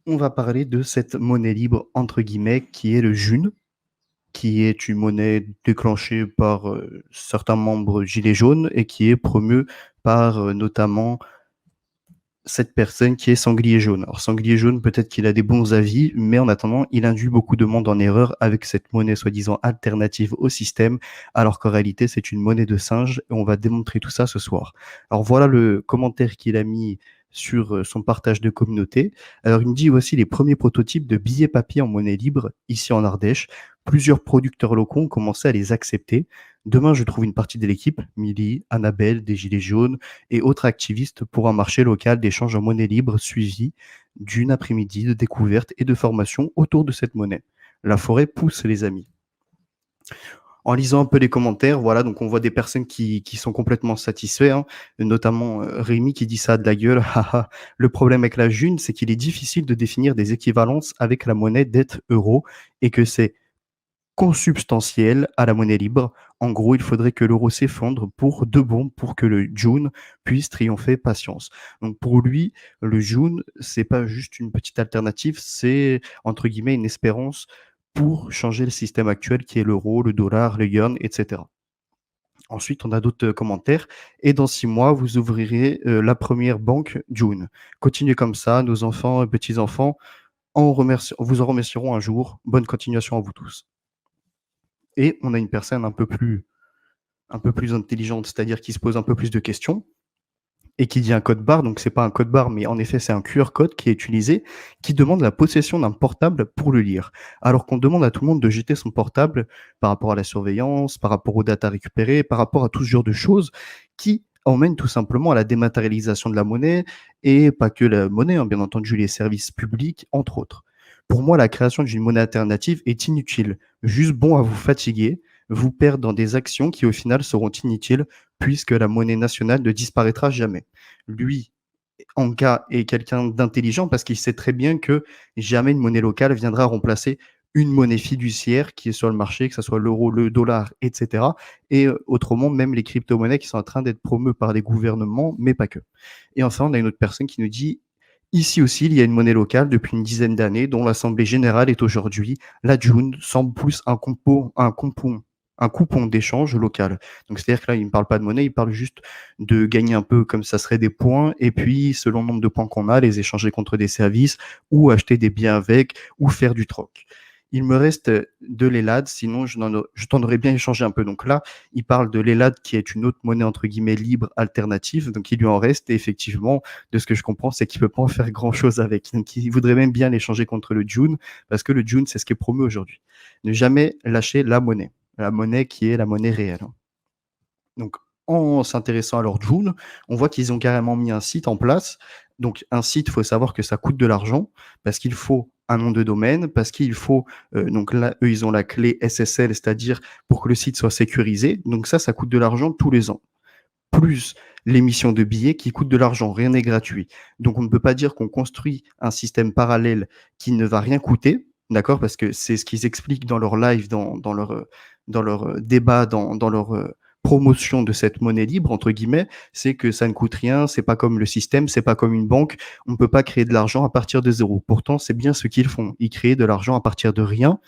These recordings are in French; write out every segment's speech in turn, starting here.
on va parler de cette monnaie libre, entre guillemets, qui est le June, qui est une monnaie déclenchée par certains membres Gilets jaunes et qui est promue par notamment cette personne qui est Sanglier jaune. Alors Sanglier jaune, peut-être qu'il a des bons avis, mais en attendant, il induit beaucoup de monde en erreur avec cette monnaie soi-disant alternative au système, alors qu'en réalité, c'est une monnaie de singe et on va démontrer tout ça ce soir. Alors voilà le commentaire qu'il a mis sur son partage de communauté. Alors il me dit voici les premiers prototypes de billets papier en monnaie libre ici en Ardèche. Plusieurs producteurs locaux ont commencé à les accepter. Demain, je trouve une partie de l'équipe, Milly, Annabelle, des Gilets jaunes, et autres activistes pour un marché local d'échange en monnaie libre suivi d'une après-midi de découverte et de formation autour de cette monnaie. La forêt pousse les amis. En lisant un peu les commentaires, voilà, donc on voit des personnes qui sont complètement satisfaits, hein, notamment Rémi qui dit ça a de la gueule. Haha. Le problème avec la June, c'est qu'il est difficile de définir des équivalences avec la monnaie dette euro et que c'est consubstantiel à la monnaie libre. En gros, il faudrait que l'euro s'effondre pour de bon pour que le June puisse triompher patience. Donc pour lui, le June, c'est pas juste une petite alternative, c'est entre guillemets une espérance pour changer le système actuel qui est l'euro, le dollar, le yuan, etc. Ensuite, on a d'autres commentaires. Et dans 6 mois, vous ouvrirez la première banque June. Continuez comme ça, nos enfants et petits-enfants vous en remercieront un jour. Bonne continuation à vous tous. Et on a une personne un peu plus intelligente, c'est-à-dire qui se pose un peu plus de questions et qui dit un code barre. Donc, c'est pas un code barre, mais en effet, c'est un QR code qui est utilisé, qui demande la possession d'un portable pour le lire. Alors qu'on demande à tout le monde de jeter son portable par rapport à la surveillance, par rapport aux datas récupérées, par rapport à tout ce genre de choses qui emmènent tout simplement à la dématérialisation de la monnaie et pas que la monnaie, hein, bien entendu, les services publics, entre autres. Pour moi, la création d'une monnaie alternative est inutile, juste bon à vous fatiguer, vous perdre dans des actions qui au final seront inutiles puisque la monnaie nationale ne disparaîtra jamais. Lui, Anka est quelqu'un d'intelligent parce qu'il sait très bien que jamais une monnaie locale viendra remplacer une monnaie fiduciaire qui est sur le marché, que ce soit l'euro, le dollar, etc. Et autrement, même les crypto-monnaies qui sont en train d'être promues par les gouvernements, mais pas que. Et enfin, on a une autre personne qui nous dit ici aussi, il y a une monnaie locale depuis une dizaine d'années dont l'Assemblée générale est aujourd'hui. La June semble plus un coupon d'échange local. Donc, c'est-à-dire que là, il ne parle pas de monnaie, il parle juste de gagner un peu comme ça serait des points, et puis, selon le nombre de points qu'on a, les échanger contre des services, ou acheter des biens avec, ou faire du troc. Il me reste de l'ELAD, sinon je t'en aurais bien échangé un peu. Donc là, il parle de l'ELAD qui est une autre monnaie entre guillemets libre alternative, donc il lui en reste, et effectivement, de ce que je comprends, c'est qu'il ne peut pas en faire grand-chose avec. Donc il voudrait même bien l'échanger contre le June, parce que le June, c'est ce qui est promu aujourd'hui. Ne jamais lâcher la monnaie qui est la monnaie réelle. Donc, en s'intéressant à leur Joule, on voit qu'ils ont carrément mis un site en place. Donc, un site, il faut savoir que ça coûte de l'argent parce qu'il faut un nom de domaine, parce qu'il faut, donc là, eux, ils ont la clé SSL, c'est-à-dire pour que le site soit sécurisé. Donc ça coûte de l'argent tous les ans. Plus l'émission de billets qui coûte de l'argent, rien n'est gratuit. Donc on ne peut pas dire qu'on construit un système parallèle qui ne va rien coûter, d'accord? Parce que c'est ce qu'ils expliquent dans leur live, dans leur débat, dans leur promotion de cette monnaie libre, entre guillemets, c'est que ça ne coûte rien, c'est pas comme le système, c'est pas comme une banque, on ne peut pas créer de l'argent à partir de zéro. Pourtant, c'est bien ce qu'ils font. Ils créent de l'argent à partir de rien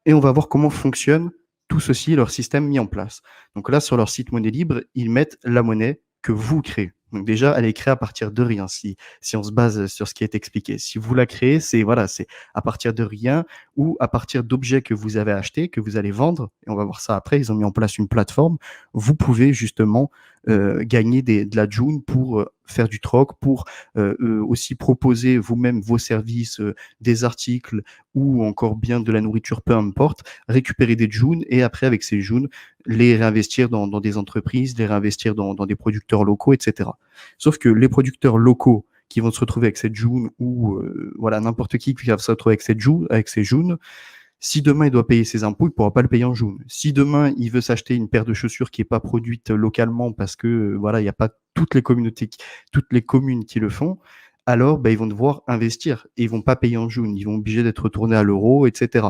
et on va voir comment fonctionne tout ceci, leur système mis en place. Donc là, sur leur site monnaie libre, ils mettent la monnaie que vous créez. Donc déjà, elle est créée à partir de rien, si on se base sur ce qui est expliqué. Si vous la créez, c'est voilà, c'est à partir de rien ou à partir d'objets que vous avez achetés, que vous allez vendre. Et on va voir ça après. Ils ont mis en place une plateforme. Vous pouvez justement gagner de la June pour faire du troc, pour aussi proposer vous-même vos services, des articles ou encore bien de la nourriture, peu importe, récupérer des June et après avec ces June, les réinvestir dans des entreprises, les réinvestir dans des producteurs locaux, etc. Sauf que les producteurs locaux qui vont se retrouver avec cette June ou voilà n'importe qui va se retrouver avec ces June, si demain il doit payer ses impôts, il ne pourra pas le payer en June. Si demain il veut s'acheter une paire de chaussures qui n'est pas produite localement parce que voilà il n'y a pas toutes les communes qui le font, alors ils vont devoir investir et ils vont pas payer en June. Ils vont obligés d'être retournés à l'euro, etc.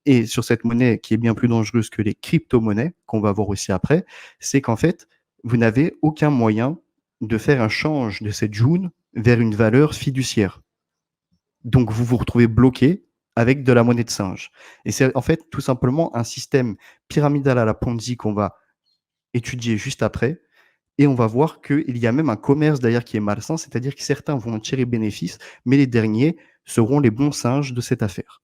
Et sur cette monnaie qui est bien plus dangereuse que les crypto-monnaies, qu'on va voir aussi après, c'est qu'en fait, vous n'avez aucun moyen de faire un change de cette June vers une valeur fiduciaire. Donc vous vous retrouvez bloqué avec de la monnaie de singe. Et c'est en fait tout simplement un système pyramidal à la Ponzi qu'on va étudier juste après. Et on va voir qu'il y a même un commerce derrière qui est malsain, c'est-à-dire que certains vont en tirer bénéfice, mais les derniers seront les bons singes de cette affaire.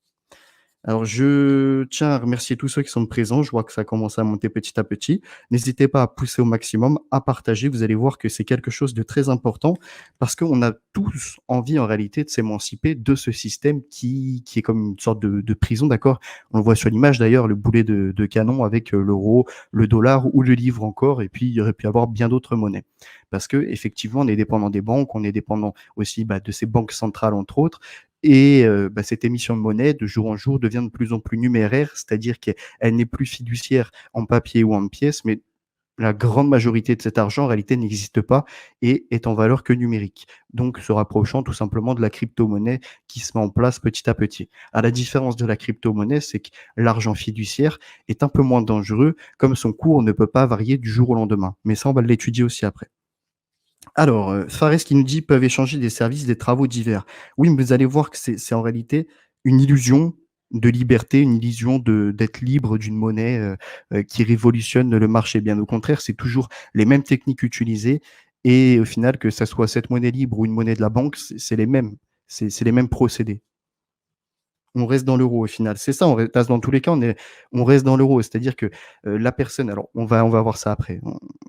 Alors, je tiens à remercier tous ceux qui sont présents. Je vois que ça commence à monter petit à petit. N'hésitez pas à pousser au maximum, à partager. Vous allez voir que c'est quelque chose de très important parce qu'on a tous envie en réalité de s'émanciper de ce système qui est comme une sorte de prison, d'accord? On le voit sur l'image d'ailleurs, le boulet de canon avec l'euro, le dollar ou le livre encore. Et puis, il y aurait pu y avoir bien d'autres monnaies. Parce que effectivement, on est dépendant des banques, on est dépendant aussi de ces banques centrales, entre autres. Et cette émission de monnaie, de jour en jour, devient de plus en plus numéraire, c'est-à-dire qu'elle n'est plus fiduciaire en papier ou en pièces, mais la grande majorité de cet argent, en réalité, n'existe pas et est en valeur que numérique. Donc, se rapprochant tout simplement de la crypto-monnaie qui se met en place petit à petit. À la différence de la crypto-monnaie, c'est que l'argent fiduciaire est un peu moins dangereux, comme son cours ne peut pas varier du jour au lendemain. Mais ça, on va l'étudier aussi après. Alors, Fares qui nous dit: «Peuvent échanger des services, des travaux divers». Oui, mais vous allez voir que c'est en réalité une illusion de liberté, une illusion d'être libre d'une monnaie, qui révolutionne le marché. Bien au contraire, c'est toujours les mêmes techniques utilisées et au final, que ça soit cette monnaie libre ou une monnaie de la banque, c'est les mêmes. C'est les mêmes procédés. On reste dans l'euro au final. C'est ça, dans tous les cas, on reste dans l'euro. C'est-à-dire que, la personne alors on va voir ça après,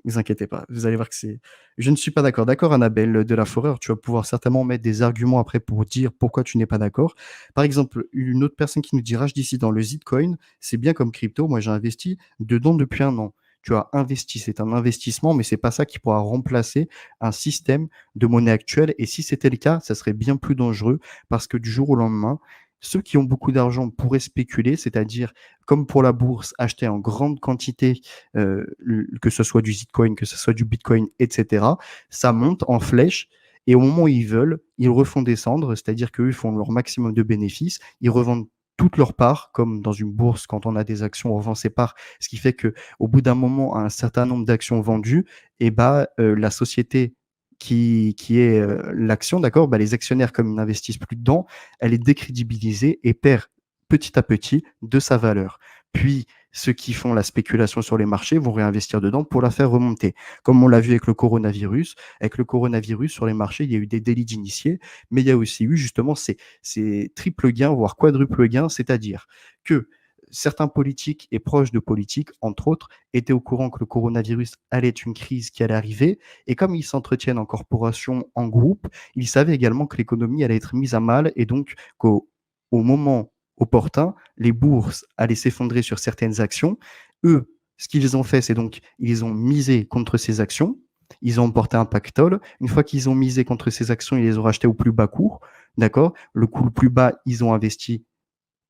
vous inquiétez pas. Vous allez voir que c'est je ne suis pas d'accord. D'accord, Annabelle de la Foreur, tu vas pouvoir certainement mettre des arguments après pour dire pourquoi tu n'es pas d'accord. Par exemple, une autre personne qui nous dira: «Je dis dans le Zitcoin, c'est bien comme crypto, moi j'ai investi dedans depuis 1 an». Tu as investi, c'est un investissement, mais c'est pas ça qui pourra remplacer un système de monnaie actuelle et si c'était le cas, ça serait bien plus dangereux parce que du jour au lendemain, ceux qui ont beaucoup d'argent pourraient spéculer, c'est-à-dire, comme pour la bourse, acheter en grande quantité, que ce soit du Zitcoin, que ce soit du Bitcoin, et cetera. Ça monte en flèche et au moment où ils veulent, ils refont descendre, c'est-à-dire qu'eux font leur maximum de bénéfices. Ils revendent toutes leurs parts, comme dans une bourse, quand on a des actions, on revend ses parts, ce qui fait qu'au bout d'un moment, un certain nombre d'actions vendues, et la société qui est, l'action, d'accord? Les actionnaires, comme ils n'investissent plus dedans, elle est décrédibilisée et perd petit à petit de sa valeur. Puis, ceux qui font la spéculation sur les marchés vont réinvestir dedans pour la faire remonter. Comme on l'a vu avec le coronavirus. Avec le coronavirus, sur les marchés, il y a eu des délits d'initiés, mais il y a aussi eu justement ces triple gains, voire quadruple gains, c'est-à-dire que certains politiques et proches de politiques, entre autres, étaient au courant que le coronavirus allait être une crise qui allait arriver, et comme ils s'entretiennent en corporation, en groupe, ils savaient également que l'économie allait être mise à mal et donc qu'au au moment opportun, les bourses allaient s'effondrer sur certaines actions. Eux, ce qu'ils ont fait, c'est donc ils ont misé contre ces actions. Ils ont emporté un pactole. Une fois qu'ils ont misé contre ces actions, ils les ont rachetées au plus bas cours. D'accord? Le coût le plus bas, ils ont investi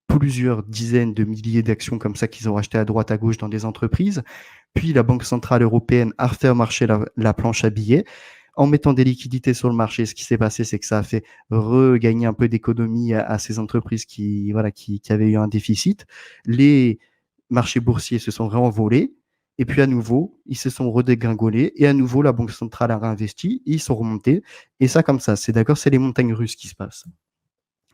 plusieurs dizaines de milliers d'actions comme ça qu'ils ont rachetées à droite, à gauche dans des entreprises. Puis la Banque centrale européenne a refait marcher la planche à billets en mettant des liquidités sur le marché. Ce qui s'est passé, c'est que ça a fait regagner un peu d'économie à ces entreprises qui avaient eu un déficit. Les marchés boursiers se sont réenvolés. Et puis à nouveau, ils se sont redégringolés. Et à nouveau, la Banque centrale a réinvesti. Ils sont remontés. Et ça, comme ça, c'est d'accord, c'est les montagnes russes qui se passent.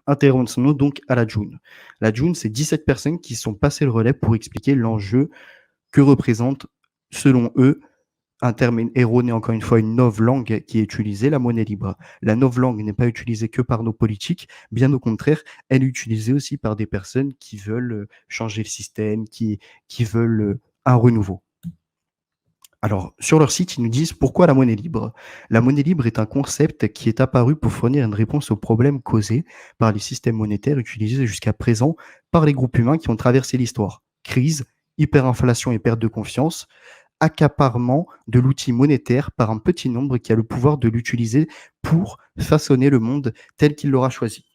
Intervenons donc à la June. La June, c'est 17 personnes qui sont passées le relais pour expliquer l'enjeu que représente, selon eux, un terme erroné, encore une fois, une novlangue qui est utilisée, la monnaie libre. La novlangue n'est pas utilisée que par nos politiques, bien au contraire, elle est utilisée aussi par des personnes qui veulent changer le système, qui veulent un renouveau. Alors, sur leur site, ils nous disent pourquoi la monnaie libre. La monnaie libre est un concept qui est apparu pour fournir une réponse aux problèmes causés par les systèmes monétaires utilisés jusqu'à présent par les groupes humains qui ont traversé l'histoire. Crise, hyperinflation et perte de confiance, accaparement de l'outil monétaire par un petit nombre qui a le pouvoir de l'utiliser pour façonner le monde tel qu'il l'aura choisi.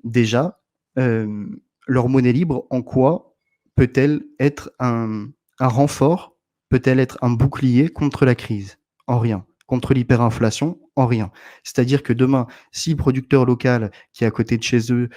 Déjà, leur monnaie libre, en quoi peut-elle être un renfort? Peut-elle être un bouclier contre la crise? En rien. Contre l'hyperinflation, en rien. C'est-à-dire que demain, si le producteur local qui est à côté de chez eux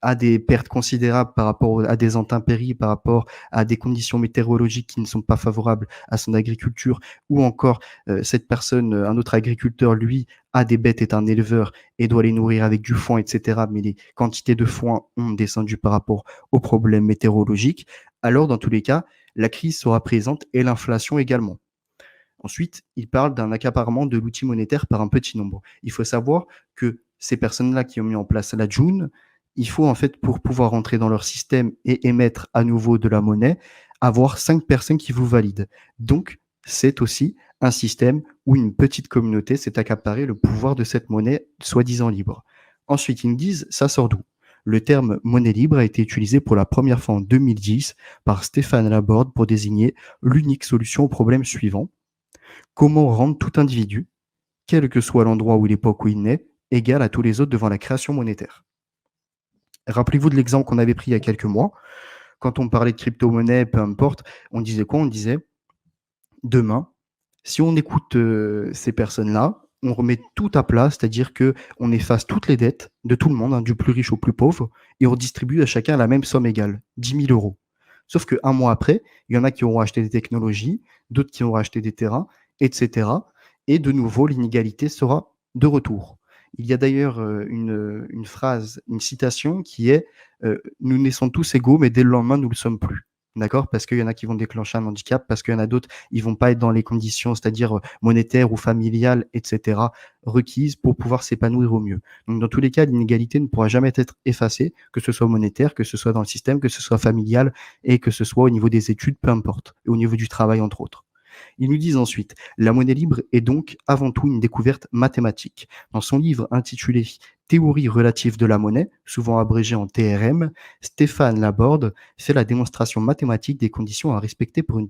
a des pertes considérables par rapport à des intempéries, par rapport à des conditions météorologiques qui ne sont pas favorables à son agriculture, ou encore cette personne, un autre agriculteur, lui, a des bêtes, est un éleveur et doit les nourrir avec du foin, etc., mais les quantités de foin ont descendu par rapport aux problèmes météorologiques, alors dans tous les cas, la crise sera présente et l'inflation également. Ensuite, il parle d'un accaparement de l'outil monétaire par un petit nombre. Il faut savoir que ces personnes-là qui ont mis en place la June, il faut en fait, pour pouvoir entrer dans leur système et émettre à nouveau de la monnaie, avoir 5 personnes qui vous valident. Donc, c'est aussi un système où une petite communauté s'est accaparé le pouvoir de cette monnaie soi-disant libre. Ensuite, ils me disent, ça sort d'où? Le terme monnaie libre a été utilisé pour la première fois en 2010 par Stéphane Laborde pour désigner l'unique solution au problème suivant: comment rendre tout individu, quel que soit l'endroit ou l'époque où il naît, égal à tous les autres devant la création monétaire. Rappelez-vous de l'exemple qu'on avait pris il y a quelques mois. Quand on parlait de crypto-monnaie, peu importe, on disait quoi? On disait, demain, si on écoute ces personnes-là, on remet tout à plat, c'est-à-dire que on efface toutes les dettes de tout le monde, hein, du plus riche au plus pauvre, et on distribue à chacun la même somme égale, 10 000 euros. Sauf qu'un mois après, il y en a qui auront acheté des technologies, d'autres qui auront acheté des terrains, etc. Et de nouveau, l'inégalité sera de retour. Il y a d'ailleurs une phrase, une citation qui est nous naissons tous égaux, mais dès le lendemain, nous ne le sommes plus. D'accord? Parce qu'il y en a qui vont déclencher un handicap, parce qu'il y en a d'autres, ils vont pas être dans les conditions, c'est-à-dire monétaires ou familiales, etc., requises pour pouvoir s'épanouir au mieux. Donc, dans tous les cas, l'inégalité ne pourra jamais être effacée, que ce soit monétaire, que ce soit dans le système, que ce soit familial et que ce soit au niveau des études, peu importe, et au niveau du travail, entre autres. Ils nous disent ensuite, la monnaie libre est donc avant tout une découverte mathématique. Dans son livre intitulé Théorie relative de la monnaie, souvent abrégé en TRM, Stéphane Laborde fait la démonstration mathématique des conditions à respecter pour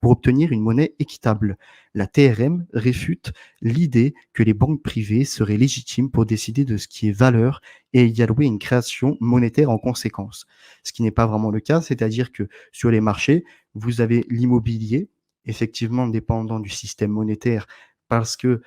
obtenir une monnaie équitable. La TRM réfute l'idée que les banques privées seraient légitimes pour décider de ce qui est valeur et y allouer une création monétaire en conséquence. Ce qui n'est pas vraiment le cas, c'est-à-dire que sur les marchés, vous avez l'immobilier, effectivement dépendant du système monétaire, parce que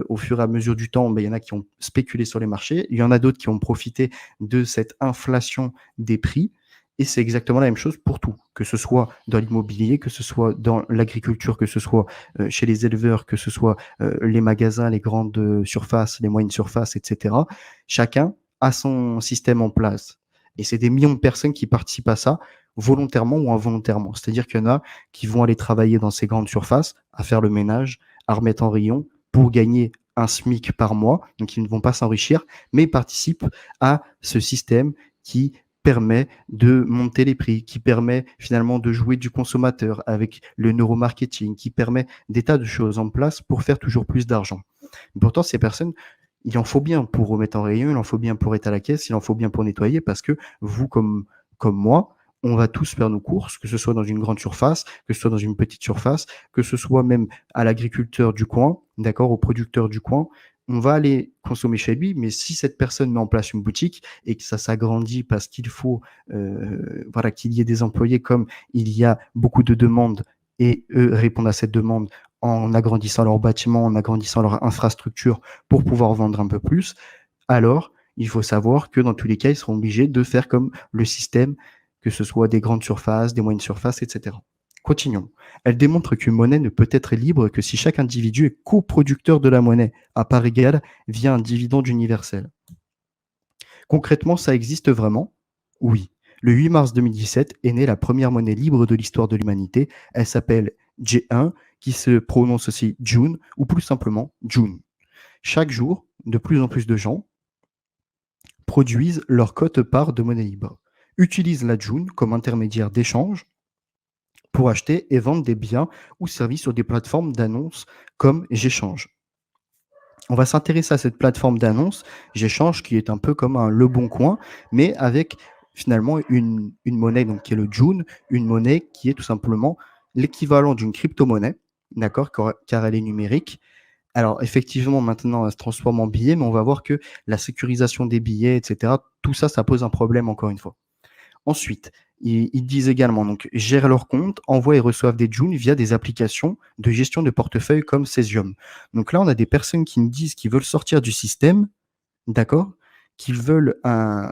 au fur et à mesure du temps, il y en a qui ont spéculé sur les marchés, il y en a d'autres qui ont profité de cette inflation des prix, et c'est exactement la même chose pour tout, que ce soit dans l'immobilier, que ce soit dans l'agriculture, que ce soit chez les éleveurs, que ce soit les magasins, les grandes surfaces, les moyennes surfaces, etc. Chacun a son système en place. Et c'est des millions de personnes qui participent à ça, volontairement ou involontairement. C'est-à-dire qu'il y en a qui vont aller travailler dans ces grandes surfaces, à faire le ménage, à remettre en rayon pour gagner un SMIC par mois, donc ils ne vont pas s'enrichir, mais participent à ce système qui permet de monter les prix, qui permet finalement de jouer du consommateur avec le neuromarketing, qui permet des tas de choses en place pour faire toujours plus d'argent. Pourtant, ces personnes, il en faut bien pour remettre en rayon, il en faut bien pour être à la caisse, il en faut bien pour nettoyer, parce que vous, comme moi, on va tous faire nos courses, que ce soit dans une grande surface, que ce soit dans une petite surface, que ce soit même à l'agriculteur du coin, d'accord, au producteur du coin. On va aller consommer chez lui, mais si cette personne met en place une boutique et que ça s'agrandit parce qu'il faut voilà, qu'il y ait des employés, comme il y a beaucoup de demandes et eux répondent à cette demande en agrandissant leur bâtiment, en agrandissant leur infrastructure pour pouvoir vendre un peu plus, alors il faut savoir que dans tous les cas, ils seront obligés de faire comme le système, que ce soit des grandes surfaces, des moyennes surfaces, etc. Continuons. Elle démontre qu'une monnaie ne peut être libre que si chaque individu est coproducteur de la monnaie, à part égale, via un dividende universel. Concrètement, ça existe vraiment? Oui. Le 8 mars 2017 est née la première monnaie libre de l'histoire de l'humanité. Elle s'appelle J1, qui se prononce aussi June, ou plus simplement June. Chaque jour, de plus en plus de gens produisent leur quote-part de monnaie libre, utilisent la June comme intermédiaire d'échange pour acheter et vendre des biens ou services sur des plateformes d'annonces comme J'échange. On va s'intéresser à cette plateforme d'annonces, J'échange, qui est un peu comme un Le Bon Coin, mais avec finalement une monnaie donc, qui est le June, une monnaie qui est tout simplement l'équivalent d'une crypto-monnaie, d'accord, car elle est numérique. Alors effectivement, maintenant, elle se transforme en billets, mais on va voir que la sécurisation des billets, etc., tout ça, ça pose un problème encore une fois. Ensuite, ils disent également donc gèrent leurs comptes, envoient et reçoivent des June via des applications de gestion de portefeuille comme Cesium. Donc là, on a des personnes qui nous disent qu'ils veulent sortir du système, d'accord? Qu'ils veulent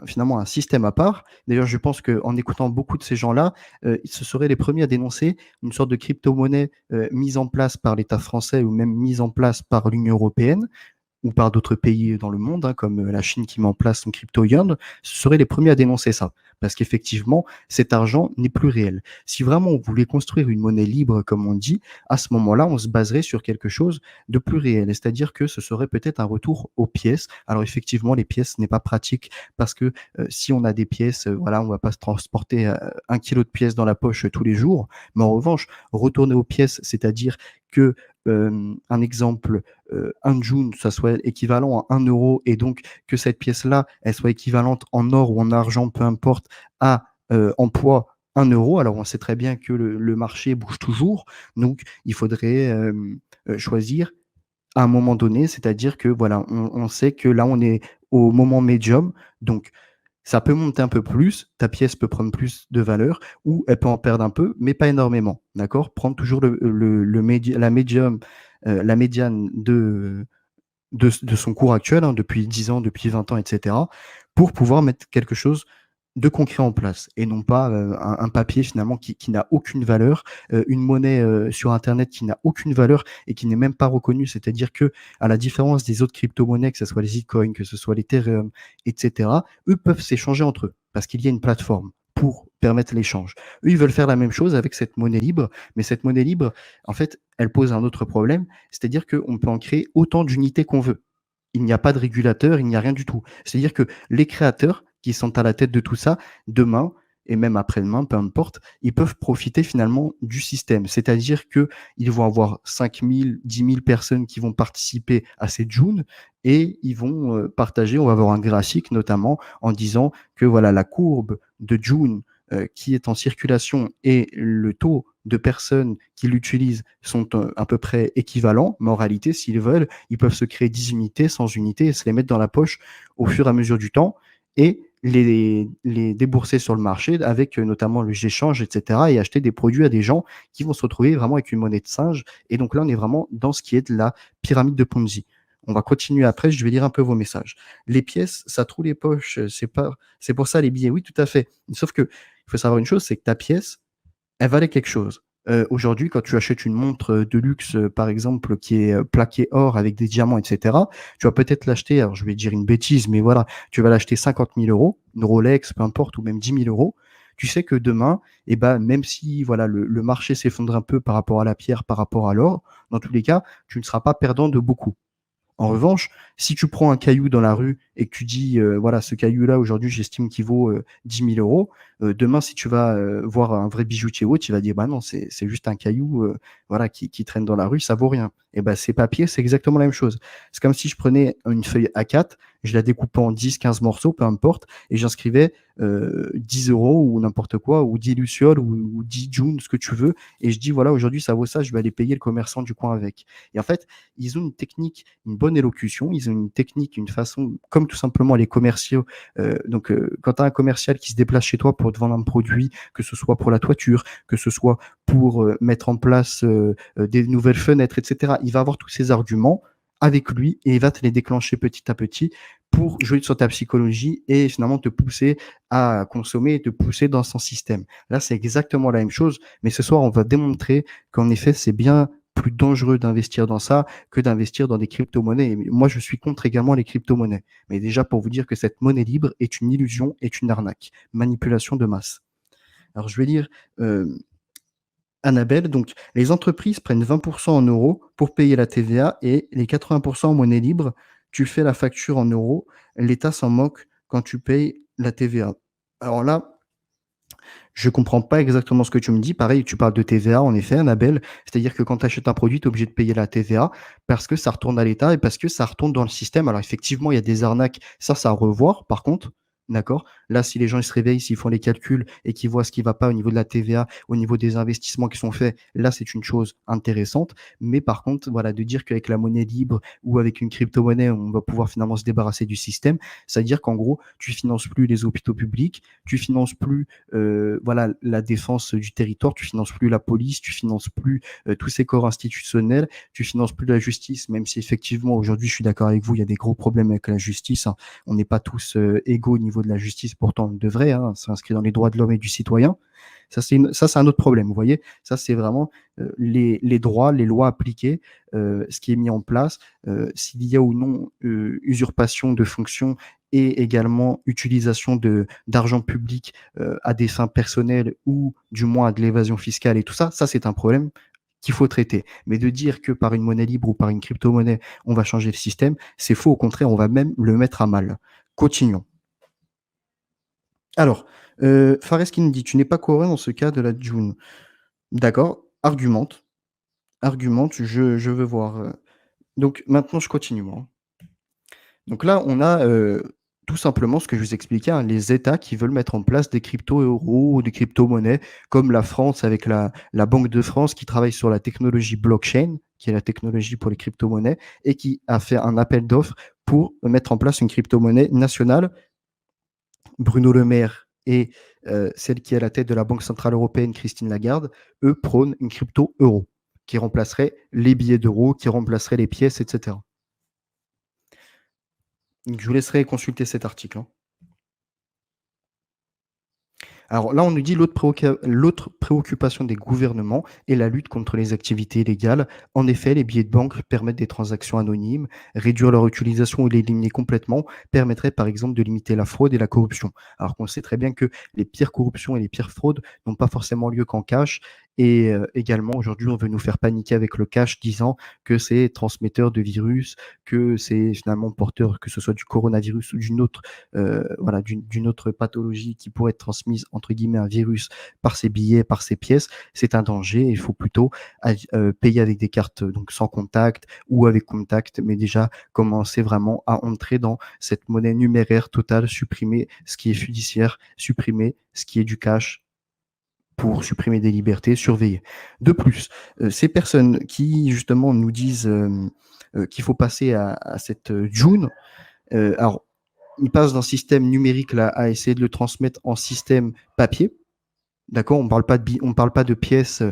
finalement un système à part. D'ailleurs, je pense qu'en écoutant beaucoup de ces gens-là, ce seraient les premiers à dénoncer une sorte de crypto-monnaie mise en place par l'État français ou même mise en place par l'Union européenne ou par d'autres pays dans le monde, hein, comme la Chine qui met en place son crypto-yuan, ce seraient les premiers à dénoncer ça. Parce qu'effectivement, cet argent n'est plus réel. Si vraiment on voulait construire une monnaie libre, comme on dit, à ce moment-là, on se baserait sur quelque chose de plus réel. C'est-à-dire que ce serait peut-être un retour aux pièces. Alors effectivement, les pièces, ce n'est pas pratique parce que si on a des pièces, voilà, on ne va pas se transporter 1 kilo de pièces dans la poche tous les jours. Mais en revanche, retourner aux pièces, c'est-à-dire que un exemple, un June, ça soit équivalent à 1 € et donc que cette pièce-là, elle soit équivalente en or ou en argent, peu importe, à en poids 1 €. Alors on sait très bien que le marché bouge toujours, donc il faudrait choisir à un moment donné, c'est-à-dire que voilà, on sait que là on est au moment médium, donc ça peut monter un peu plus, ta pièce peut prendre plus de valeur ou elle peut en perdre un peu, mais pas énormément, d'accord? Prendre toujours la médiane de son cours actuel, hein, depuis 10 ans, depuis 20 ans, et cetera, pour pouvoir mettre quelque chose de concret en place et non pas un papier finalement qui n'a aucune valeur, une monnaie sur Internet qui n'a aucune valeur et qui n'est même pas reconnue. C'est-à-dire que, à la différence des autres crypto-monnaies, que ce soit les Bitcoin, que ce soit l'Ethereum, etc., eux peuvent s'échanger entre eux parce qu'il y a une plateforme pour permettre l'échange. Eux, ils veulent faire la même chose avec cette monnaie libre, mais cette monnaie libre, en fait, elle pose un autre problème, c'est-à-dire qu'on peut en créer autant d'unités qu'on veut. Il n'y a pas de régulateur, il n'y a rien du tout. C'est-à-dire que les créateurs qui sont à la tête de tout ça, demain et même après-demain, peu importe, ils peuvent profiter finalement du système. C'est-à-dire qu'ils vont avoir 5 000, 10 000 personnes qui vont participer à ces June et ils vont partager, on va avoir un graphique notamment en disant que voilà la courbe de June qui est en circulation et le taux de personnes qui l'utilisent sont à peu près équivalents, mais en réalité, s'ils veulent, ils peuvent se créer 10 unités, 100 unités et se les mettre dans la poche au fur et à mesure du temps et les débourser sur le marché avec notamment le Géchange, etc. et acheter des produits à des gens qui vont se retrouver vraiment avec une monnaie de singe. Et donc là, on est vraiment dans ce qui est de la pyramide de Ponzi. On va continuer après, je vais lire un peu vos messages. Les pièces, ça troue les poches, c'est pour ça les billets. Oui, tout à fait. Sauf que il faut savoir une chose, c'est que ta pièce, elle valait quelque chose. Aujourd'hui, quand tu achètes une montre de luxe, par exemple, qui est plaquée or avec des diamants, et cetera, tu vas peut-être l'acheter, alors je vais dire une bêtise, mais voilà, tu vas l'acheter 50 000 €, une Rolex, peu importe, ou même 10 000 €. Tu sais que demain, eh ben, même si voilà, le marché s'effondre un peu par rapport à la pierre, par rapport à l'or, dans tous les cas, tu ne seras pas perdant de beaucoup. En revanche, si tu prends un caillou dans la rue et que tu dis, voilà, ce caillou-là, aujourd'hui, j'estime qu'il vaut 10 000 €, demain, si tu vas voir un vrai bijoutier ou autre, il va dire, bah non, c'est juste un caillou voilà, qui traîne dans la rue, ça vaut rien. Et ben, ces papiers, c'est exactement la même chose. C'est comme si je prenais une feuille A4, je la découpais en 10, 15 morceaux, peu importe, et j'inscrivais 10 € ou n'importe quoi, ou 10 lucioles, ou 10 June, ce que tu veux, et je dis, voilà, aujourd'hui, ça vaut ça, je vais aller payer le commerçant du coin avec. Et en fait, ils ont une technique, une bonne élocution, ils ont une technique, une façon, comme tout simplement les commerciaux. Quand tu as un commercial qui se déplace chez toi pour te vendre un produit, que ce soit pour la toiture, que ce soit pour mettre en place des nouvelles fenêtres, etc., il va avoir tous ces arguments avec lui et il va te les déclencher petit à petit pour jouer sur ta psychologie et finalement te pousser à consommer et te pousser dans son système. Là, c'est exactement la même chose, mais ce soir, on va démontrer qu'en effet, c'est bien plus dangereux d'investir dans ça que d'investir dans des crypto-monnaies. Et moi, je suis contre également les crypto-monnaies. Mais déjà, pour vous dire que cette monnaie libre est une illusion, est une arnaque, manipulation de masse. Alors, je vais lire Annabelle. Donc, les entreprises prennent 20% en euros pour payer la TVA et les 80% en monnaie libre. Tu fais la facture en euros. L'État s'en moque quand tu payes la TVA. Alors là, je comprends pas exactement ce que tu me dis. Pareil, tu parles de TVA, en effet, Annabelle. C'est-à-dire que quand tu achètes un produit, tu es obligé de payer la TVA parce que ça retourne à l'État et parce que ça retourne dans le système. Alors effectivement, il y a des arnaques, ça à revoir par contre. D'accord? Là, si les gens ils se réveillent, s'ils font les calculs et qu'ils voient ce qui va pas au niveau de la TVA, au niveau des investissements qui sont faits, là, c'est une chose intéressante. Mais par contre, voilà, de dire qu'avec la monnaie libre ou avec une crypto-monnaie, on va pouvoir finalement se débarrasser du système, c'est-à-dire qu'en gros, tu finances plus les hôpitaux publics, tu finances plus, voilà, la défense du territoire, tu finances plus la police, tu finances plus, tous ces corps institutionnels, tu finances plus la justice, même si effectivement, aujourd'hui, je suis d'accord avec vous, il y a des gros problèmes avec la justice, hein. On n'est pas tous égaux au niveau de la justice, pourtant on devrait, hein, c'est inscrit dans les droits de l'homme et du citoyen. Ça, c'est un autre problème, vous voyez. Ça, c'est vraiment les droits, les lois appliquées, ce qui est mis en place, s'il y a ou non usurpation de fonctions et également utilisation d'argent public à des fins personnelles ou du moins à de l'évasion fiscale et tout ça, ça c'est un problème qu'il faut traiter. Mais de dire que par une monnaie libre ou par une crypto-monnaie, on va changer le système, c'est faux. Au contraire, on va même le mettre à mal. Continuons. Alors, Fares qui nous dit: «Tu n'es pas cohérent dans ce cas de la June». D'accord, argumente, argumente, je veux voir, donc maintenant je continue moi, hein. Donc là, on a, tout simplement ce que je vous expliquais, hein, les États qui veulent mettre en place des crypto-euros ou des crypto-monnaies, comme la France avec la Banque de France qui travaille sur la technologie blockchain, qui est la technologie pour les crypto-monnaies et qui a fait un appel d'offres pour mettre en place une crypto-monnaie nationale. Bruno Le Maire et celle qui est à la tête de la Banque centrale européenne, Christine Lagarde, eux prônent une crypto-euro qui remplacerait les billets d'euros, qui remplacerait les pièces et cetera. Donc je vous laisserai consulter cet article, hein. Alors là, on nous dit l'autre préoccupation des gouvernements est la lutte contre les activités illégales. En effet, les billets de banque permettent des transactions anonymes. Réduire leur utilisation ou l'éliminer complètement permettrait par exemple de limiter la fraude et la corruption. Alors qu'on sait très bien que les pires corruptions et les pires fraudes n'ont pas forcément lieu qu'en cash. Et également, aujourd'hui, on veut nous faire paniquer avec le cash, disant que c'est transmetteur de virus, que c'est finalement porteur, que ce soit du coronavirus ou d'une autre voilà, d'une autre pathologie qui pourrait être transmise entre guillemets un virus par ses billets, par ses pièces, c'est un danger. Il faut plutôt payer avec des cartes donc sans contact ou avec contact, mais déjà commencer vraiment à entrer dans cette monnaie numéraire totale, supprimer ce qui est fiduciaire, supprimer ce qui est du cash pour supprimer des libertés, surveiller. De plus, ces personnes qui justement nous disent qu'il faut passer à cette June, alors ils passent d'un système numérique là à essayer de le transmettre en système papier. D'accord, on parle pas de pièces,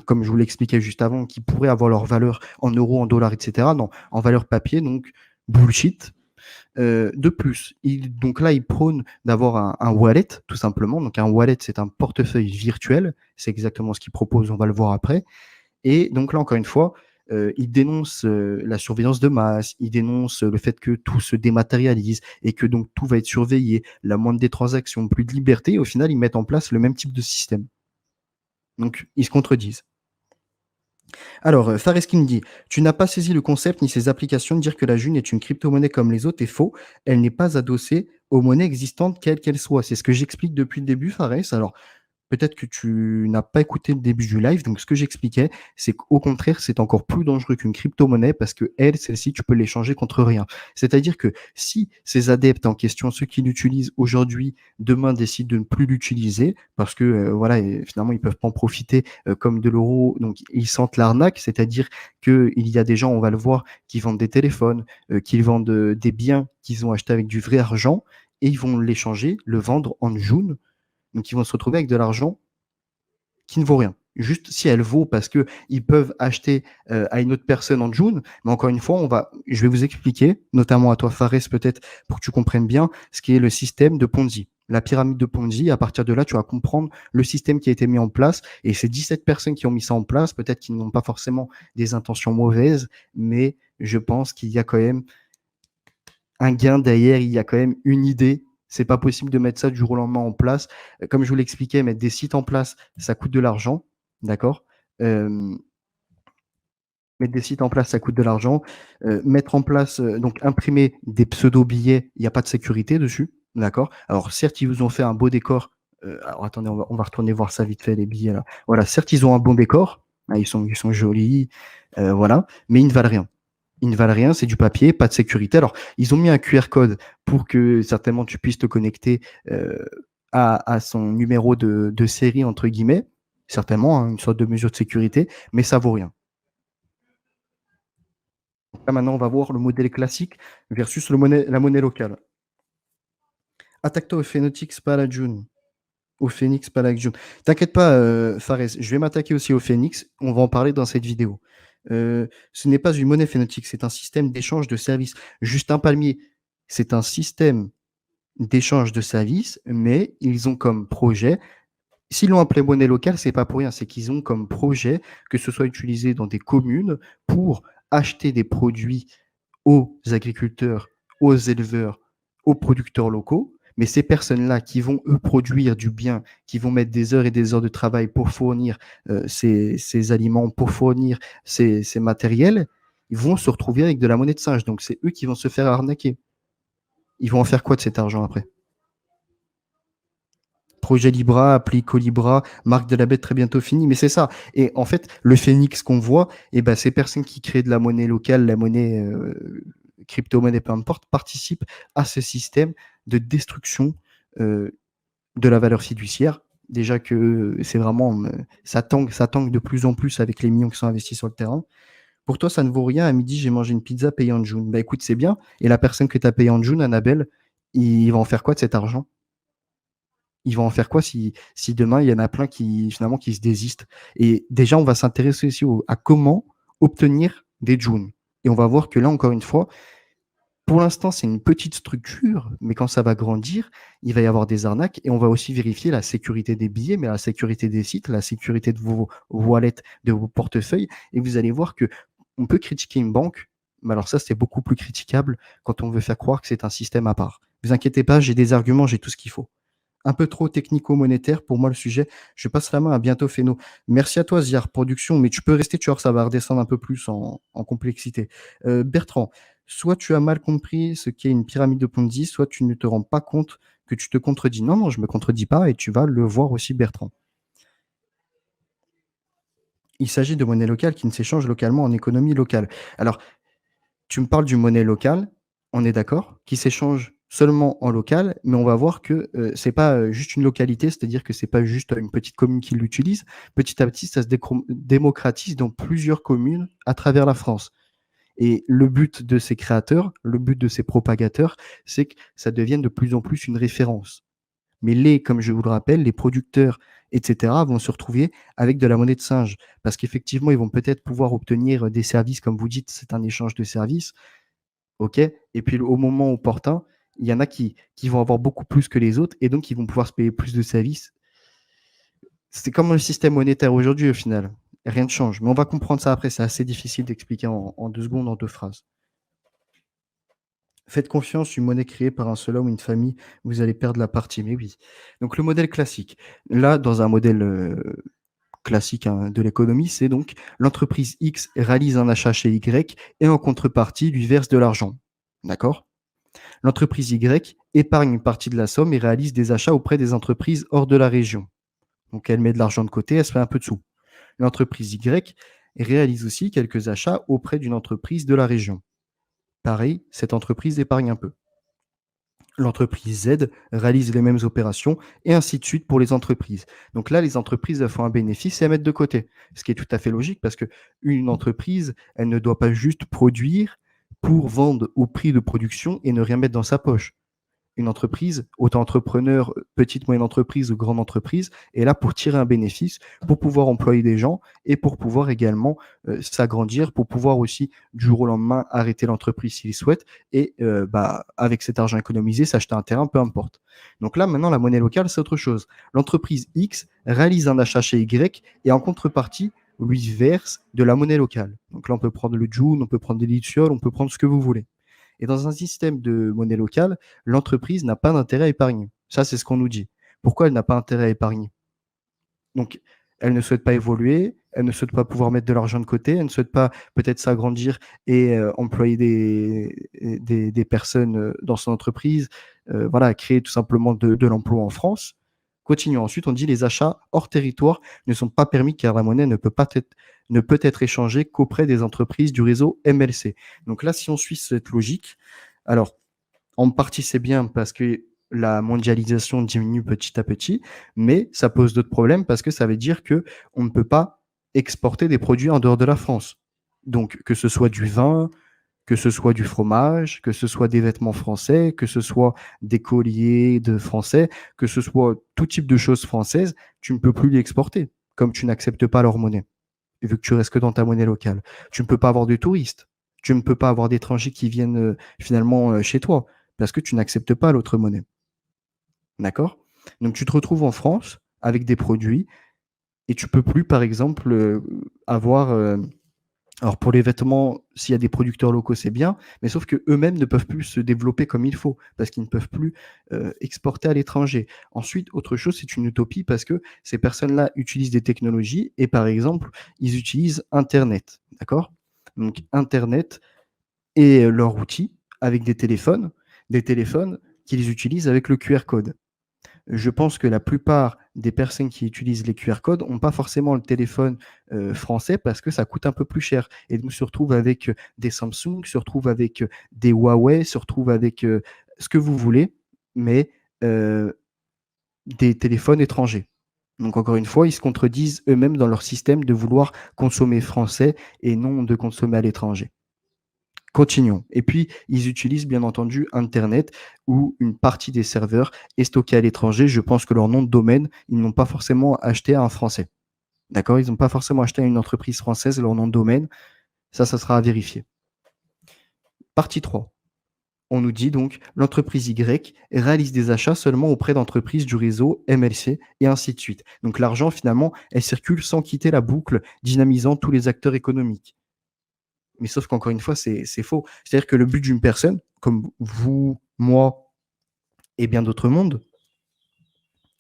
comme je vous l'expliquais juste avant, qui pourraient avoir leur valeur en euros, en dollars, et cetera. Non, en valeur papier, donc bullshit. De plus, donc là, ils prônent d'avoir un wallet, tout simplement. Donc un wallet, c'est un portefeuille virtuel. C'est exactement ce qu'ils proposent, on va le voir après. Et donc là, encore une fois, il dénonce la surveillance de masse, il dénonce le fait que tout se dématérialise et que donc tout va être surveillé, la moindre des transactions, plus de liberté. Et au final, ils mettent en place le même type de système. Donc, ils se contredisent. Alors, Fares qui me dit: «Tu n'as pas saisi le concept ni ses applications. Dire que la June est une crypto-monnaie comme les autres est faux. Elle n'est pas adossée aux monnaies existantes, quelles qu'elles soient». C'est ce que j'explique depuis le début, Fares. Alors, peut-être que tu n'as pas écouté le début du live. Donc, ce que j'expliquais, c'est qu'au contraire, c'est encore plus dangereux qu'une crypto-monnaie parce que celle-ci, tu peux l'échanger contre rien. C'est-à-dire que si ces adeptes en question, ceux qui l'utilisent aujourd'hui, demain décident de ne plus l'utiliser parce que voilà, et finalement, ils peuvent pas en profiter comme de l'euro. Donc, ils sentent l'arnaque. C'est-à-dire qu'il y a des gens, on va le voir, qui vendent des téléphones, qui vendent des biens qu'ils ont achetés avec du vrai argent et ils vont l'échanger, le vendre en June, donc ils vont se retrouver avec de l'argent qui ne vaut rien. Juste si elle vaut parce que ils peuvent acheter, à une autre personne en June, mais encore une fois, je vais vous expliquer, notamment à toi Fares peut-être pour que tu comprennes bien ce qui est le système de Ponzi. La pyramide de Ponzi, à partir de là, tu vas comprendre le système qui a été mis en place et ces 17 personnes qui ont mis ça en place, peut-être qu'ils n'ont pas forcément des intentions mauvaises, mais je pense qu'il y a quand même un gain derrière, il y a quand même une idée. C'est pas possible de mettre ça du jour au lendemain en place. Comme je vous l'expliquais, mettre des sites en place, ça coûte de l'argent, d'accord? Hem, Mettre des sites en place, ça coûte de l'argent. Mettre en place, donc imprimer des pseudo-billets, il y a pas de sécurité dessus, d'accord? Alors certes, ils vous ont fait un beau décor, alors attendez, on va retourner voir ça vite fait, les billets là. Voilà, certes, ils ont un bon décor, ah, ils sont jolis, voilà, mais ils ne valent rien. Ils ne valent rien, c'est du papier, pas de sécurité. Alors, ils ont mis un QR code pour que certainement tu puisses te connecter, heu, à son numéro de série entre guillemets, certainement, hein, une sorte de mesure de sécurité, mais ça vaut rien. Donc là, maintenant, on va voir le modèle classique versus la monnaie locale. Attaque-toi au Phoenix, pas à la June. Au Phoenix, pas à la June. T'inquiète pas, Fares, je vais m'attaquer aussi au Phoenix, on va en parler dans cette vidéo. Ce n'est pas une monnaie phénotype, c'est un système d'échange de services. Justin Palmier, c'est un système d'échange de services, mais ils ont comme projet, s'ils l'ont appelé monnaie locale, c'est pas pour rien, c'est qu'ils ont comme projet que ce soit utilisé dans des communes pour acheter des produits aux agriculteurs, aux éleveurs, aux producteurs locaux. Mais ces personnes-là qui vont, eux, produire du bien, qui vont mettre des heures et des heures de travail pour fournir ces aliments, pour fournir ces matériels, ils vont se retrouver avec de la monnaie de singe. Donc, c'est eux qui vont se faire arnaquer. Ils vont en faire quoi de cet argent après? Projet Libra, appli Colibra, marque de la bête très bientôt fini, mais c'est ça. Et en fait, le phénix qu'on voit, et ben, ces personnes qui créent de la monnaie locale, la monnaie crypto-monnaie, peu importe, participent à ce système de destruction de la valeur fiduciaire. Déjà que c'est vraiment, ça tangue de plus en plus avec les millions qui sont investis sur le terrain. Pour toi, ça ne vaut rien. À midi, j'ai mangé une pizza payée en June. Bah écoute, c'est bien. Et la personne que tu as payée en June, Annabelle, il va en faire quoi de cet argent? Ils vont en faire quoi si demain, il y en a plein qui, finalement, qui se désistent? Et déjà, on va s'intéresser aussi à comment obtenir des June. Et on va voir que là, encore une fois, pour l'instant, c'est une petite structure, mais quand ça va grandir, il va y avoir des arnaques et on va aussi vérifier la sécurité des billets, mais la sécurité des sites, la sécurité de vos wallets, de vos portefeuilles. Et vous allez voir que on peut critiquer une banque, mais alors ça, c'est beaucoup plus critiquable quand on veut faire croire que c'est un système à part. Vous inquiétez pas, j'ai des arguments, j'ai tout ce qu'il faut. Un peu trop technico-monétaire pour moi le sujet. Je passe la main à bientôt Féno. Merci à toi Ziar Production, mais tu peux rester, tu vois, ça va redescendre un peu plus en complexité. Bertrand, soit tu as mal compris ce qu'est une pyramide de Ponzi, soit tu ne te rends pas compte que tu te contredis. Non, non, je me contredis pas et tu vas le voir aussi Bertrand. Il s'agit de monnaie locale qui ne s'échange localement en économie locale. Alors, tu me parles d'une monnaie locale, on est d'accord, qui s'échange seulement en local, mais on va voir que, c'est pas, juste une localité, c'est-à-dire que c'est pas juste une petite commune qui l'utilise. Petit à petit, ça se démocratise dans plusieurs communes à travers la France et le but de ces créateurs, le but de ces propagateurs, c'est que ça devienne de plus en plus une référence. Mais comme je vous le rappelle, les producteurs et cetera vont se retrouver avec de la monnaie de singe parce qu'effectivement, ils vont peut-être pouvoir obtenir, des services comme vous dites, c'est un échange de services. OK, et puis au moment opportun, il y en a qui vont avoir beaucoup plus que les autres et donc ils vont pouvoir se payer plus de services. C'est comme le système monétaire aujourd'hui au final. Rien ne change, mais on va comprendre ça après, c'est assez difficile d'expliquer en 2 secondes, en 2 phrases. Faites confiance, une monnaie créée par un seul homme ou une famille, vous allez perdre la partie, mais oui. Donc le modèle classique. Là, dans un modèle, classique, hein, de l'économie, c'est donc l'entreprise X réalise un achat chez Y et en contrepartie lui verse de l'argent. D'accord? L'entreprise Y épargne une partie de la somme et réalise des achats auprès des entreprises hors de la région. Donc elle met de l'argent de côté, elle se fait un peu de sous. L'entreprise Y réalise aussi quelques achats auprès d'une entreprise de la région. Pareil, cette entreprise épargne un peu. L'entreprise Z réalise les mêmes opérations et ainsi de suite pour les entreprises. Donc là, les entreprises elles font un bénéfice et elles mettent de côté, ce qui est tout à fait logique parce qu'une entreprise, elle ne doit pas juste produire pour vendre au prix de production et ne rien mettre dans sa poche. Une entreprise, auto-entrepreneur, petite, moyenne entreprise ou grande entreprise, est là pour tirer un bénéfice, pour pouvoir employer des gens et pour pouvoir également s'agrandir, pour pouvoir aussi, du jour au lendemain, arrêter l'entreprise s'il souhaite et avec cet argent économisé, s'acheter un terrain, peu importe. Donc là, maintenant, la monnaie locale, c'est autre chose. L'entreprise X réalise un achat chez Y et en contrepartie, lui verse de la monnaie locale. Donc là, on peut prendre le Joule, on peut prendre des lithium, on peut prendre ce que vous voulez. Et dans un système de monnaie locale, l'entreprise n'a pas d'intérêt à épargner. Ça, c'est ce qu'on nous dit. Pourquoi elle n'a pas intérêt à épargner? Donc, elle ne souhaite pas évoluer, elle ne souhaite pas pouvoir mettre de l'argent de côté, elle ne souhaite pas peut-être s'agrandir et employer des personnes dans son entreprise, voilà, créer tout simplement de l'emploi en France. Continuons. Ensuite, on dit les achats hors territoire ne sont pas permis car la monnaie ne peut pas être ne peut être échangé qu'auprès des entreprises du réseau MLC. Donc là, si on suit cette logique, alors en partie, c'est bien parce que la mondialisation diminue petit à petit, mais ça pose d'autres problèmes parce que ça veut dire que on ne peut pas exporter des produits en dehors de la France. Donc, que ce soit du vin, que ce soit du fromage, que ce soit des vêtements français, que ce soit des colliers de français, que ce soit tout type de choses françaises, tu ne peux plus l'exporter, comme tu n'acceptes pas leur monnaie, vu que tu restes que dans ta monnaie locale. Tu ne peux pas avoir de touristes, tu ne peux pas avoir d'étrangers qui viennent finalement chez toi, parce que tu n'acceptes pas l'autre monnaie. D'accord? Donc tu te retrouves en France avec des produits et tu peux plus, par exemple, avoir, alors pour les vêtements, s'il y a des producteurs locaux, c'est bien, mais sauf qu'eux-mêmes ne peuvent plus se développer comme il faut, parce qu'ils ne peuvent plus, exporter à l'étranger. Ensuite, autre chose, c'est une utopie parce que ces personnes-là utilisent des technologies et par exemple, ils utilisent internet, d'accord? Donc internet et leur outil avec des téléphones qu'ils utilisent avec le QR code. Je pense que la plupart des personnes qui utilisent les QR codes ont pas forcément le téléphone, français parce que ça coûte un peu plus cher et donc se retrouvent avec, des Samsung, se retrouvent avec, des Huawei, se retrouvent avec, ce que vous voulez, mais, heu, des téléphones étrangers. Donc encore une fois, ils se contredisent eux-mêmes dans leur système de vouloir consommer français et non de consommer à l'étranger. Continuons. Et puis, ils utilisent bien entendu internet où une partie des serveurs est stockée à l'étranger. Je pense que leur nom de domaine, ils n'ont pas forcément acheté à un Français. D'accord? Ils n'ont pas forcément acheté à une entreprise française leur nom de domaine. Ça sera à vérifier. Partie 3. On nous dit donc l'entreprise Y réalise des achats seulement auprès d'entreprises du réseau MLC et ainsi de suite. Donc l'argent, finalement, elle circule sans quitter la boucle, dynamisant tous les acteurs économiques. Mais sauf qu'encore une fois, c'est faux. C'est-à-dire que le but d'une personne, comme vous, moi et bien d'autres mondes,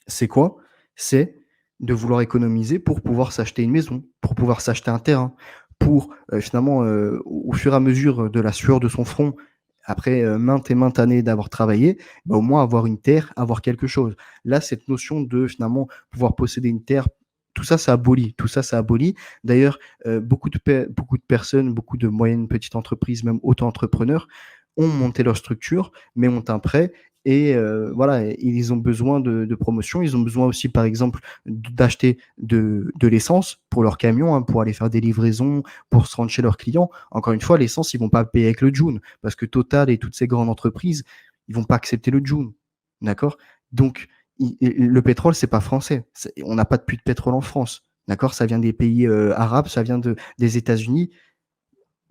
c'est quoi? C'est de vouloir économiser pour pouvoir s'acheter une maison, pour pouvoir s'acheter un terrain, pour, finalement, au fur et à mesure de la sueur de son front, après, maintes et maintes années d'avoir travaillé, bah, au moins avoir une terre, avoir quelque chose. Là, cette notion de finalement pouvoir posséder une terre, tout ça, c'est aboli, tout ça, c'est aboli. D'ailleurs, beaucoup de personnes, beaucoup de moyennes petites entreprises, même auto-entrepreneurs, ont monté leur structure, mais ont un prêt et voilà, et ils ont besoin de promotion. Ils ont besoin aussi, par exemple, d'acheter de l'essence pour leur camion, hein, pour aller faire des livraisons, pour se rendre chez leurs clients. Encore une fois, l'essence, ils vont pas payer avec le Joule parce que Total et toutes ces grandes entreprises, ils vont pas accepter le Joule, d'accord? Donc i et le pétrole, c'est pas français. On n'a pas de puits de pétrole en France, d'accord? Ça vient des pays, arabes, ça vient des États-Unis.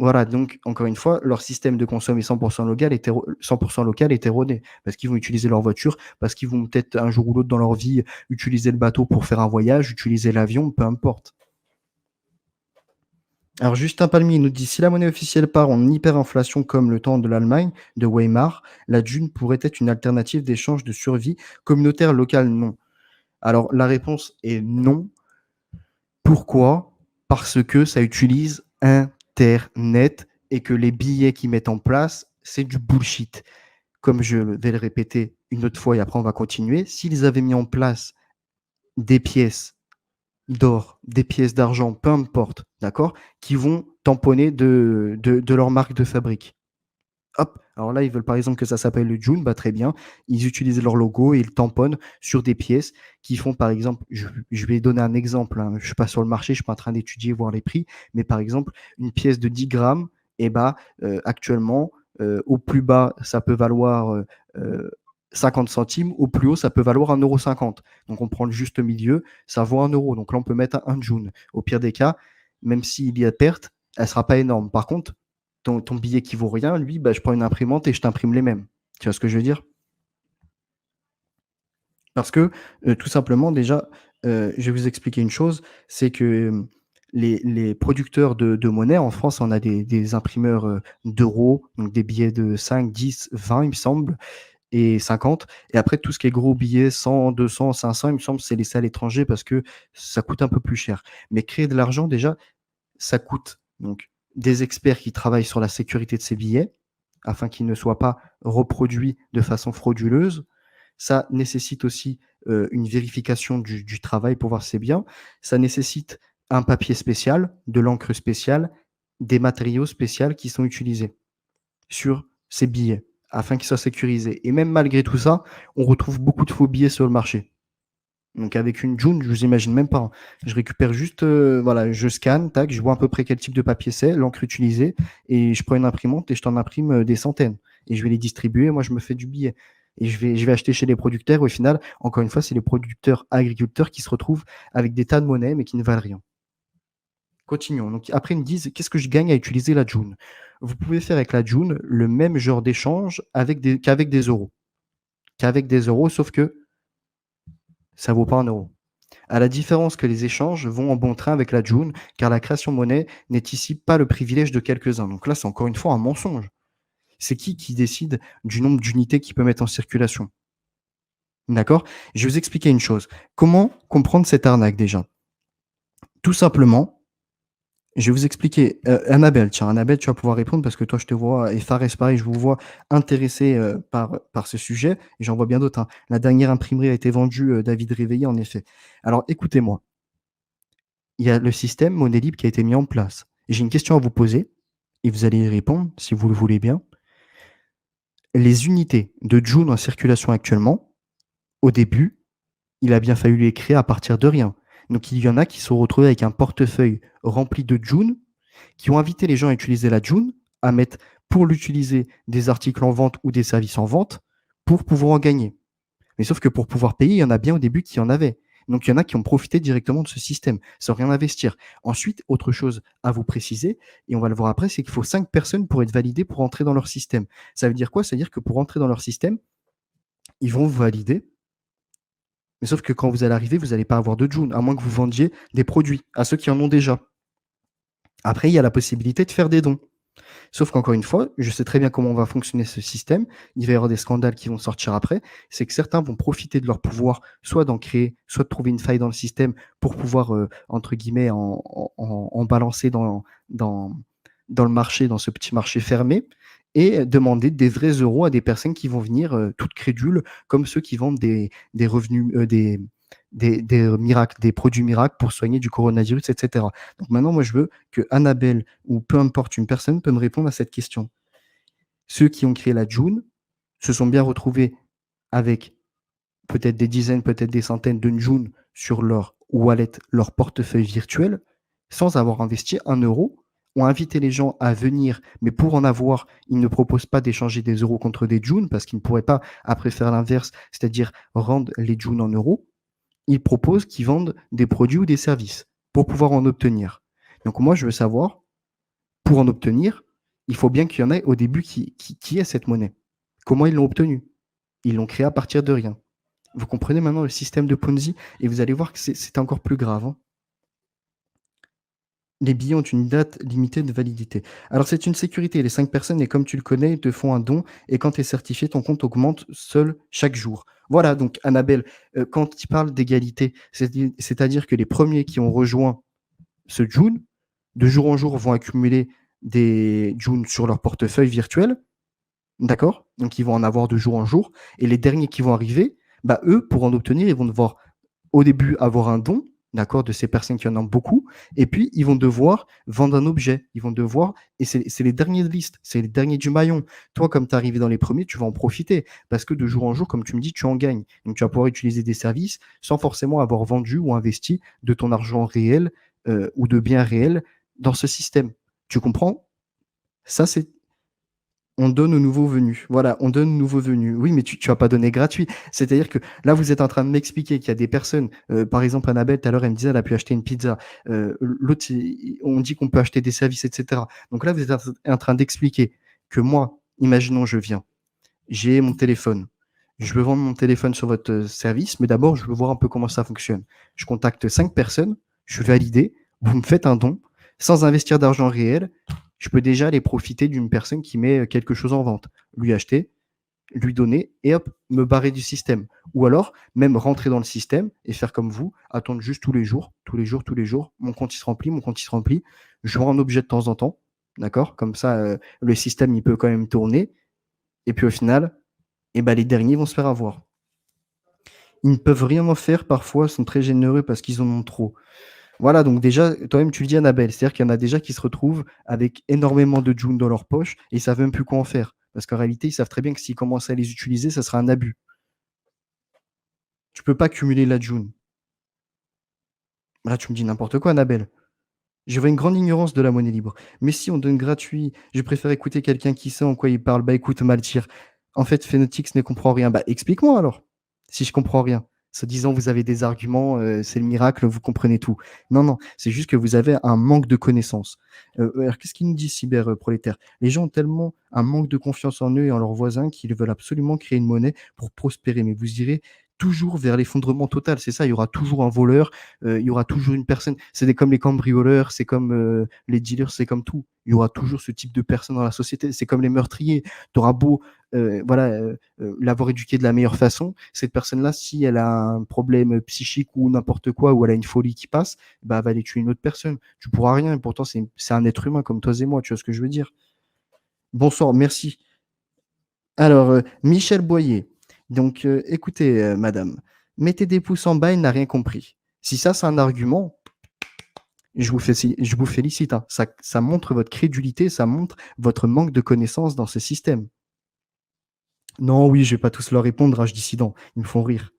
Voilà, donc encore une fois, leur système de consommé 100 local est 100 local est erroné. Parce qu'ils vont utiliser leur voiture, parce qu'ils vont peut-être un jour ou l'autre dans leur vie utiliser le bateau pour faire un voyage, utiliser l'avion, peu importe. Alors Justin Palmier nous dit: «Si la monnaie officielle part en hyperinflation comme le temps de l'Allemagne de Weimar, la Dune pourrait être une alternative d'échange de survie communautaire locale, non». Alors la réponse est non. Pourquoi? Parce que ça utilise internet et que les billets qu'ils mettent en place, c'est du bullshit. Comme je vais le répéter une autre fois et après on va continuer, s'ils avaient mis en place des pièces d'or, des pièces d'argent, peu importe, d'accord? Qui vont tamponner de leur marque de fabrique. Hop, alors là, ils veulent par exemple que ça s'appelle le Joon, bah, très bien. Ils utilisent leur logo et ils tamponnent sur des pièces qui font par exemple, je vais donner un exemple, hein, je suis pas sur le marché, je suis pas en train d'étudier, voir les prix, mais par exemple, une pièce de 10 grammes et bah, actuellement, au plus bas, ça peut valoir, 50 centimes, au plus haut, ça peut valoir 1,50 €. Donc on prend le juste milieu, ça vaut 1 €. Donc là, on peut mettre un Joon. Au pire des cas, même s'il y a perte, elle sera pas énorme. Par contre, ton billet qui vaut rien, lui, bah, je prends une imprimante et je t'imprime les mêmes. Tu vois ce que je veux dire? Parce que, tout simplement déjà, je vais vous expliquer une chose, c'est que, les producteurs de monnaie en France, on a des imprimeurs, d'euros, donc des billets de 5, 10, 20 il me semble et 50 et après tout ce qui est gros billets 100, 200, 500 il me semble, c'est laissé à l'étranger parce que ça coûte un peu plus cher. Mais créer de l'argent déjà, ça coûte donc des experts qui travaillent sur la sécurité de ces billets, afin qu'ils ne soient pas reproduits de façon frauduleuse. Ça nécessite aussi, une vérification du travail pour voir si c'est bien. Ça nécessite un papier spécial, de l'encre spéciale, des matériaux spéciaux qui sont utilisés sur ces billets afin qu'ils soient sécurisés et même malgré tout ça, on retrouve beaucoup de faux billets sur le marché. Donc avec une June, je vous imagine même pas, hein. Je récupère juste, voilà, je scanne, tac, je vois à peu près quel type de papier c'est, l'encre utilisée et je prends une imprimante et je t'en imprime, des centaines et je vais les distribuer. Moi, je me fais du billet et je vais acheter chez les producteurs. Au final, encore une fois, c'est les producteurs agriculteurs qui se retrouvent avec des tas de monnaies mais qui ne valent rien. Continuons. Donc après, ils me disent: «Qu'est-ce que je gagne à utiliser la June?» Vous pouvez faire avec la June le même genre d'échange qu'avec des euros. Sauf que ça vaut pas 1 €. À la différence que les échanges vont en bon train avec la June, car la création monnaie n'est ici pas le privilège de quelques-uns. Donc là, c'est encore une fois un mensonge. C'est qui décide du nombre d'unités qu'il peut mettre en circulation? D'accord? Je vais vous expliquer une chose. Comment comprendre cette arnaque déjà? Tout simplement, je vais vous expliquer, Annabelle, tiens, Annabelle, tu vas pouvoir répondre parce que toi, je te vois et Fares, pareil, je vous vois intéressé, par ce sujet et j'en vois bien d'autres, hein. La dernière imprimerie a été vendue, David Réveillé, en effet. Alors écoutez-moi, il y a le système monnaie libre qui a été mis en place. J'ai une question à vous poser et vous allez y répondre si vous le voulez bien. Les unités de Joule en circulation actuellement, au début, il a bien fallu les créer à partir de rien. Donc il y en a qui se sont retrouvés avec un portefeuille rempli de June, qui ont invité les gens à utiliser la June, à mettre pour l'utiliser des articles en vente ou des services en vente pour pouvoir en gagner. Mais sauf que pour pouvoir payer, il y en a bien au début qui en avaient. Donc il y en a qui ont profité directement de ce système, sans rien investir. Ensuite, autre chose à vous préciser, et on va le voir après, c'est qu'il faut 5 personnes pour être validées pour entrer dans leur système. Ça veut dire quoi? Ça veut dire que pour entrer dans leur système, ils vont vous valider, mais sauf que quand vous allez arriver, vous n'allez pas avoir de June, à moins que vous vendiez des produits à ceux qui en ont déjà. Après, il y a la possibilité de faire des dons. Sauf qu'encore une fois, je sais très bien comment va fonctionner ce système. Il va y avoir des scandales qui vont sortir après. C'est que certains vont profiter de leur pouvoir, soit d'en créer, soit de trouver une faille dans le système pour pouvoir, entre guillemets, en balancer dans, dans le marché, dans ce petit marché fermé, et demander des vrais euros à des personnes qui vont venir toutes crédules, comme ceux qui vendent des revenus, des miracles, des produits miracles pour soigner du coronavirus, etc. Donc maintenant, moi, je veux que Annabelle ou peu importe une personne peut me répondre à cette question. Ceux qui ont créé la June se sont bien retrouvés avec peut-être des dizaines, peut-être des centaines de June sur leur wallet, leur portefeuille virtuel, sans avoir investi 1 €, ont invité les gens à venir, mais pour en avoir, ils ne proposent pas d'échanger des euros contre des June parce qu'ils ne pourraient pas après faire l'inverse, c'est-à-dire rendre les June en euros. Ils proposent qu'ils vendent des produits ou des services pour pouvoir en obtenir. Donc moi, je veux savoir, pour en obtenir, il faut bien qu'il y en ait au début qui aient cette monnaie. Comment ils l'ont obtenue? Ils l'ont créée à partir de rien. Vous comprenez maintenant le système de Ponzi et vous allez voir que c'est encore plus grave, hein. Les billets ont une date limitée de validité. Alors c'est une sécurité, les 5 personnes et comme tu le connais, te font un don et quand tu es certifié, ton compte augmente seul chaque jour. Voilà donc Annabelle, quand il parle d'égalité, c'est-à-dire que les premiers qui ont rejoint ce June, de jour en jour, vont accumuler des June sur leur portefeuille virtuel, d'accord? Donc ils vont en avoir de jour en jour et les derniers qui vont arriver, bah, eux, pour en obtenir, ils vont devoir au début avoir un don, d'accord, de ces personnes qui en ont beaucoup, et puis ils vont devoir vendre un objet. Ils vont devoir, et c'est les derniers de liste, c'est les derniers du maillon. Toi, comme tu es arrivé dans les premiers, tu vas en profiter parce que de jour en jour, comme tu me dis, tu en gagnes. Donc tu vas pouvoir utiliser des services sans forcément avoir vendu ou investi de ton argent réel ou de biens réels dans ce système. Tu comprends? Ça, c'est on donne aux nouveaux venus. Voilà, on donne aux nouveaux venus. Oui, mais tu vas pas donner gratuit. C'est-à-dire que là, vous êtes en train de m'expliquer qu'il y a des personnes, par exemple, Annabelle, tout à l'heure, elle me disait, elle a pu acheter une pizza. L'autre, on dit qu'on peut acheter des services, etc. Donc là, vous êtes en train d'expliquer que moi, imaginons, je viens, j'ai mon téléphone. Je veux vendre mon téléphone sur votre service, mais d'abord, je veux voir un peu comment ça fonctionne. Je contacte 5 personnes, je suis validé, vous me faites un don, sans investir d'argent réel, je peux déjà aller profiter d'une personne qui met quelque chose en vente, lui acheter, lui donner et hop, me barrer du système. Ou alors, même rentrer dans le système et faire comme vous, attendre juste tous les jours, tous les jours, tous les jours, mon compte il se remplit, mon compte il se remplit, je vends un objet de temps en temps, d'accord? Comme ça, le système il peut quand même tourner. Et puis au final, eh ben, les derniers vont se faire avoir. Ils ne peuvent rien en faire parfois, sont très généreux parce qu'ils en ont trop. Voilà, donc déjà, toi-même, tu le dis, Annabelle, c'est-à-dire qu'il y en a déjà qui se retrouvent avec énormément de June dans leur poche et ils savent même plus quoi en faire. Parce qu'en réalité, ils savent très bien que s'ils commencent à les utiliser, ça sera un abus. Tu peux pas cumuler la June. Là, tu me dis n'importe quoi, Annabelle. Je vois une grande ignorance de la monnaie libre. Mais si on donne gratuit, je préfère écouter quelqu'un qui sait en quoi il parle. Bah écoute, Maltir, en fait, Phenotix ne comprend rien. Bah explique-moi alors, si je comprends rien. Se disant vous avez des arguments, c'est le miracle, vous comprenez tout. Non, non, c'est juste que vous avez un manque de connaissances. Alors qu'est-ce qu'il nous dit Cyber Prolétaire? Les gens ont tellement un manque de confiance en eux et en leurs voisins qu'ils veulent absolument créer une monnaie pour prospérer. Mais vous irez toujours vers l'effondrement total. C'est ça, il y aura toujours un voleur, il y aura toujours une personne. Comme les cambrioleurs, c'est comme les dealers, c'est comme tout. Il y aura toujours ce type de personnes dans la société. C'est comme les meurtriers. Tu auras beau voilà, l'avoir éduqué de la meilleure façon, cette personne-là, si elle a un problème psychique ou n'importe quoi, ou elle a une folie qui passe, bah, elle va aller tuer une autre personne. Tu pourras rien. Et pourtant, c'est un être humain comme toi et moi. Tu vois ce que je veux dire? Bonsoir, merci. Alors, Michel Boyer. Donc, écoutez, madame, mettez des pouces en bas, il n'a rien compris. Si ça, c'est un argument, je vous félicite, hein. Ça montre votre crédulité, ça montre votre manque de connaissances dans ce système. Non, oui, je vais pas tous leur répondre, rage dissident. Ils me font rire.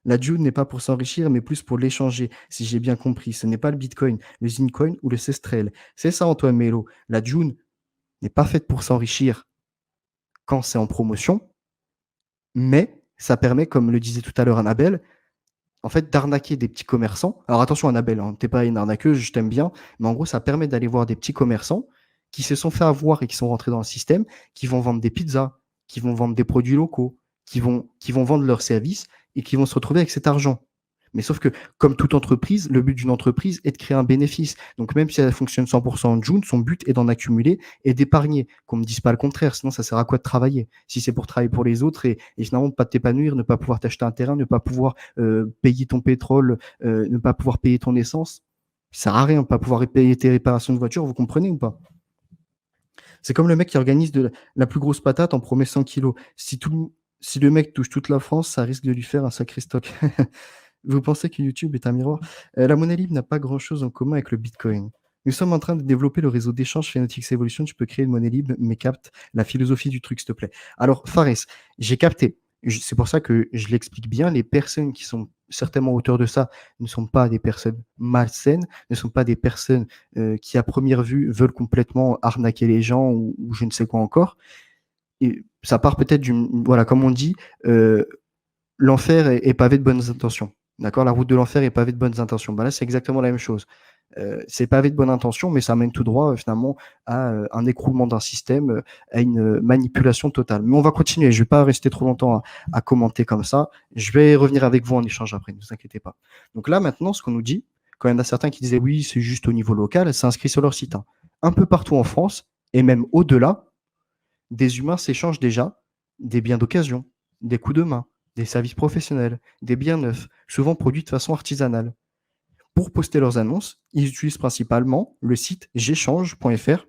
La June n'est pas pour s'enrichir, mais plus pour l'échanger, si j'ai bien compris. Ce n'est pas le Bitcoin, le Zincoin ou le Cestrel. C'est ça, Antoine Melo. La June n'est pas faite pour s'enrichir quand c'est en promotion, mais ça permet, comme le disait tout à l'heure Annabelle, en fait, d'arnaquer des petits commerçants. Alors attention, Annabelle, hein, t'es pas une arnaqueuse, je t'aime bien, mais en gros, ça permet d'aller voir des petits commerçants qui se sont fait avoir et qui sont rentrés dans le système, qui vont vendre des pizzas, qui vont vendre des produits locaux, qui vont vendre leurs services et qui vont se retrouver avec cet argent. Mais sauf que, comme toute entreprise, le but d'une entreprise est de créer un bénéfice. Donc même si elle fonctionne 100% en June, son but est d'en accumuler et d'épargner. Qu'on ne me dise pas le contraire, sinon ça sert à quoi de travailler? Si c'est pour travailler pour les autres et finalement pas t'épanouir, ne pas pouvoir t'acheter un terrain, ne pas pouvoir payer ton pétrole, ne pas pouvoir payer ton essence, ça sert à rien, pas pouvoir payer tes réparations de voiture, vous comprenez ou pas? C'est comme le mec qui organise la plus grosse patate en promet 100 kilos. Si le mec touche toute la France, ça risque de lui faire un sacré stock. Vous pensez que YouTube est un miroir? La monnaie libre n'a pas grand-chose en commun avec le Bitcoin. Nous sommes en train de développer le réseau d'échange Phenotix Evolution. Tu peux créer une monnaie libre, mais capte la philosophie du truc, s'il te plaît. Alors, Fares, j'ai capté. C'est pour ça que je l'explique bien. Les personnes qui sont certainement auteurs de ça ne sont pas des personnes malsaines, ne sont pas des personnes qui, à première vue, veulent complètement arnaquer les gens ou je ne sais quoi encore. Et ça part peut-être voilà, comme on dit, l'enfer est pavé de bonnes intentions. D'accord? La route de l'enfer est pavée de bonnes intentions. Bah là, c'est exactement la même chose. C'est pavé de bonnes intentions, mais ça mène tout droit, finalement, à un écroulement d'un système, à une manipulation totale. Mais on va continuer. Je ne vais pas rester trop longtemps à commenter comme ça. Je vais revenir avec vous en échange après, ne vous inquiétez pas. Donc là, maintenant, ce qu'on nous dit, quand il y en a certains qui disaient oui, c'est juste au niveau local, c'est inscrit sur leur site, hein. Un peu partout en France, et même au-delà, des humains s'échangent déjà des biens d'occasion, des coups de main, des services professionnels, des biens neufs, souvent produits de façon artisanale. Pour poster leurs annonces, ils utilisent principalement le site j'échange.fr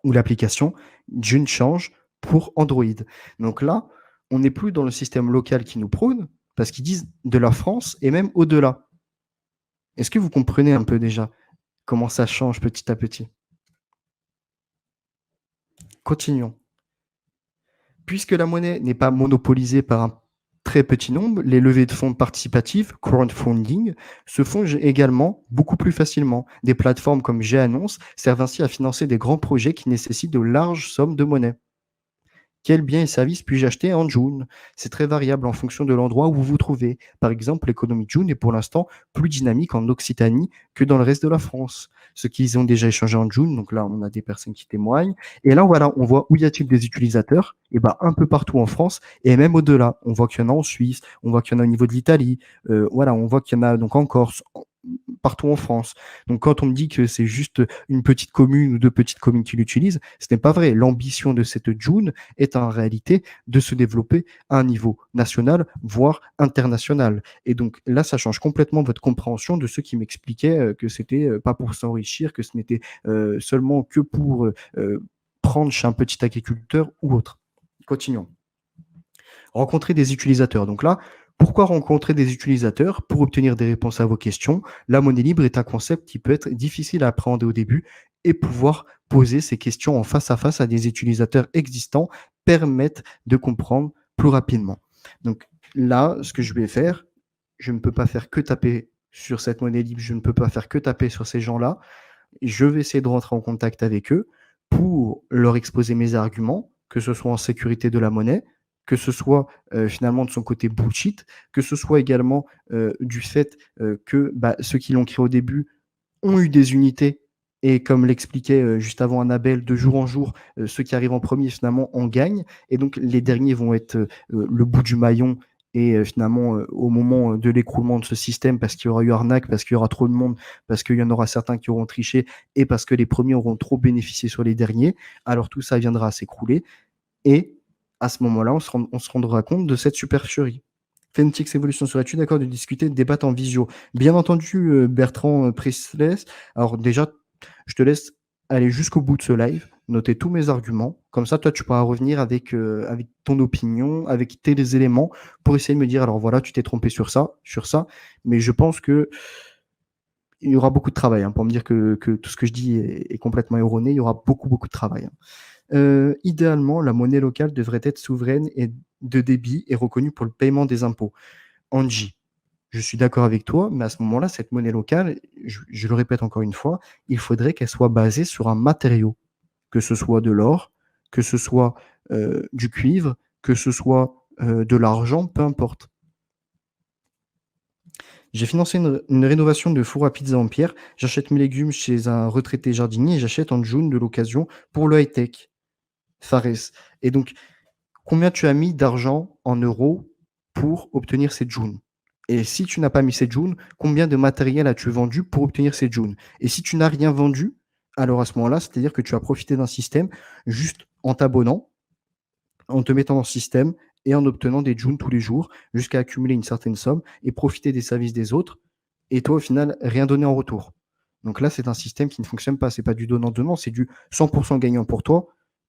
ou l'application JuneChange pour Android. Donc là, on n'est plus dans le système local qui nous prône, parce qu'ils disent de la France et même au-delà. Est-ce que vous comprenez un peu déjà comment ça change petit à petit? Continuons. Puisque la monnaie n'est pas monopolisée par un très petit nombre, les levées de fonds participatives, crowdfunding, se font également beaucoup plus facilement. Des plateformes comme G-Annonce servent ainsi à financer des grands projets qui nécessitent de larges sommes de monnaie. Quels biens et services puis-je acheter en June? C'est très variable en fonction de l'endroit où vous vous trouvez. Par exemple, l'économie de June est pour l'instant plus dynamique en Occitanie que dans le reste de la France. Ceux qui ont déjà échangé en June, donc là, on a des personnes qui témoignent. Et là, voilà, on voit où y a-t-il des utilisateurs? Et ben, un peu partout en France et même au-delà. On voit qu'il y en a en Suisse, on voit qu'il y en a au niveau de l'Italie, voilà, on voit qu'il y en a donc en Corse, partout en France. Donc quand on me dit que c'est juste une petite commune ou deux petites communes qui l'utilisent, ce n'est pas vrai. L'ambition de cette June est en réalité de se développer à un niveau national, voire international. Et donc là, ça change complètement votre compréhension de ceux qui m'expliquaient que c'était pas pour s'enrichir, que ce n'était seulement que pour prendre chez un petit agriculteur ou autre. Continuons. Rencontrer des utilisateurs. Donc là, Pourquoi rencontrer des utilisateurs? Pour obtenir des réponses à vos questions. La monnaie libre est un concept qui peut être difficile à appréhender au début et pouvoir poser ces questions en face à des utilisateurs existants permettent de comprendre plus rapidement. Donc là, ce que je vais faire, je ne peux pas faire que taper sur cette monnaie libre, je ne peux pas faire que taper sur ces gens-là. Je vais essayer de rentrer en contact avec eux pour leur exposer mes arguments, que ce soit en sécurité de la monnaie, que ce soit, finalement de son côté bullshit, que ce soit également, du fait, que, bah, ceux qui l'ont créé au début ont eu des unités et comme l'expliquait, juste avant Annabelle, de jour en jour, ceux qui arrivent en premier finalement en gagnent et donc les derniers vont être, le bout du maillon et finalement, au moment, de l'écroulement de ce système parce qu'il y aura eu arnaque, parce qu'il y aura trop de monde, parce qu'il y en aura certains qui auront triché et parce que les premiers auront trop bénéficié sur les derniers, alors tout ça viendra à s'écrouler et à ce moment-là, on se rendra compte de cette supercherie. Fenix Evolution, serais-tu d'accord de discuter, de débattre en visio? Bien entendu, Bertrand, Priceless. Alors déjà, je te laisse aller jusqu'au bout de ce live, noter tous mes arguments. Comme ça, toi, tu pourras revenir avec ton opinion, avec tes éléments pour essayer de me dire: «Alors voilà, tu t'es trompé sur ça». Mais je pense qu'il y aura beaucoup de travail, hein, pour me dire que tout ce que je dis est complètement erroné. Il y aura beaucoup, beaucoup de travail, hein. Idéalement, la monnaie locale devrait être souveraine et de débit et reconnue pour le paiement des impôts. Angie, je suis d'accord avec toi, mais à ce moment-là, cette monnaie locale, je le répète encore une fois, il faudrait qu'elle soit basée sur un matériau, que ce soit de l'or, que ce soit, du cuivre, que ce soit, de l'argent, peu importe. J'ai financé une rénovation de four à pizza en pierre. J'achète mes légumes chez un retraité jardinier et j'achète en June de l'occasion pour le high-tech. Fares. Et donc, combien tu as mis d'argent en euros pour obtenir ces June? Et si tu n'as pas mis ces June, combien de matériel as-tu vendu pour obtenir ces June? Et si tu n'as rien vendu, alors à ce moment-là, c'est-à-dire que tu as profité d'un système juste en t'abonnant, en te mettant dans le système et en obtenant des June tous les jours jusqu'à accumuler une certaine somme et profiter des services des autres et toi, au final, rien donner en retour. Donc là, c'est un système qui ne fonctionne pas. C'est pas du donnant-donnant, c'est du 100% gagnant pour toi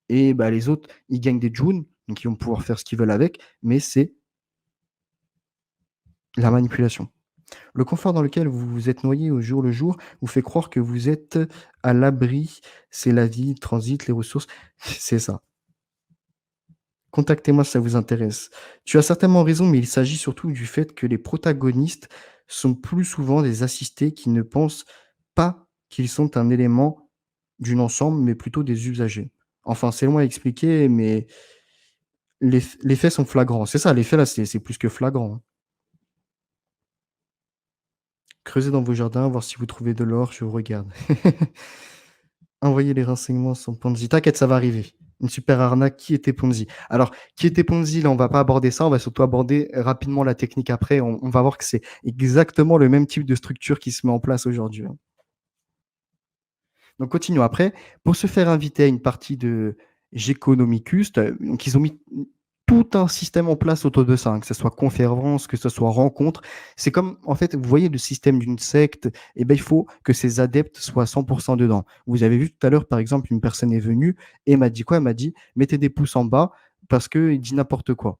et bah, les autres, ils gagnent des June, donc ils vont pouvoir faire ce qu'ils veulent avec, mais c'est la manipulation. Le confort dans lequel vous vous êtes noyé au jour le jour vous fait croire que vous êtes à l'abri. C'est la vie, le transit, les ressources. C'est ça. Contactez-moi si ça vous intéresse. Tu as certainement raison, mais il s'agit surtout du fait que les protagonistes sont plus souvent des assistés qui ne pensent pas qu'ils sont un élément d'une ensemble, mais plutôt des usagers. Enfin, c'est loin à expliquer, mais les faits sont flagrants. C'est ça, les faits là, c'est plus que flagrant, hein. Creusez dans vos jardins, voir si vous trouvez de l'or, je vous regarde. Envoyez les renseignements sur Ponzi. T'inquiète, ça va arriver. Une super arnaque. Qui était Ponzi? Alors, qui était Ponzi? Là, on va pas aborder ça. On va surtout aborder rapidement la technique après. On va voir que c'est exactement le même type de structure qui se met en place aujourd'hui, hein. Donc, continuons. Après, pour se faire inviter à une partie de Geconomicus, donc ils ont mis tout un système en place autour de ça, hein, que ce soit conférence, que ce soit rencontre. C'est comme, en fait, vous voyez le système d'une secte, et ben, il faut que ses adeptes soient 100% dedans. Vous avez vu tout à l'heure, par exemple, une personne est venue et m'a dit quoi? Elle m'a dit: «Mettez des pouces en bas parce qu'il dit n'importe quoi».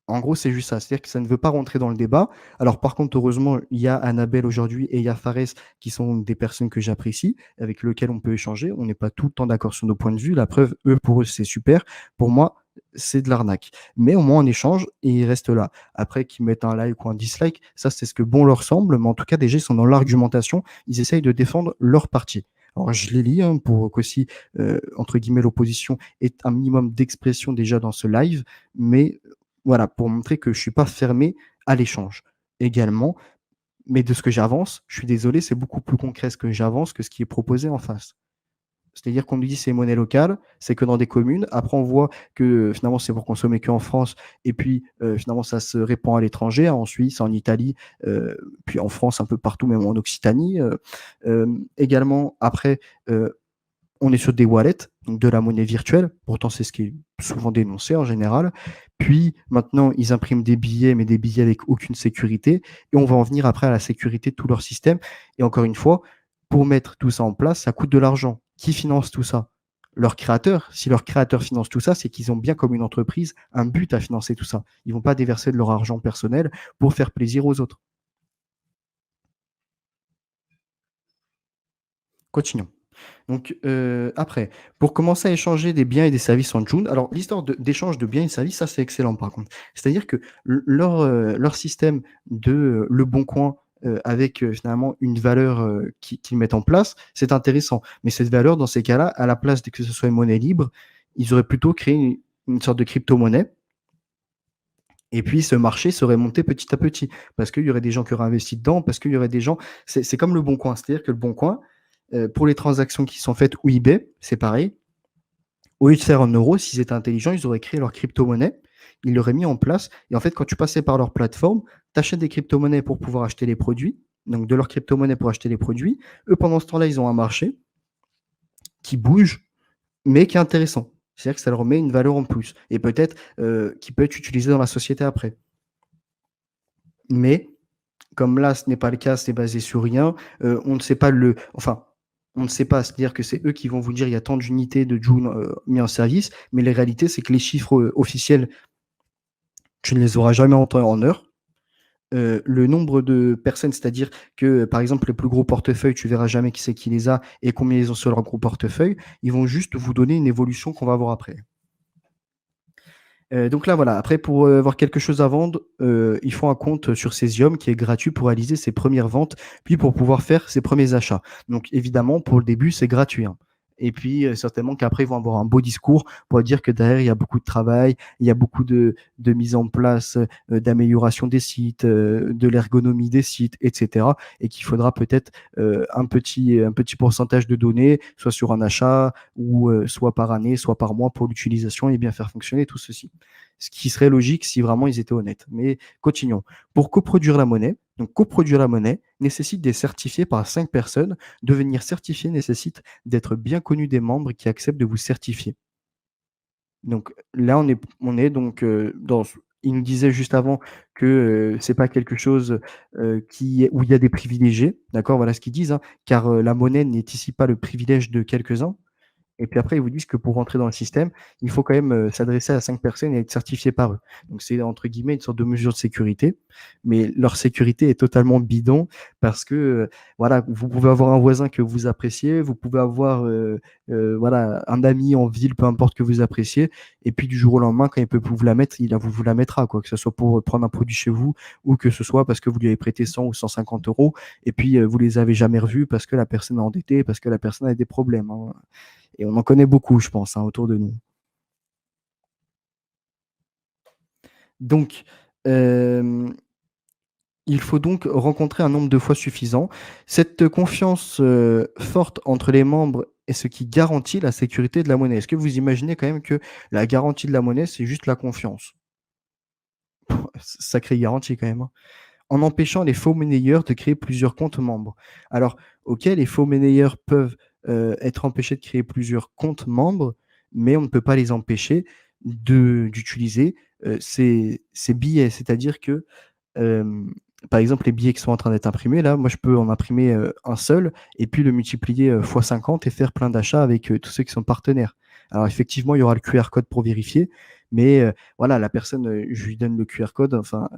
En gros, c'est juste ça, c'est-à-dire que ça ne veut pas rentrer dans le débat. Alors par contre, heureusement, il y a Annabelle aujourd'hui et il y a Fares qui sont des personnes que j'apprécie, avec lesquelles on peut échanger. On n'est pas tout le temps d'accord sur nos points de vue. La preuve, eux, pour eux, c'est super. Pour moi, c'est de l'arnaque. Mais au moins, on échange et ils restent là. Après, qu'ils mettent un like ou un dislike, ça, c'est ce que bon leur semble. Mais en tout cas, déjà, ils sont dans l'argumentation. Ils essayent de défendre leur parti. Alors, je les lis hein, pour qu'aussi, entre guillemets, l'opposition ait un minimum d'expression déjà dans ce live. Mais voilà, pour montrer que je suis pas fermé à l'échange. Également, mais de ce que j'avance, je suis désolé, c'est beaucoup plus concret ce que j'avance que ce qui est proposé en face. C'est-à-dire qu'on nous dit c'est monnaie locale, c'est que dans des communes. Après, on voit que finalement, c'est pour consommer qu'en France. Et puis, finalement, ça se répand à l'étranger, hein, en Suisse, en Italie, puis en France, un peu partout, même en Occitanie. Également, après, on est sur des wallets, donc de la monnaie virtuelle. Pourtant, c'est ce qui est souvent dénoncé en général. Puis maintenant, ils impriment des billets, mais des billets avec aucune sécurité. Et on va en venir après à la sécurité de tout leur système. Et encore une fois, pour mettre tout ça en place, ça coûte de l'argent. Qui finance tout ça? leurs créateurs. Si leurs créateurs financent tout ça, c'est qu'ils ont bien, comme une entreprise, un but à financer tout ça. Ils vont pas déverser de leur argent personnel pour faire plaisir aux autres. Continuons. Donc, après, pour commencer à échanger des biens et des services en Joon, alors l'histoire d'échange de biens et de services, ça, c'est excellent par contre. C'est-à-dire que leur système de, Leboncoin, avec, finalement une valeur, qu'ils mettent en place, c'est intéressant. Mais cette valeur, dans ces cas-là, à la place de que ce soit une monnaie libre, ils auraient plutôt créé une sorte de crypto-monnaie et puis ce marché serait monté petit à petit. Parce qu'il y aurait des gens qui auraient investi dedans, parce qu'il y aurait des gens c'est comme Leboncoin. C'est-à-dire que Leboncoin, pour les transactions qui sont faites ou eBay, c'est pareil. Au lieu de faire en euros, s'ils étaient intelligents, ils auraient créé leur crypto-monnaie, ils l'auraient mis en place et en fait, quand tu passais par leur plateforme, tu achètes des crypto-monnaies pour pouvoir acheter les produits, donc de leur crypto-monnaie pour acheter les produits. Eux, pendant ce temps-là, ils ont un marché qui bouge, mais qui est intéressant. C'est-à-dire que ça leur met une valeur en plus et peut-être, qui peut être utilisé dans la société après. Mais comme là, ce n'est pas le cas, c'est basé sur rien, on ne sait pas on ne sait pas, c'est-à-dire que c'est eux qui vont vous dire: «Il y a tant d'unités de Joule, mis en service», mais la réalité, c'est que les chiffres, officiels, tu ne les auras jamais en temps et en heure. Le nombre de personnes, c'est-à-dire que, par exemple, les plus gros portefeuilles, tu verras jamais qui c'est qui les a et combien ils ont sur leur gros portefeuille. Ils vont juste vous donner une évolution qu'on va voir après. Donc là, voilà, après pour, avoir quelque chose à vendre, il faut un compte sur Cesium qui est gratuit pour réaliser ses premières ventes, puis pour pouvoir faire ses premiers achats. Donc évidemment, pour le début, c'est gratuit, hein et puis, certainement qu'après, ils vont avoir un beau discours pour dire que derrière, il y a beaucoup de travail, il y a beaucoup de mise en place, d'amélioration des sites, de l'ergonomie des sites et cetera et qu'il faudra peut-être, un petit pourcentage de données, soit sur un achat ou, soit par année, soit par mois pour l'utilisation et bien faire fonctionner tout ceci. Ce qui serait logique si vraiment ils étaient honnêtes. Mais continuons. Pour coproduire la monnaie, donc coproduire la monnaie nécessite d'être certifié par 5 personnes. Devenir certifié nécessite d'être bien connu des membres qui acceptent de vous certifier. Donc là, on est donc, dans il nous disait juste avant que, c'est pas quelque chose, où il y a des privilégiés, d'accord? Voilà ce qu'ils disent, hein, car, la monnaie n'est ici pas le privilège de quelques-uns. Et puis après, ils vous disent que pour rentrer dans le système, il faut quand même, s'adresser à 5 personnes et être certifié par eux. Donc c'est entre guillemets «une sorte de mesure de sécurité», mais leur sécurité est totalement bidon parce que, voilà, vous pouvez avoir un voisin que vous appréciez, vous pouvez avoir, voilà, un ami en ville, peu importe que vous appréciez et puis du jour au lendemain, quand il peut plus vous la mettre, vous la mettra quoi, que ce soit pour, prendre un produit chez vous ou que ce soit parce que vous lui avez prêté 100 ou 150 € et puis, vous les avez jamais revus parce que la personne est endettée, parce que la personne a des problèmes, hein. Et on en connaît beaucoup, je pense, hein, autour de nous. Donc, hem, il faut donc rencontrer un nombre de fois suffisant. Cette confiance, forte entre les membres est ce qui garantit la sécurité de la monnaie. Est-ce que vous imaginez quand même que la garantie de la monnaie, c'est juste la confiance? Sacrée garantie quand même, hein. En empêchant les faux monnayeurs de créer plusieurs comptes membres. Alors, OK, les faux monnayeurs peuvent, être empêchés de créer plusieurs comptes membres, mais on ne peut pas les empêcher d'utiliser, ces billets. C'est-à-dire que, par exemple, les billets qui sont en train d'être imprimés là, moi je peux en imprimer, un seul et puis le multiplier, fois 50 et faire plein d'achats avec, tous ceux qui sont partenaires. Alors effectivement, il y aura le QR code pour vérifier, mais, voilà, la personne, je lui donne le QR code, enfin,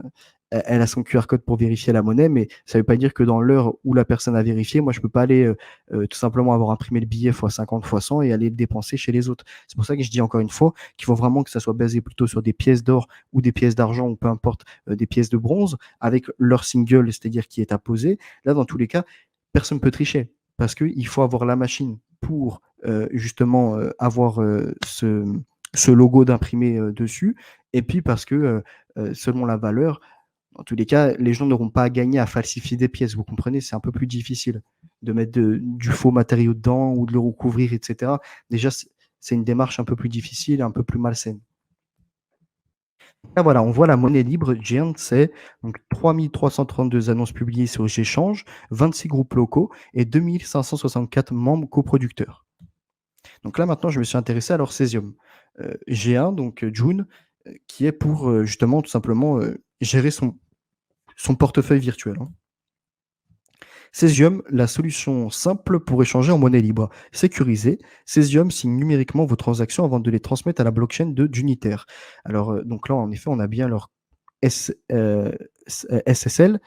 elle a son QR code pour vérifier la monnaie, mais ça ne veut pas dire que dans l'heure où la personne a vérifié, moi je peux pas aller, tout simplement avoir imprimé le billet fois 50, fois 100 et aller le dépenser chez les autres. C'est pour ça que je dis encore une fois qu'il faut vraiment que ça soit basé plutôt sur des pièces d'or ou des pièces d'argent ou peu importe, des pièces de bronze avec leur single, c'est-à-dire qui est apposé. Là, dans tous les cas, personne ne peut tricher parce qu'il faut avoir la machine pour, justement, avoir, ce logo d'imprimé, dessus et puis parce que, selon la valeur, dans tous les cas, les gens n'auront pas à gagner à falsifier des pièces, vous comprenez? C'est un peu plus difficile de mettre du faux matériau dedans ou de le recouvrir et cetera. Déjà, c'est une démarche un peu plus difficile et un peu plus malsaine. Là, voilà, on voit la monnaie libre, Giant, c'est donc 3 332 annonces publiées sur Géchange, 26 groupes locaux et 2 564 membres coproducteurs. Donc là, maintenant, je me suis intéressé à leur Cesium. G1, donc June, qui est pour, justement, tout simplement, gérer son portefeuille virtuel, hein. Cesium, la solution simple pour échanger en monnaie libre. Sécurisé, Cesium signe numériquement vos transactions avant de les transmettre à la blockchain de Juniter. Alors, donc là, en effet, on a bien leur SSL,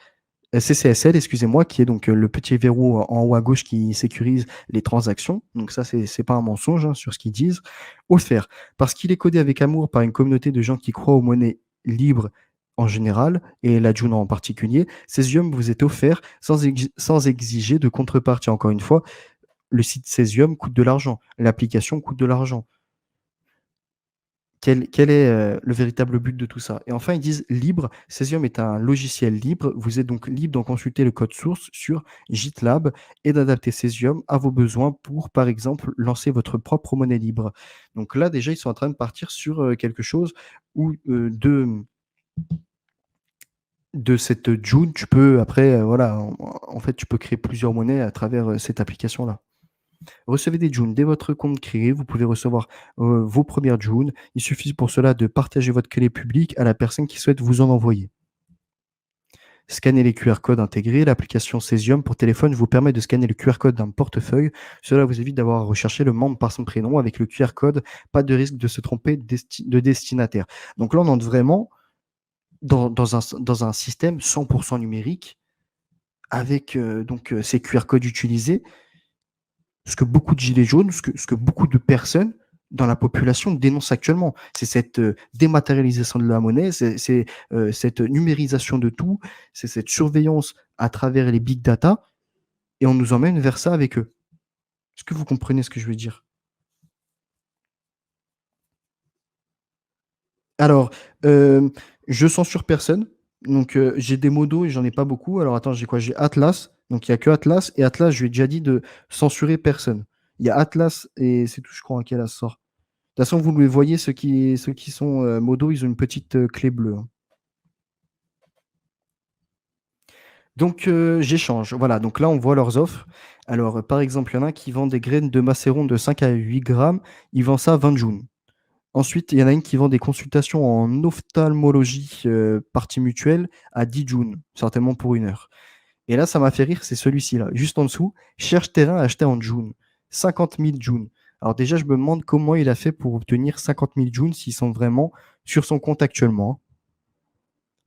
CCSL, excusez-moi, qui est donc le petit verrou en haut à gauche qui sécurise les transactions. Donc ça, c'est pas un mensonge hein, sur ce qu'ils disent. Offert, parce qu'il est codé avec amour par une communauté de gens qui croient aux monnaies libres en général, et la Juno en particulier, Cesium vous est offert sans exiger de contrepartie. Encore une fois, le site Cesium coûte de l'argent, l'application coûte de l'argent. Quel est le véritable but de tout ça? Et enfin, ils disent libre. Cesium est un logiciel libre. Vous êtes donc libre d'en consulter le code source sur GitLab et d'adapter Cesium à vos besoins pour, par exemple, lancer votre propre monnaie libre. Donc là, déjà, ils sont en train de partir sur quelque chose où de cette June, tu peux après, voilà, en fait, tu peux créer plusieurs monnaies à travers cette application-là. Recevez des Junes dès votre compte créé. Vous pouvez recevoir vos premières Junes. Il suffit pour cela de partager votre clé publique à la personne qui souhaite vous en envoyer. Scannez les QR codes intégrés. L'application Cesium pour téléphone vous permet de scanner le QR code d'un portefeuille. Cela vous évite d'avoir à rechercher le membre par son prénom. Avec le QR code, pas de risque de se tromper de destinataire. Donc là, on entre vraiment dans un système 100% numérique avec ces QR codes utilisés. Ce que beaucoup de gilets jaunes, ce que beaucoup de personnes dans la population dénoncent actuellement. C'est cette dématérialisation de la monnaie, c'est cette numérisation de tout, c'est cette surveillance à travers les big data, et on nous emmène vers ça avec eux. Est-ce que vous comprenez ce que je veux dire? Alors, je censure personne, donc j'ai des modos et j'en ai pas beaucoup. Alors attends, j'ai quoi? J'ai Atlas, donc il y a que Atlas, et Atlas, je lui ai déjà dit de censurer personne. Il y a Atlas et c'est tout, je crois, qu'elle sort. De toute façon, vous le voyez, ceux qui sont modos, ils ont une petite clé bleue, hein. Donc, j'échange. Voilà, donc là, on voit leurs offres. Alors, par exemple, il y en a un qui vend des graines de macéron de 5 à 8 grammes. Il vend ça à 20 June. Ensuite, il y en a une qui vend des consultations en ophtalmologie partie mutuelle à 10 June, certainement pour 1 heure. Et là, ça m'a fait rire, c'est celui-ci là. Juste en dessous, cherche terrain à acheter en June. 50 000 June. Alors déjà, je me demande comment il a fait pour obtenir 50 000 June s'ils sont vraiment sur son compte actuellement.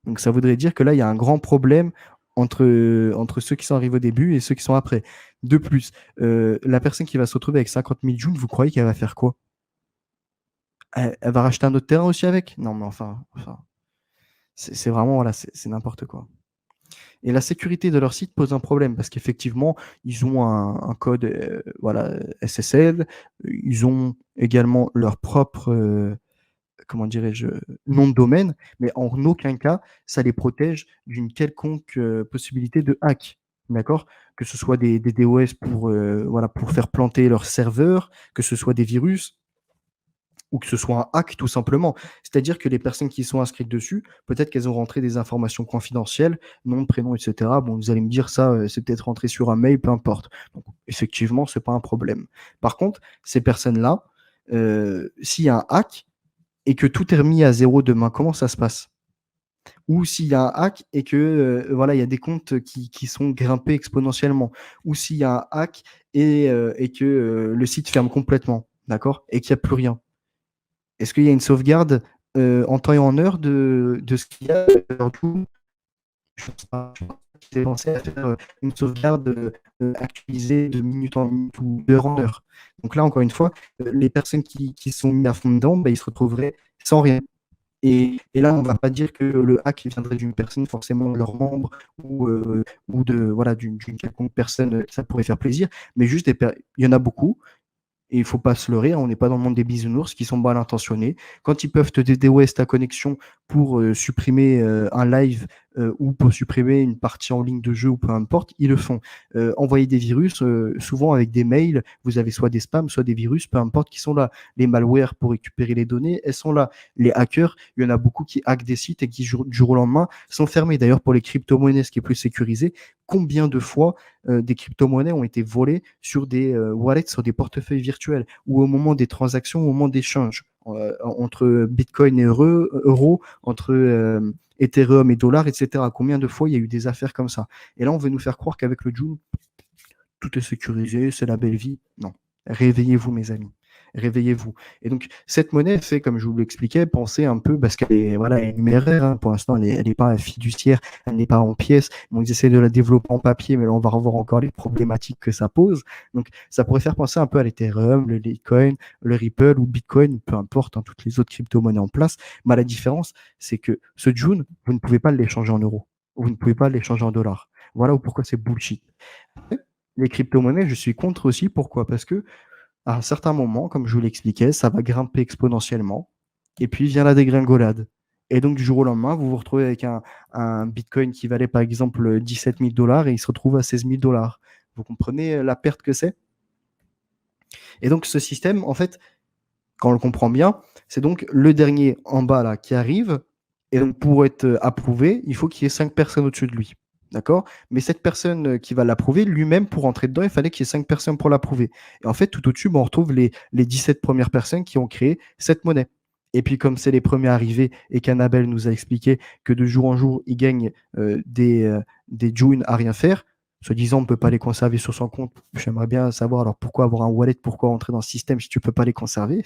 Donc ça voudrait dire que là, il y a un grand problème entre ceux qui sont arrivés au début et ceux qui sont après. De plus, la personne qui va se retrouver avec 50 000 June, vous croyez qu'elle va faire quoi? Elle va racheter un autre terrain aussi avec? Non, mais enfin, c'est vraiment, voilà, c'est n'importe quoi. Et la sécurité de leur site pose un problème parce qu'effectivement, ils ont un code voilà, SSL, ils ont également leur propre, comment dirais-je, nom de domaine, mais en aucun cas, ça les protège d'une quelconque possibilité de hack. D'accord? Que ce soit des DOS pour, voilà, pour faire planter leurs serveurs, que ce soit des virus, ou que ce soit un hack tout simplement. C'est-à-dire que les personnes qui sont inscrites dessus, peut-être qu'elles ont rentré des informations confidentielles, nom, prénom, et cetera. Bon, vous allez me dire ça, c'est peut-être rentré sur un mail, peu importe. Donc effectivement, c'est pas un problème. Par contre, ces personnes-là, s'il y a un hack et que tout est remis à 0 demain, comment ça se passe? Ou s'il y a un hack et que, voilà, il y a des comptes qui sont grimpés exponentiellement. Ou s'il y a un hack et que, le site ferme complètement, d'accord? Et qu'il y a plus rien. Est-ce qu'il y a une sauvegarde en temps et en heure de ce qu'il y a Je pense pas. Je pense qu'ils aient pensé à faire une sauvegarde actualisée de minute en minute ou d'heure en heure. Donc là, encore une fois, les personnes qui sont mis à fond dedans, bah, ils se retrouveraient sans rien. Et là, on ne va pas dire que le hack viendrait d'une personne, forcément de leur membre ou de voilà d'une quelconque personne que ça pourrait faire plaisir, mais juste il y en a beaucoup et il faut pas se leurrer, hein, on n'est pas dans le monde des bisounours qui sont mal intentionnés. Quand ils peuvent te DDoS ta connexion pour supprimer un live ou pour supprimer une partie en ligne de jeu ou peu importe, ils le font. Envoyer des virus, souvent avec des mails, vous avez soit des spams, soit des virus, peu importe, qui sont là. Les malwares pour récupérer les données, elles sont là. Les hackers, il y en a beaucoup qui hackent des sites et qui, du jour au lendemain, sont fermés. D'ailleurs, pour les crypto-monnaies, ce qui est plus sécurisé, combien de fois des crypto-monnaies ont été volées sur des wallets, sur des portefeuilles virtuels, ou au moment des transactions, au moment d'échanges. entre Bitcoin et euro, entre Ethereum et dollars, etc. Combien de fois il y a eu des affaires comme ça? Et là, on veut nous faire croire qu'avec le Joule, tout est sécurisé, c'est la belle vie. Non. Réveillez-vous, mes amis. Réveillez-vous. Et donc, cette monnaie fait, comme je vous l'expliquais, penser un peu, parce qu'elle est, voilà, elle est numéraire, hein. Pour l'instant, elle n'est pas fiduciaire, elle n'est pas en pièces. Bon, ils essaient de la développer en papier, mais là, on va revoir encore les problématiques que ça pose. Donc, ça pourrait faire penser un peu à l'Ethereum, le Litecoin, le Ripple ou Bitcoin, peu importe, hein, toutes les autres crypto-monnaies en place. Mais la différence, c'est que ce June, vous ne pouvez pas l'échanger en euros. Vous ne pouvez pas l'échanger en dollars. Voilà pourquoi c'est bullshit. Les crypto-monnaies, je suis contre aussi. Pourquoi? Parce que à un certain moment, comme je vous l'expliquais, ça va grimper exponentiellement. Et puis vient la dégringolade. Et donc, du jour au lendemain, vous vous retrouvez avec un Bitcoin qui valait par exemple 17 000 dollars et il se retrouve à 16 000 dollars. Vous comprenez la perte que c'est? Et donc, ce système, en fait, quand on le comprend bien, c'est donc le dernier en bas là qui arrive. Et donc, pour être approuvé, il faut qu'il y ait 5 personnes au-dessus de lui. D'accord? Mais cette personne qui va l'approuver, lui-même, pour entrer dedans, il fallait qu'il y ait 5 personnes pour l'approuver. Et en fait, tout au-dessus, on retrouve les 17 premières personnes qui ont créé cette monnaie. Et puis, comme c'est les premiers arrivés et qu'Annabelle nous a expliqué que de jour en jour, ils gagnent des junes à rien faire, se disant on ne peut pas les conserver sur son compte. J'aimerais bien savoir alors pourquoi avoir un wallet, pourquoi entrer dans le système si tu ne peux pas les conserver.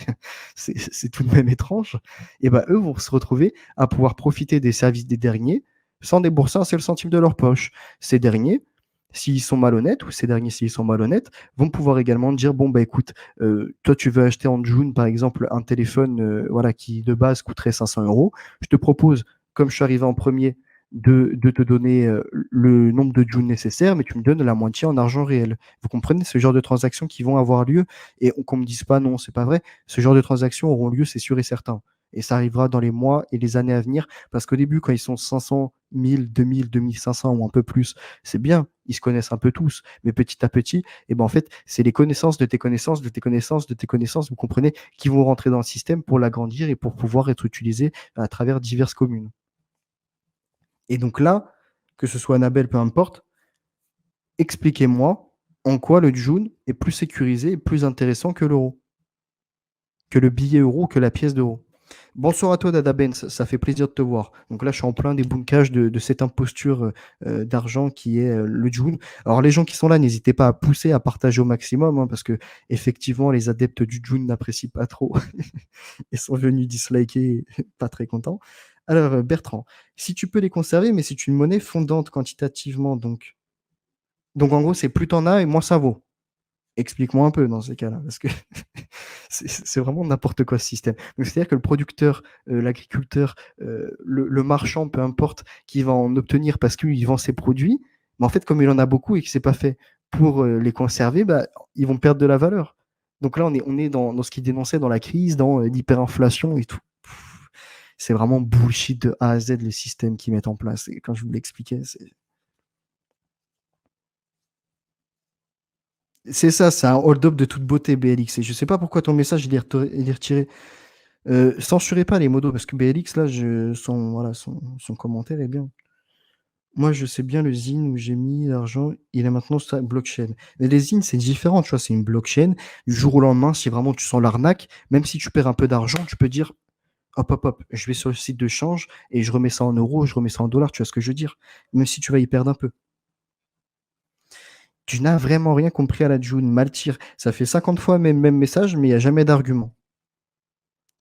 C'est tout de même étrange. Et ben eux vont se retrouver à pouvoir profiter des services des derniers sans débourser un seul centime de leur poche. Ces derniers, s'ils sont malhonnêtes, ou ces derniers, s'ils sont malhonnêtes, vont pouvoir également dire bon, bah écoute, toi, tu veux acheter en June, par exemple, un téléphone voilà, qui de base coûterait 500 euros. Je te propose, comme je suis arrivé en premier, de te donner le nombre de June nécessaire, mais tu me donnes la moitié en argent réel. Vous comprenez ce genre de transactions qui vont avoir lieu et qu'on ne me dise pas non, c'est pas vrai. Ce genre de transactions auront lieu, c'est sûr et certain. Et ça arrivera dans les mois et les années à venir, parce qu'au début, quand ils sont 500, 1000, 2000, 2500 ou un peu plus, c'est bien, ils se connaissent un peu tous, mais petit à petit, et ben en fait, c'est les connaissances de tes connaissances, de tes connaissances, de tes connaissances, vous comprenez, qui vont rentrer dans le système pour l'agrandir et pour pouvoir être utilisés à travers diverses communes. Et donc là, que ce soit Annabelle, peu importe, expliquez-moi en quoi le June est plus sécurisé et plus intéressant que l'euro, que le billet euro, que la pièce d'euro. Bonsoir à toi, Dada Ben, ça fait plaisir de te voir. Donc là, je suis en plein débunkage de cette imposture d'argent qui est le June. Alors, les gens qui sont là, n'hésitez pas à pousser, à partager au maximum, hein, parce que effectivement, les adeptes du June n'apprécient pas trop et sont venus disliker, pas très contents. Alors, Bertrand, si tu peux les conserver, mais c'est une monnaie fondante quantitativement, donc en gros, c'est plus t'en as et moins ça vaut. Explique-moi un peu dans ces cas-là, parce que c'est vraiment n'importe quoi ce système. Donc, c'est-à-dire que le producteur, l'agriculteur, le marchand, peu importe, qui va en obtenir parce qu'il vend ses produits, mais en fait, comme il en a beaucoup et que c'est pas fait pour les conserver, bah, ils vont perdre de la valeur. Donc là, on est dans ce qu'il dénonçait dans la crise, dans l'hyperinflation et tout. C'est vraiment bullshit de A à Z les systèmes qu'ils mettent en place. Et quand je vous l'expliquais, c'est ça, c'est un hold-up de toute beauté, BLX. Et je sais pas pourquoi ton message il est retiré. Censurez pas les modos parce que BLX là, voilà, son commentaire est bien. Moi, je sais bien le zine où j'ai mis l'argent, il est maintenant sur la blockchain. Mais les zines, c'est différent, tu vois, c'est une blockchain. Du jour au lendemain, si vraiment tu sens l'arnaque, même si tu perds un peu d'argent, tu peux dire hop, hop, hop, je vais sur le site de change et je remets ça en euros, je remets ça en dollars, tu vois ce que je veux dire? Même si tu vas y perdre un peu. Tu n'as vraiment rien compris à la June, mal tire. Ça fait 50 fois même message, mais il n'y a jamais d'argument.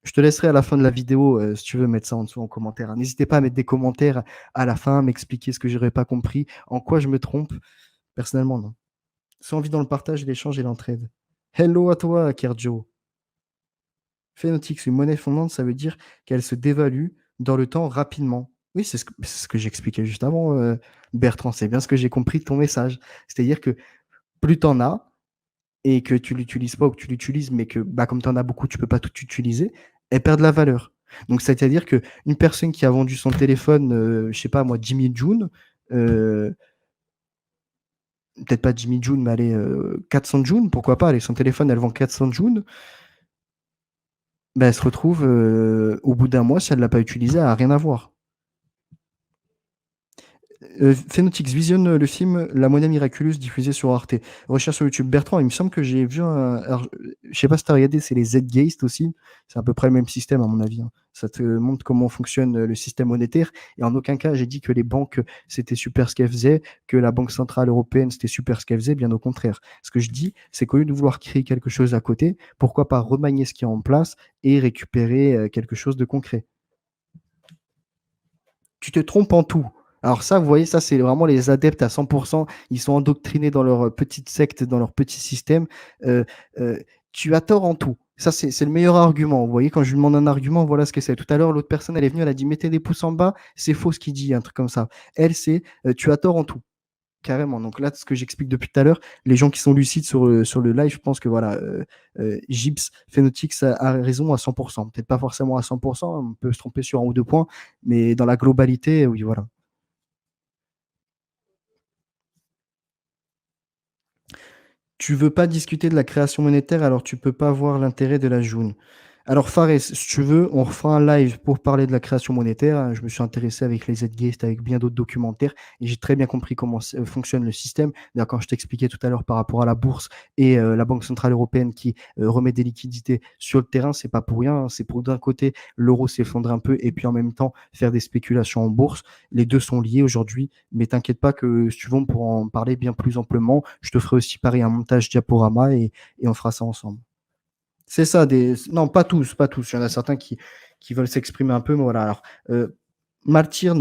Je te laisserai à la fin de la vidéo, si tu veux mettre ça en dessous en commentaire, hein. N'hésitez pas à mettre des commentaires à la fin, m'expliquer ce que j'aurais pas compris, en quoi je me trompe. Personnellement, non. Sans envie dans le partage, l'échange et l'entraide. Hello à toi, Kerjo. Phénotix, une monnaie fondante, ça veut dire qu'elle se dévalue dans le temps rapidement. Oui, c'est ce que j'expliquais juste avant, Bertrand. C'est bien ce que j'ai compris de ton message. C'est-à-dire que plus tu en as et que tu l'utilises pas ou que tu l'utilises, mais que bah, comme tu en as beaucoup, tu peux pas tout utiliser, elle perd de la valeur. Donc, c'est-à-dire qu'une personne qui a vendu son téléphone, je sais pas moi, 10 000 June, peut-être pas 10 000 June, mais allez, 400 June, pourquoi pas, allez, son téléphone, elle vend 400 June, bah, elle se retrouve au bout d'un mois, si elle ne l'a pas utilisé, à rien avoir. Phénotix visionne le film La monnaie miraculeuse diffusé sur Arte. Recherche sur YouTube. Bertrand, il me semble que j'ai vu un. Alors, je sais pas si tu as regardé, c'est les Z-Geist aussi. C'est à peu près le même système, à mon avis, hein. Ça te montre comment fonctionne le système monétaire. Et en aucun cas, j'ai dit que les banques, c'était super ce qu'elles faisaient, que la Banque Centrale Européenne, c'était super ce qu'elle faisait. Bien au contraire. Ce que je dis, c'est qu'au lieu de vouloir créer quelque chose à côté, pourquoi pas remanier ce qui est en place et récupérer quelque chose de concret. Tu te trompes en tout. Alors ça, vous voyez, ça, c'est vraiment les adeptes à 100%. Ils sont endoctrinés dans leur petite secte, dans leur petit système. Euh, euh, Tu as tort en tout. Ça, c'est le meilleur argument. Vous voyez, quand je lui demande un argument, voilà ce que c'est. Tout à l'heure, l'autre personne, elle est venue, elle a dit, mettez des pouces en bas. C'est faux ce qu'il dit, un truc comme ça. Elle, c'est, tu as tort en tout. Carrément. Donc là, ce que j'explique depuis tout à l'heure, les gens qui sont lucides sur le live, je pense que voilà, Gibbs, Phenotix a raison à 100%. Peut-être pas forcément à 100%, on peut se tromper sur un ou deux points, mais dans la globalité, oui, voilà. Tu veux pas discuter de la création monétaire, alors tu peux pas voir l'intérêt de la June. Alors Fares, si tu veux, on refera un live pour parler de la création monétaire. Je me suis intéressé avec les Z-Geist, avec bien d'autres documentaires, et j'ai très bien compris comment fonctionne le système. D'ailleurs, quand je t'expliquais tout à l'heure par rapport à la bourse et la Banque Centrale Européenne qui remet des liquidités sur le terrain, c'est pas pour rien, hein. C'est pour d'un côté l'euro s'effondre un peu et puis en même temps faire des spéculations en bourse. Les deux sont liés aujourd'hui, mais t'inquiète pas que si tu veux, on pourra en parler bien plus amplement. Je te ferai aussi pareil un montage diaporama et on fera ça ensemble. C'est ça, non, pas tous, pas tous. Il y en a certains qui veulent s'exprimer un peu, mais voilà. Alors, Maltire.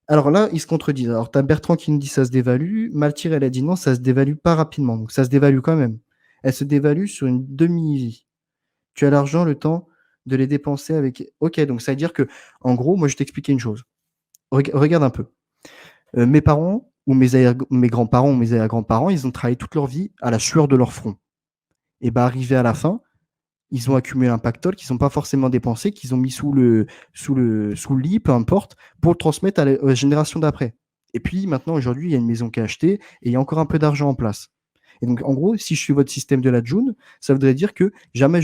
Alors là, ils se contredisent. Alors, tu as Bertrand qui nous dit ça se dévalue. Maltire, elle a dit non, ça se dévalue pas rapidement. Donc, ça se dévalue quand même. Elle se dévalue sur une demi-vie. Tu as l'argent, le temps de les dépenser avec. Ok, donc ça veut dire que, en gros, moi, je vais t'expliquer une chose. Regarde un peu. Mes parents ou mes grands-parents ou mes arrière-grands-parents, ils ont travaillé toute leur vie à la sueur de leur front. Et bah, arrivé à la fin, ils ont accumulé un pactole qu'ils n'ont pas forcément dépensé, qu'ils ont mis sous le lit, peu importe, pour le transmettre à la génération d'après. Et puis maintenant, aujourd'hui, il y a une maison qui est achetée et il y a encore un peu d'argent en place. Et donc, en gros, si je suis votre système de la June, ça voudrait dire que jamais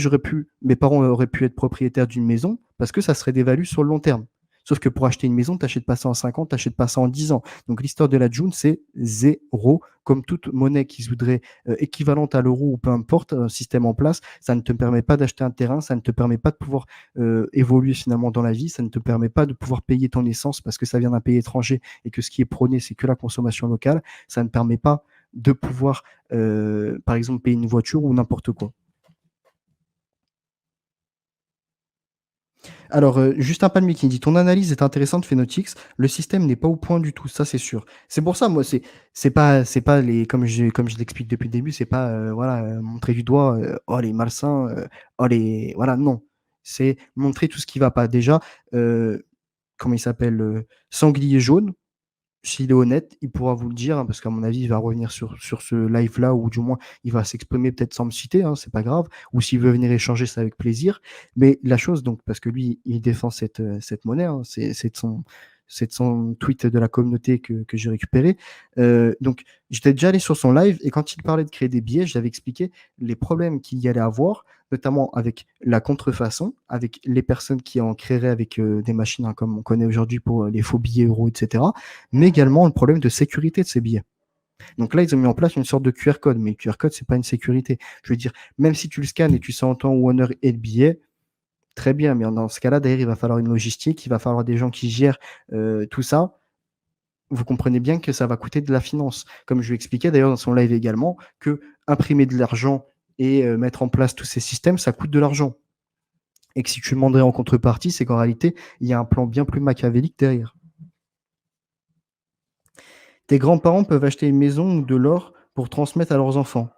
mes parents auraient pu être propriétaires d'une maison parce que ça serait dévalué sur le long terme. Sauf que pour acheter une maison, tu n'achètes pas ça en 5 ans, tu n'achètes pas ça en 10 ans. Donc l'histoire de la June, c'est zéro. Comme toute monnaie qui se voudrait équivalente à l'euro ou peu importe, un système en place, ça ne te permet pas d'acheter un terrain, ça ne te permet pas de pouvoir évoluer finalement dans la vie, ça ne te permet pas de pouvoir payer ton essence parce que ça vient d'un pays étranger et que ce qui est prôné, c'est que la consommation locale. Ça ne permet pas de pouvoir, par exemple, payer une voiture ou n'importe quoi. Alors, Justin Palmier qui dit ton analyse est intéressante, Phenotix. Le système n'est pas au point du tout, ça c'est sûr. C'est pour ça, moi, c'est pas les comme je l'explique depuis le début, c'est pas voilà montrer du doigt, oh les malsains, oh les voilà non. C'est montrer tout ce qui va pas. Déjà, comment il s'appelle, Sanglier jaune. S'il est honnête, il pourra vous le dire, hein, parce qu'à mon avis, il va revenir sur ce live-là, ou du moins, il va s'exprimer peut-être sans me citer, hein, c'est pas grave. Ou s'il veut venir échanger, c'est avec plaisir. Mais la chose, donc, parce que lui, il défend cette monnaie, hein, c'est de son tweet de la communauté que j'ai récupéré. Donc, j'étais déjà allé sur son live, et quand il parlait de créer des billets, j'avais expliqué les problèmes qu'il y allait avoir, notamment avec la contrefaçon, avec les personnes qui en créeraient avec des machines, hein, comme on connaît aujourd'hui pour les faux billets euros, etc., mais également le problème de sécurité de ces billets. Donc là, ils ont mis en place une sorte de QR code, mais le QR code, c'est pas une sécurité. Je veux dire, même si tu le scannes et tu sais en temps ou en heure et le billet, très bien, mais dans ce cas-là, d'ailleurs, il va falloir une logistique, il va falloir des gens qui gèrent tout ça. Vous comprenez bien que ça va coûter de la finance. Comme je lui expliquais d'ailleurs dans son live également, que imprimer de l'argent et mettre en place tous ces systèmes, ça coûte de l'argent. Et que si tu demanderais en contrepartie, c'est qu'en réalité, il y a un plan bien plus machiavélique derrière. Tes grands-parents peuvent acheter une maison ou de l'or pour transmettre à leurs enfants.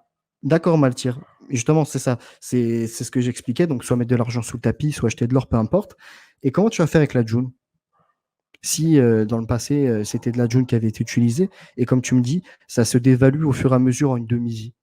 D'accord, Maltire. Justement, c'est ça. C'est ce que j'expliquais. Donc, soit mettre de l'argent sous le tapis, soit acheter de l'or, peu importe. Et comment tu vas faire avec la June? Si dans le passé, c'était de la June qui avait été utilisée, et comme tu me dis, ça se dévalue au fur et à mesure en une demi-vie.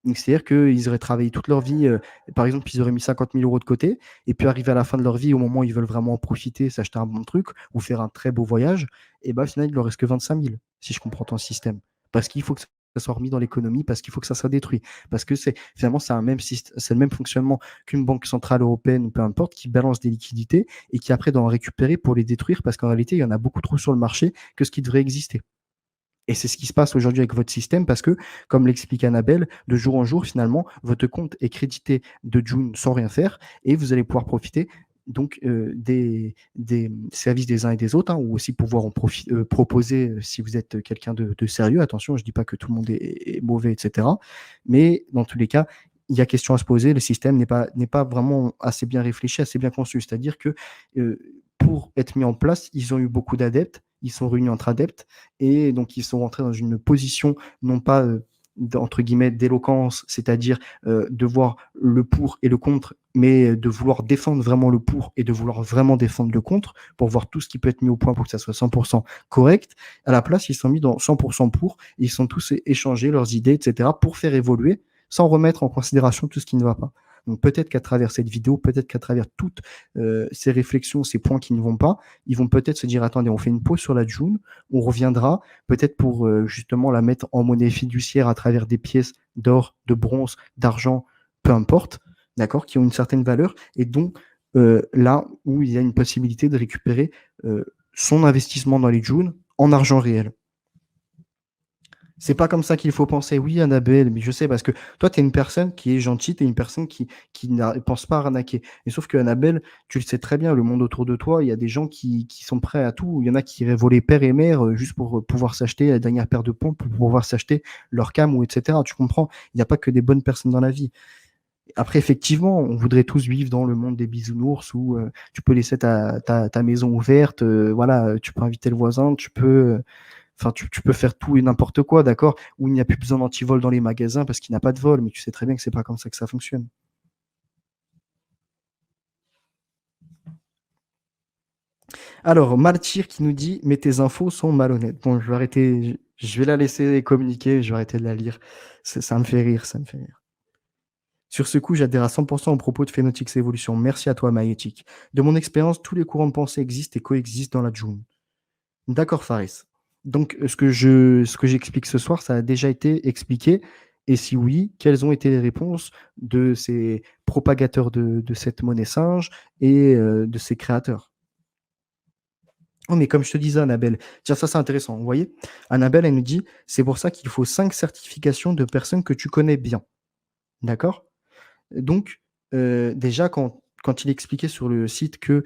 Donc, c'est-à-dire qu'ils auraient travaillé toute leur vie, par exemple, ils auraient mis 50 000 euros de côté, et puis arrivé à la fin de leur vie, au moment où ils veulent vraiment en profiter, s'acheter un bon truc, ou faire un très beau voyage, et bah, au final, il leur reste que 25 000, si je comprends ton système. Parce qu'il faut que ça soit remis dans l'économie parce qu'il faut que ça soit détruit. Parce que finalement, c'est le même fonctionnement qu'une banque centrale européenne ou peu importe qui balance des liquidités et qui après doit en récupérer pour les détruire parce qu'en réalité, il y en a beaucoup trop sur le marché que ce qui devrait exister. Et c'est ce qui se passe aujourd'hui avec votre système parce que, comme l'explique Annabelle, de jour en jour, finalement, votre compte est crédité de June sans rien faire et vous allez pouvoir profiter donc des services des uns et des autres, hein, ou aussi pouvoir proposer si vous êtes quelqu'un de sérieux. Attention, je ne dis pas que tout le monde est mauvais, etc. Mais dans tous les cas, il y a question à se poser. Le système n'est pas vraiment assez bien réfléchi, assez bien conçu. C'est-à-dire que pour être mis en place, ils ont eu beaucoup d'adeptes, ils sont réunis entre adeptes et donc ils sont rentrés dans une position non pas entre guillemets d'éloquence, c'est-à-dire de voir le pour et le contre, mais de vouloir défendre vraiment le pour et de vouloir vraiment défendre le contre pour voir tout ce qui peut être mis au point pour que ça soit 100% correct. À la place, ils sont mis dans 100% pour, ils sont tous échangés leurs idées, etc. pour faire évoluer sans remettre en considération tout ce qui ne va pas. Donc peut-être qu'à travers cette vidéo, peut-être qu'à travers toutes ces réflexions, ces points qui ne vont pas, ils vont peut-être se dire attendez, on fait une pause sur la June, on reviendra peut-être pour justement la mettre en monnaie fiduciaire à travers des pièces d'or, de bronze, d'argent, peu importe, d'accord, qui ont une certaine valeur et donc là où il y a une possibilité de récupérer son investissement dans les June en argent réel. C'est pas comme ça qu'il faut penser. Oui, Annabelle, mais je sais parce que toi, tu es une personne qui est gentille, tu es une personne qui ne pense pas à arnaquer. Et sauf que Annabelle, tu le sais très bien, le monde autour de toi, il y a des gens qui sont prêts à tout. Il y en a qui iraient voler père et mère juste pour pouvoir s'acheter la dernière paire de pompes, pour pouvoir s'acheter leur cam ou etc. Tu comprends? Il n'y a pas que des bonnes personnes dans la vie. Après, effectivement, on voudrait tous vivre dans le monde des bisounours où tu peux laisser ta maison ouverte, voilà, tu peux inviter le voisin, enfin, tu peux faire tout et n'importe quoi, d'accord? Où il n'y a plus besoin d'antivol dans les magasins parce qu'il n'y a pas de vol, mais tu sais très bien que c'est pas comme ça que ça fonctionne. Alors, Martyr qui nous dit, mais tes infos sont malhonnêtes. Bon, je vais arrêter, je vais la laisser communiquer, je vais arrêter de la lire. Ça me fait rire, ça me fait rire. Sur ce coup, j'adhère à 100% aux propos de Phénotix Evolution. Merci à toi, Maïetic. De mon expérience, tous les courants de pensée existent et coexistent dans la Joune. D'accord, Faris. Donc, ce que j'explique ce soir, ça a déjà été expliqué. Et si oui, quelles ont été les réponses de ces propagateurs de cette monnaie singe et de ses créateurs? Oh, mais comme je te disais, Annabelle, tiens, ça c'est intéressant. Vous voyez, Annabelle, elle nous dit, c'est pour ça qu'il faut 5 certifications de personnes que tu connais bien. D'accord? Donc, déjà, quand il expliquait sur le site que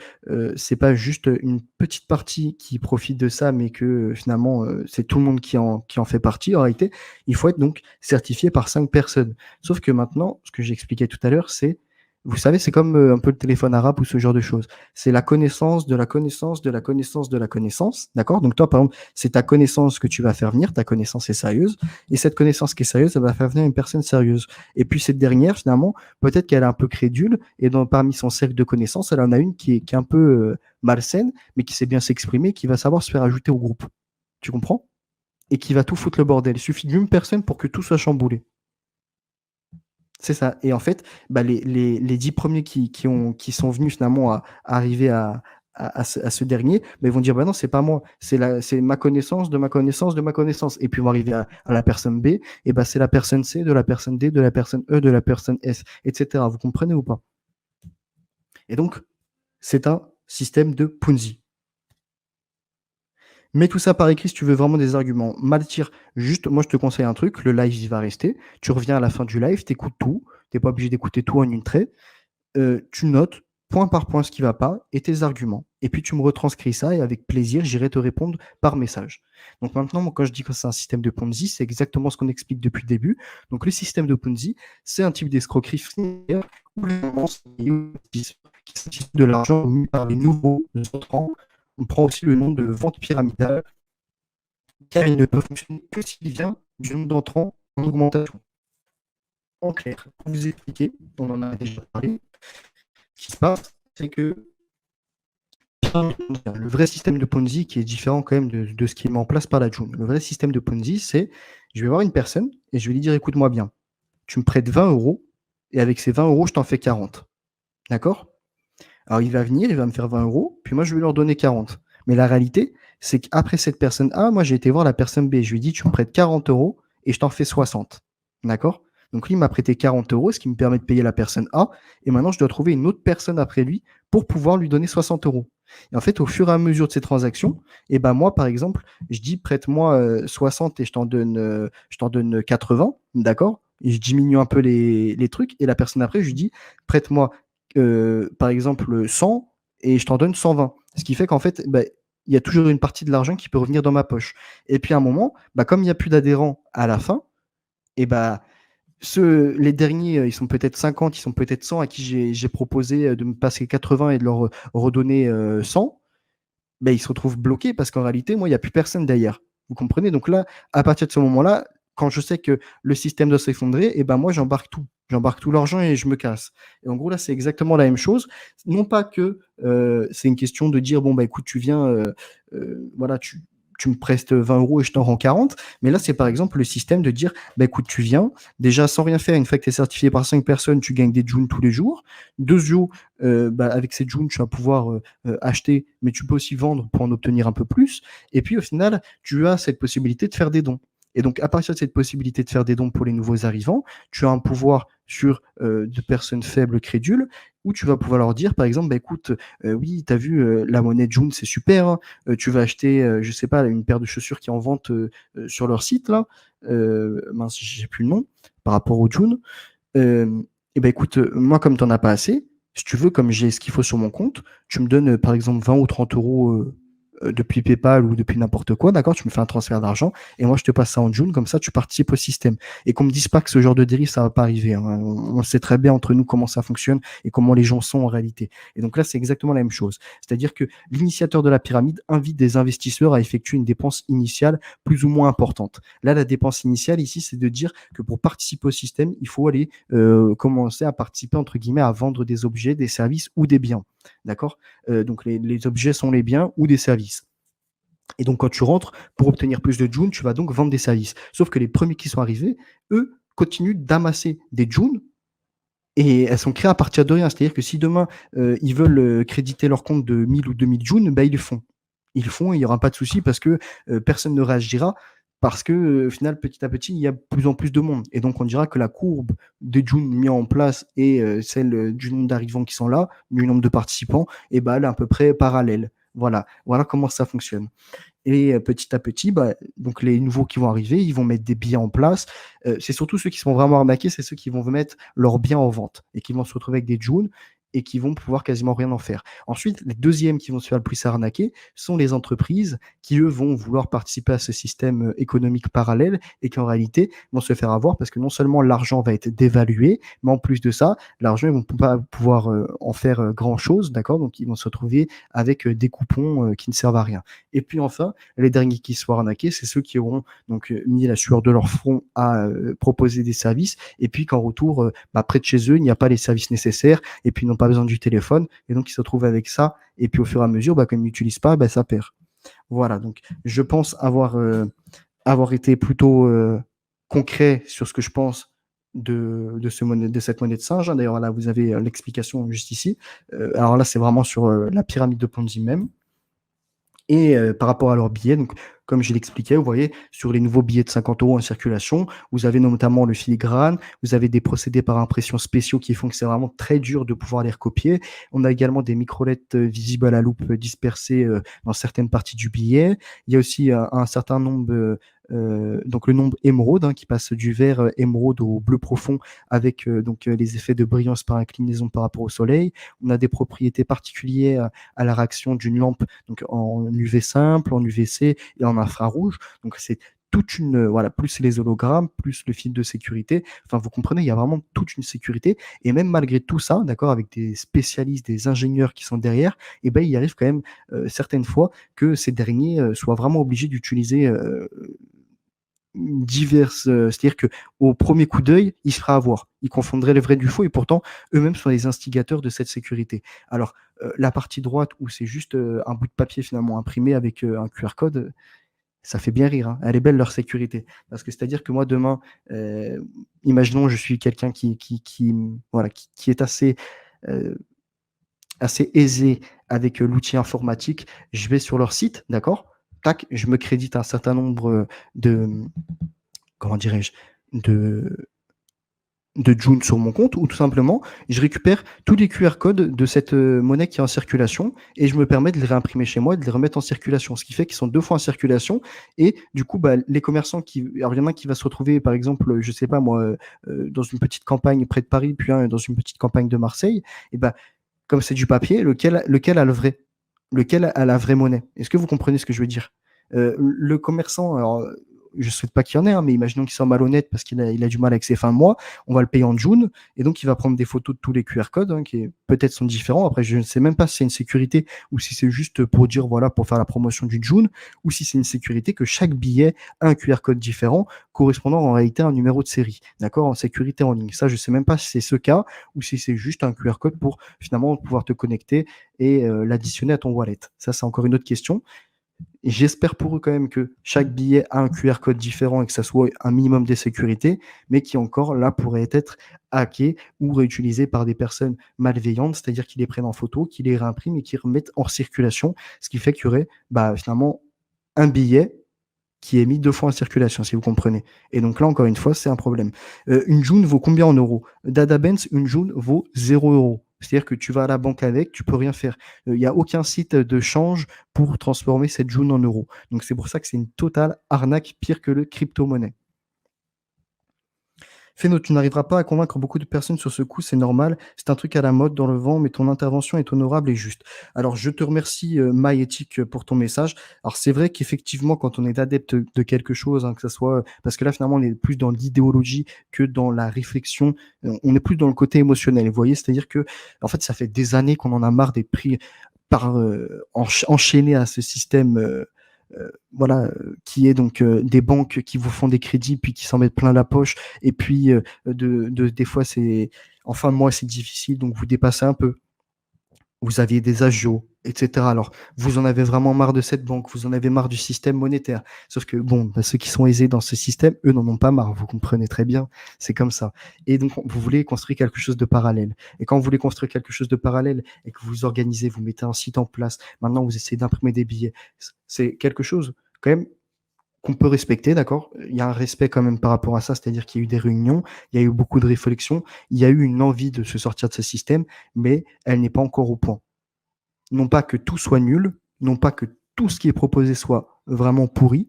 c'est pas juste une petite partie qui profite de ça, mais que finalement, c'est tout le monde qui en fait partie, en réalité, il faut être donc certifié par 5 personnes. Sauf que maintenant, ce que j'expliquais tout à l'heure, c'est, vous savez, c'est comme un peu le téléphone arabe ou ce genre de choses. C'est la connaissance de la connaissance de la connaissance de la connaissance. D'accord? Donc, toi, par exemple, c'est ta connaissance que tu vas faire venir, ta connaissance est sérieuse, et cette connaissance qui est sérieuse, elle va faire venir une personne sérieuse. Et puis, cette dernière, finalement, peut-être qu'elle est un peu crédule, et parmi son cercle de connaissances, elle en a une qui est un peu malsaine, mais qui sait bien s'exprimer, qui va savoir se faire ajouter au groupe. Tu comprends? Et qui va tout foutre le bordel. Il suffit d'une personne pour que tout soit chamboulé. C'est ça. Et en fait, bah, les 10 premiers qui sont venus finalement à arriver à ce dernier, bah, ils vont dire bah non, c'est pas moi, c'est ma connaissance de ma connaissance de ma connaissance. Et puis ils vont arriver à la personne B, et bah, c'est la personne C, de la personne D, de la personne E, de la personne S, etc. Vous comprenez ou pas? Et donc, c'est un système de Ponzi. Mets tout ça par écrit si tu veux vraiment des arguments. Maltir, juste, moi je te conseille un truc, le live il va rester. Tu reviens à la fin du live, tu écoutes tout. Tu n'es pas obligé d'écouter tout en une trait. Tu notes point par point ce qui ne va pas et tes arguments. Et puis tu me retranscris ça et avec plaisir, j'irai te répondre par message. Donc maintenant, moi, quand je dis que c'est un système de Ponzi, c'est exactement ce qu'on explique depuis le début. Donc le système de Ponzi, c'est un type d'escroquerie financière où les gens qui s'utilisent de l'argent mis par les nouveaux entrants. On prend aussi le nom de vente pyramidale, car il ne peut fonctionner que s'il vient du nombre d'entrants en augmentation. En clair, pour vous expliquer, on en a déjà parlé, ce qui se passe, c'est que le vrai système de Ponzi qui est différent quand même de ce qui est mis en place par la June. Le vrai système de Ponzi, c'est je vais voir une personne et je vais lui dire écoute-moi bien, tu me prêtes 20 euros et avec ces 20 euros, je t'en fais 40. D'accord? Alors il va venir, il va me faire 20 euros, puis moi je vais leur donner 40. Mais la réalité, c'est qu'après cette personne A, moi j'ai été voir la personne B, je lui ai dit tu me prêtes 40 euros et je t'en refais 60. D'accord? Donc lui, il m'a prêté 40 euros, ce qui me permet de payer la personne A. Et maintenant, je dois trouver une autre personne après lui pour pouvoir lui donner 60 euros. Et en fait, au fur et à mesure de ces transactions, et ben moi, par exemple, je dis prête-moi 60 et je t'en donne 80, d'accord? Et je diminue un peu les trucs. Et la personne après, je lui dis prête-moi par exemple 100 et je t'en donne 120. Ce qui fait qu'en fait, bah, il y a toujours une partie de l'argent qui peut revenir dans ma poche. Et puis à un moment, bah, comme il n'y a plus d'adhérents à la fin, et bah, les derniers, ils sont peut-être 50, ils sont peut-être 100 à qui j'ai proposé de me passer 80 et de leur redonner 100, ben, ils se retrouvent bloqués parce qu'en réalité, moi, il n'y a plus personne derrière. Vous comprenez? Donc là, à partir de ce moment-là, quand je sais que le système doit s'effondrer, et ben moi, j'embarque tout. J'embarque tout l'argent et je me casse. Et en gros, là, c'est exactement la même chose. Non pas que c'est une question de dire, bon, bah écoute, tu viens, voilà, tu me prestes 20 euros et je t'en rends 40. Mais là, c'est par exemple le système de dire, bah écoute, tu viens, déjà sans rien faire, une fois que tu es certifié par 5 personnes, tu gagnes des jounes tous les jours. Deux jours, bah, avec ces jounes, tu vas pouvoir acheter, mais tu peux aussi vendre pour en obtenir un peu plus. Et puis au final, tu as cette possibilité de faire des dons. Et donc, à partir de cette possibilité de faire des dons pour les nouveaux arrivants, tu as un pouvoir sur de personnes faibles, crédules, où tu vas pouvoir leur dire, par exemple, bah, écoute, oui, tu as vu, la monnaie June, c'est super, hein, tu vas acheter, je sais pas, une paire de chaussures qui est en vente sur leur site, là, mince, j'ai plus le nom, par rapport au June. Et ben écoute, moi, comme tu en as pas assez, si tu veux, comme j'ai ce qu'il faut sur mon compte, tu me donnes, par exemple 20 ou 30 euros depuis PayPal ou depuis n'importe quoi, d'accord? Tu me fais un transfert d'argent et moi je te passe ça en June, comme ça tu participes au système. Et qu'on me dise pas que ce genre de dérive, ça va pas arriver, hein. On sait très bien entre nous comment ça fonctionne et comment les gens sont en réalité. Et donc là, c'est exactement la même chose. C'est-à-dire que l'initiateur de la pyramide invite des investisseurs à effectuer une dépense initiale plus ou moins importante. Là, la dépense initiale ici, c'est de dire que pour participer au système, il faut aller commencer à participer, entre guillemets, à vendre des objets, des services ou des biens. D'accord? Donc les objets sont les biens ou des services. Et donc, quand tu rentres, pour obtenir plus de Joon, tu vas donc vendre des services. Sauf que les premiers qui sont arrivés, eux, continuent d'amasser des Joon et elles sont créées à partir de rien. C'est-à-dire que si demain, ils veulent créditer leur compte de 1000 ou 2000 Joon, bah, ils le font. Ils le font, il n'y aura pas de souci parce que personne ne réagira. Parce que, au final, petit à petit, il y a de plus en plus de monde. Et donc, on dira que la courbe des Joon mis en place et celle du nombre d'arrivants qui sont là, du nombre de participants, et bah, elle est à peu près parallèle. Voilà comment ça fonctionne. Et petit à petit, bah, donc les nouveaux qui vont arriver, ils vont mettre des billets en place. C'est surtout ceux qui sont vraiment arnaqués, c'est ceux qui vont mettre leurs biens en vente et qui vont se retrouver avec des Joon et qui vont pouvoir quasiment rien en faire. Ensuite, les deuxièmes qui vont se faire le plus arnaquer sont les entreprises qui, eux, vont vouloir participer à ce système économique parallèle et qui, en réalité, vont se faire avoir parce que non seulement l'argent va être dévalué, mais en plus de ça, l'argent, ils vont pas pouvoir en faire grand-chose, d'accord? Donc, ils vont se retrouver avec des coupons qui ne servent à rien. Et puis enfin, les derniers qui soient arnaqués, c'est ceux qui auront donc mis la sueur de leur front à proposer des services, et puis qu'en retour, bah, près de chez eux, il n'y a pas les services nécessaires, et puis ils n'ont pas besoin du téléphone, et donc ils se retrouvent avec ça, et puis au fur et à mesure, bah, comme ils n'utilisent pas, bah, ça perd. Voilà, donc je pense avoir été plutôt concret sur ce que je pense de cette monnaie de singe, hein. D'ailleurs, là, vous avez l'explication juste ici. Alors là, c'est vraiment sur la pyramide de Ponzi même. Et par rapport à leurs billets, donc comme je l'expliquais, vous voyez, sur les nouveaux billets de 50 € en circulation, vous avez notamment le filigrane, vous avez des procédés par impression spéciaux qui font que c'est vraiment très dur de pouvoir les recopier. On a également des microlettres visibles à la loupe dispersées dans certaines parties du billet. Il y a aussi un certain nombre, donc le nombre émeraude, hein, qui passe du vert émeraude au bleu profond avec les effets de brillance par inclinaison par rapport au soleil. On a des propriétés particulières à la réaction d'une lampe donc en UV simple, en UVC et en infrarouge. Donc c'est toute une voilà, plus les hologrammes, plus le fil de sécurité. Enfin, vous comprenez, il y a vraiment toute une sécurité. Et même malgré tout ça, d'accord, avec des spécialistes, des ingénieurs qui sont derrière, et ben il arrive quand même certaines fois que ces derniers soient vraiment obligés d'utiliser diverses, c'est-à-dire que au premier coup d'œil, ils se feraient avoir. Ils confondraient le vrai du faux et pourtant, eux-mêmes sont les instigateurs de cette sécurité. Alors, la partie droite où c'est juste un bout de papier finalement imprimé avec un QR code, ça fait bien rire, hein. Elle est belle leur sécurité. Parce que c'est-à-dire que moi demain, imaginons je suis quelqu'un voilà, qui est euh, assez aisé avec l'outil informatique, je vais sur leur site, d'accord? Tac, je me crédite un certain nombre de, comment dirais-je, de June sur mon compte, ou tout simplement, je récupère tous les QR codes de cette monnaie qui est en circulation et je me permets de les réimprimer chez moi et de les remettre en circulation. Ce qui fait qu'ils sont deux fois en circulation et du coup, bah, les commerçants qui, alors il y en a un qui va se retrouver, par exemple, je sais pas moi, dans une petite campagne près de Paris, puis un dans une petite campagne de Marseille, et bah, comme c'est du papier, lequel a le vrai? Lequel a la vraie monnaie? Est-ce que vous comprenez ce que je veux dire? Le commerçant, alors, je souhaite pas qu'il y en ait, hein, mais imaginons qu'il soit malhonnête parce qu'il a du mal avec ses fins de mois, on va le payer en June et donc il va prendre des photos de tous les QR codes, hein, qui peut-être sont différents. Après, je ne sais même pas si c'est une sécurité ou si c'est juste pour dire, voilà, pour faire la promotion du June, ou si c'est une sécurité que chaque billet a un QR code différent correspondant en réalité à un numéro de série, d'accord? En sécurité en ligne. Ça, je sais même pas si c'est ce cas ou si c'est juste un QR code pour finalement pouvoir te connecter et l'additionner à ton wallet. Ça, c'est encore une autre question. Et j'espère pour eux quand même que chaque billet a un QR code différent et que ça soit un minimum de sécurité, mais qui encore là pourrait être hacké ou réutilisé par des personnes malveillantes, c'est-à-dire qui les prennent en photo, qui les réimpriment et qui remettent hors circulation, ce qui fait qu'il y aurait bah, finalement un billet qui est mis 2 fois en circulation, si vous comprenez. Et donc là, encore une fois, c'est un problème. Une June vaut combien en euros? Dadabenz, une June vaut 0 €. C'est-à-dire que tu vas à la banque avec, tu peux rien faire. Il y a aucun site de change pour transformer cette June en euros. Donc c'est pour ça que c'est une totale arnaque, pire que le crypto-monnaie. Feno, tu n'arriveras pas à convaincre beaucoup de personnes sur ce coup, c'est normal. C'est un truc à la mode dans le vent, mais ton intervention est honorable et juste. Alors, je te remercie, MyEthic, pour ton message. Alors, c'est vrai qu'effectivement, quand on est adepte de quelque chose, hein, que ça soit, parce que là, finalement, on est plus dans l'idéologie que dans la réflexion. On est plus dans le côté émotionnel. Vous voyez, c'est-à-dire que, en fait, ça fait des années qu'on en a marre d'être pris enchaîné à ce système. Voilà, qui est donc des banques qui vous font des crédits, puis qui s'en mettent plein la poche, et puis des fois, c'est en fin de mois, c'est difficile, donc vous dépassez un peu. Vous aviez des agios, et cetera. Alors, vous en avez vraiment marre de cette banque, vous en avez marre du système monétaire. Sauf que bon, bah, ceux qui sont aisés dans ce système, eux n'en ont pas marre, vous comprenez très bien, c'est comme ça. Et donc, vous voulez construire quelque chose de parallèle. Et quand vous voulez construire quelque chose de parallèle et que vous organisez, vous mettez un site en place, maintenant vous essayez d'imprimer des billets, c'est quelque chose quand même qu'on peut respecter, d'accord? Il y a un respect quand même par rapport à ça, c'est-à-dire qu'il y a eu des réunions, il y a eu beaucoup de réflexions, il y a eu une envie de se sortir de ce système, mais elle n'est pas encore au point. Non pas que tout soit nul, non pas que tout ce qui est proposé soit vraiment pourri,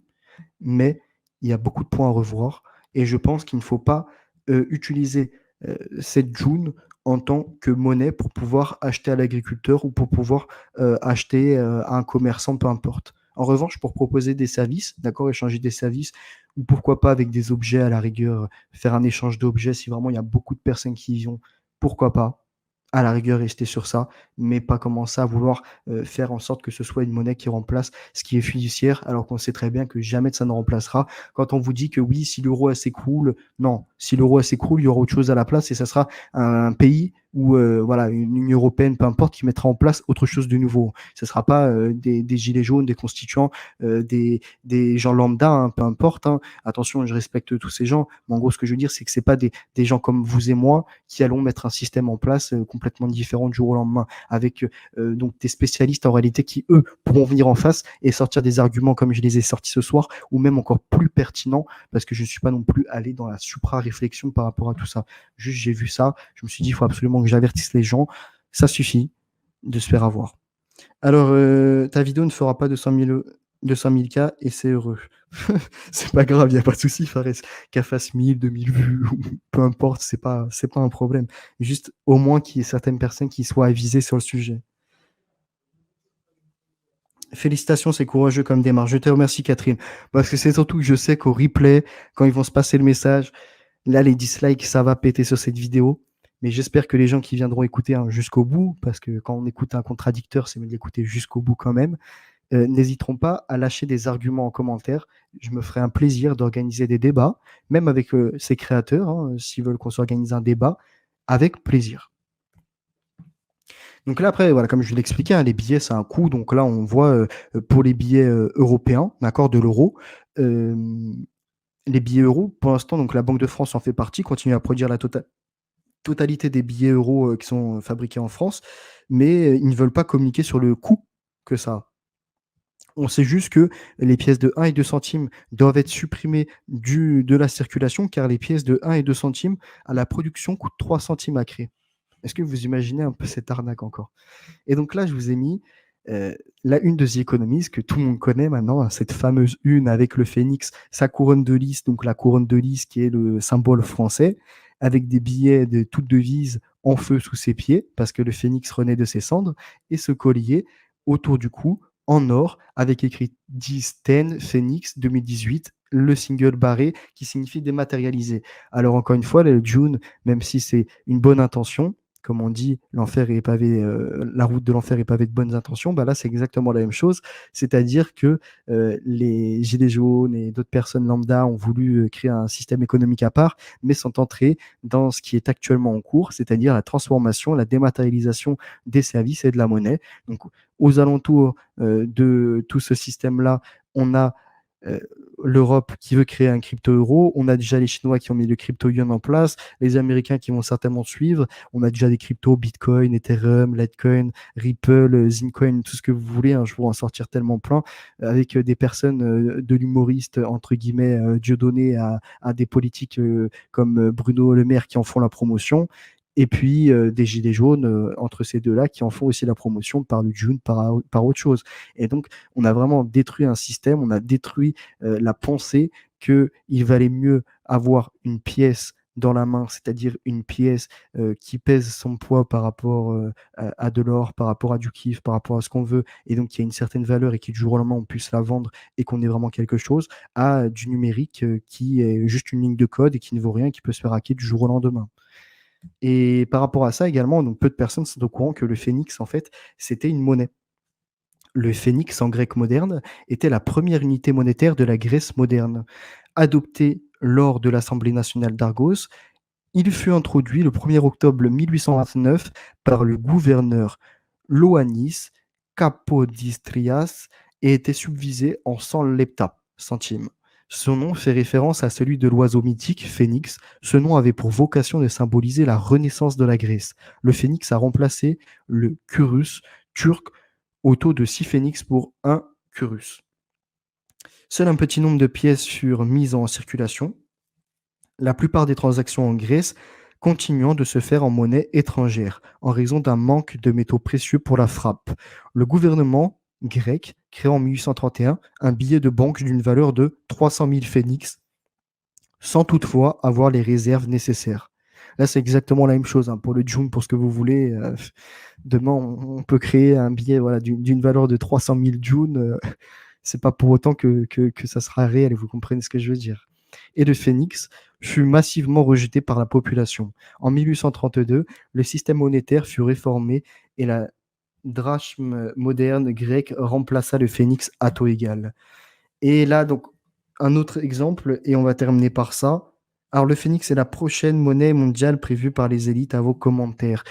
mais il y a beaucoup de points à revoir et je pense qu'il ne faut pas, utiliser, cette June en tant que monnaie pour pouvoir acheter à l'agriculteur ou pour pouvoir, acheter, à un commerçant, peu importe. En revanche, pour proposer des services, d'accord, échanger des services ou pourquoi pas avec des objets à la rigueur, faire un échange d'objets si vraiment il y a beaucoup de personnes qui y vont, pourquoi pas? À la rigueur, rester sur ça, mais pas commencer à vouloir, faire en sorte que ce soit une monnaie qui remplace ce qui est fiduciaire, alors qu'on sait très bien que jamais ça ne remplacera. Quand on vous dit que oui, si l'euro s'écroule, non, si l'euro s'écroule, il y aura autre chose à la place et ça sera un pays ou voilà, une Union européenne, peu importe, qui mettra en place autre chose de nouveau. Ce ne sera pas des gilets jaunes, des constituants, des gens lambda, hein, peu importe. Hein. Attention, je respecte tous ces gens, mais en gros, ce que je veux dire, c'est que c'est pas des gens comme vous et moi qui allons mettre un système en place complètement différent du jour au lendemain, avec donc des spécialistes en réalité qui, eux, pourront venir en face et sortir des arguments comme je les ai sortis ce soir, ou même encore plus pertinents, parce que je ne suis pas non plus allé dans la supra-réflexion par rapport à tout ça. Juste, j'ai vu ça, je me suis dit, il faut absolument que j'avertisse les gens, ça suffit de se faire avoir. Alors, ta vidéo ne fera pas 200 000 K et c'est heureux. C'est pas grave, il y a pas de souci, Fares. Qu'elle fasse 1000, 2000 vues ou peu importe, c'est pas un problème. Juste au moins qu'il y ait certaines personnes qui soient avisées sur le sujet. Félicitations, c'est courageux comme démarche. Je te remercie, Catherine, parce que c'est surtout que je sais qu'au replay, quand ils vont se passer le message, là, les dislikes, ça va péter sur cette vidéo. Mais j'espère que les gens qui viendront écouter, hein, jusqu'au bout, parce que quand on écoute un contradicteur, c'est mieux d'écouter jusqu'au bout quand même, n'hésiteront pas à lâcher des arguments en commentaire. Je me ferai un plaisir d'organiser des débats, même avec ces créateurs, hein, s'ils veulent qu'on s'organise un débat, avec plaisir. Donc là, après, voilà, comme je l'expliquais, hein, les billets, c'est un coût. Donc là, on voit pour les billets européens, d'accord, de l'euro, euh, les billets euros, pour l'instant, donc la Banque de France en fait partie, continue à produire la totalité des billets euros qui sont fabriqués en France, mais ils ne veulent pas communiquer sur le coût que ça a. On sait juste que les pièces de 1 et 2 centimes doivent être supprimées de la circulation, car les pièces de 1 et 2 centimes à la production coûtent 3 centimes à créer. Est-ce que vous imaginez un peu cette arnaque encore? Et donc là, je vous ai mis la une de The Economist que tout le monde connaît maintenant, hein, cette fameuse une avec le phénix, sa couronne de lys, donc la couronne de lys qui est le symbole français, avec des billets de toute devise en feu sous ses pieds, parce que le phénix renaît de ses cendres, et ce collier autour du cou en or avec écrit 10 10 Phoenix 2018, le single barré qui signifie dématérialisé. Alors encore une fois, le June, même si c'est une bonne intention, comme on dit, l'enfer est pavé, la route de l'enfer est pavée de bonnes intentions. Bah là, c'est exactement la même chose. C'est-à-dire que les Gilets jaunes et d'autres personnes lambda ont voulu créer un système économique à part, mais sont entrés dans ce qui est actuellement en cours, c'est-à-dire la transformation, la dématérialisation des services et de la monnaie. Donc, aux alentours de tout ce système-là, on a euh, l'Europe qui veut créer un crypto-euro, on a déjà les Chinois qui ont mis le crypto-yuan en place, les Américains qui vont certainement suivre, on a déjà des cryptos, Bitcoin, Ethereum, Litecoin, Ripple, Zincoin, tout ce que vous voulez, hein, je pourrais en sortir tellement plein, avec des personnes de l'humoriste, entre guillemets, Dieudonné à des politiques comme Bruno Le Maire qui en font la promotion. Et puis des gilets jaunes entre ces deux-là qui en font aussi la promotion par le June, par autre chose. Et donc, on a vraiment détruit un système, on a détruit la pensée qu'il valait mieux avoir une pièce dans la main, c'est-à-dire une pièce qui pèse son poids par rapport à de l'or, par rapport à du kiff, par rapport à ce qu'on veut, et donc qui a une certaine valeur et qui du jour au lendemain on puisse la vendre et qu'on ait vraiment quelque chose, à du numérique qui est juste une ligne de code et qui ne vaut rien, qui peut se faire hacker du jour au lendemain. Et par rapport à ça également, donc peu de personnes sont au courant que le phénix, en fait, c'était une monnaie. Le phénix en grec moderne était la première unité monétaire de la Grèce moderne. Adopté lors de l'Assemblée nationale d'Argos, il fut introduit le 1er octobre 1829 par le gouverneur Ioannis Kapodistrias et était subvisé en 100 lepta, centimes. Son nom fait référence à celui de l'oiseau mythique phénix. Ce nom avait pour vocation de symboliser la renaissance de la Grèce. Le phénix a remplacé le kurus turc au taux de 6 phénix pour 1 kurus. Seul un petit nombre de pièces furent mises en circulation, la plupart des transactions en Grèce continuant de se faire en monnaie étrangère en raison d'un manque de métaux précieux pour la frappe. Le gouvernement grec créa en 1831 un billet de banque d'une valeur de 300 000 phénix sans toutefois avoir les réserves nécessaires. Là, c'est exactement la même chose hein, pour le June, pour ce que vous voulez. Demain, on peut créer un billet voilà, d'une valeur de 300 000 June. C'est pas pour autant que ça sera réel, vous comprenez ce que je veux dire. Et le phénix fut massivement rejeté par la population. En 1832, le système monétaire fut réformé et la drachme moderne grecque remplaça le phénix à taux égal. Et là, donc, un autre exemple, et on va terminer par ça. Alors, le phénix est la prochaine monnaie mondiale prévue par les élites à vos commentaires.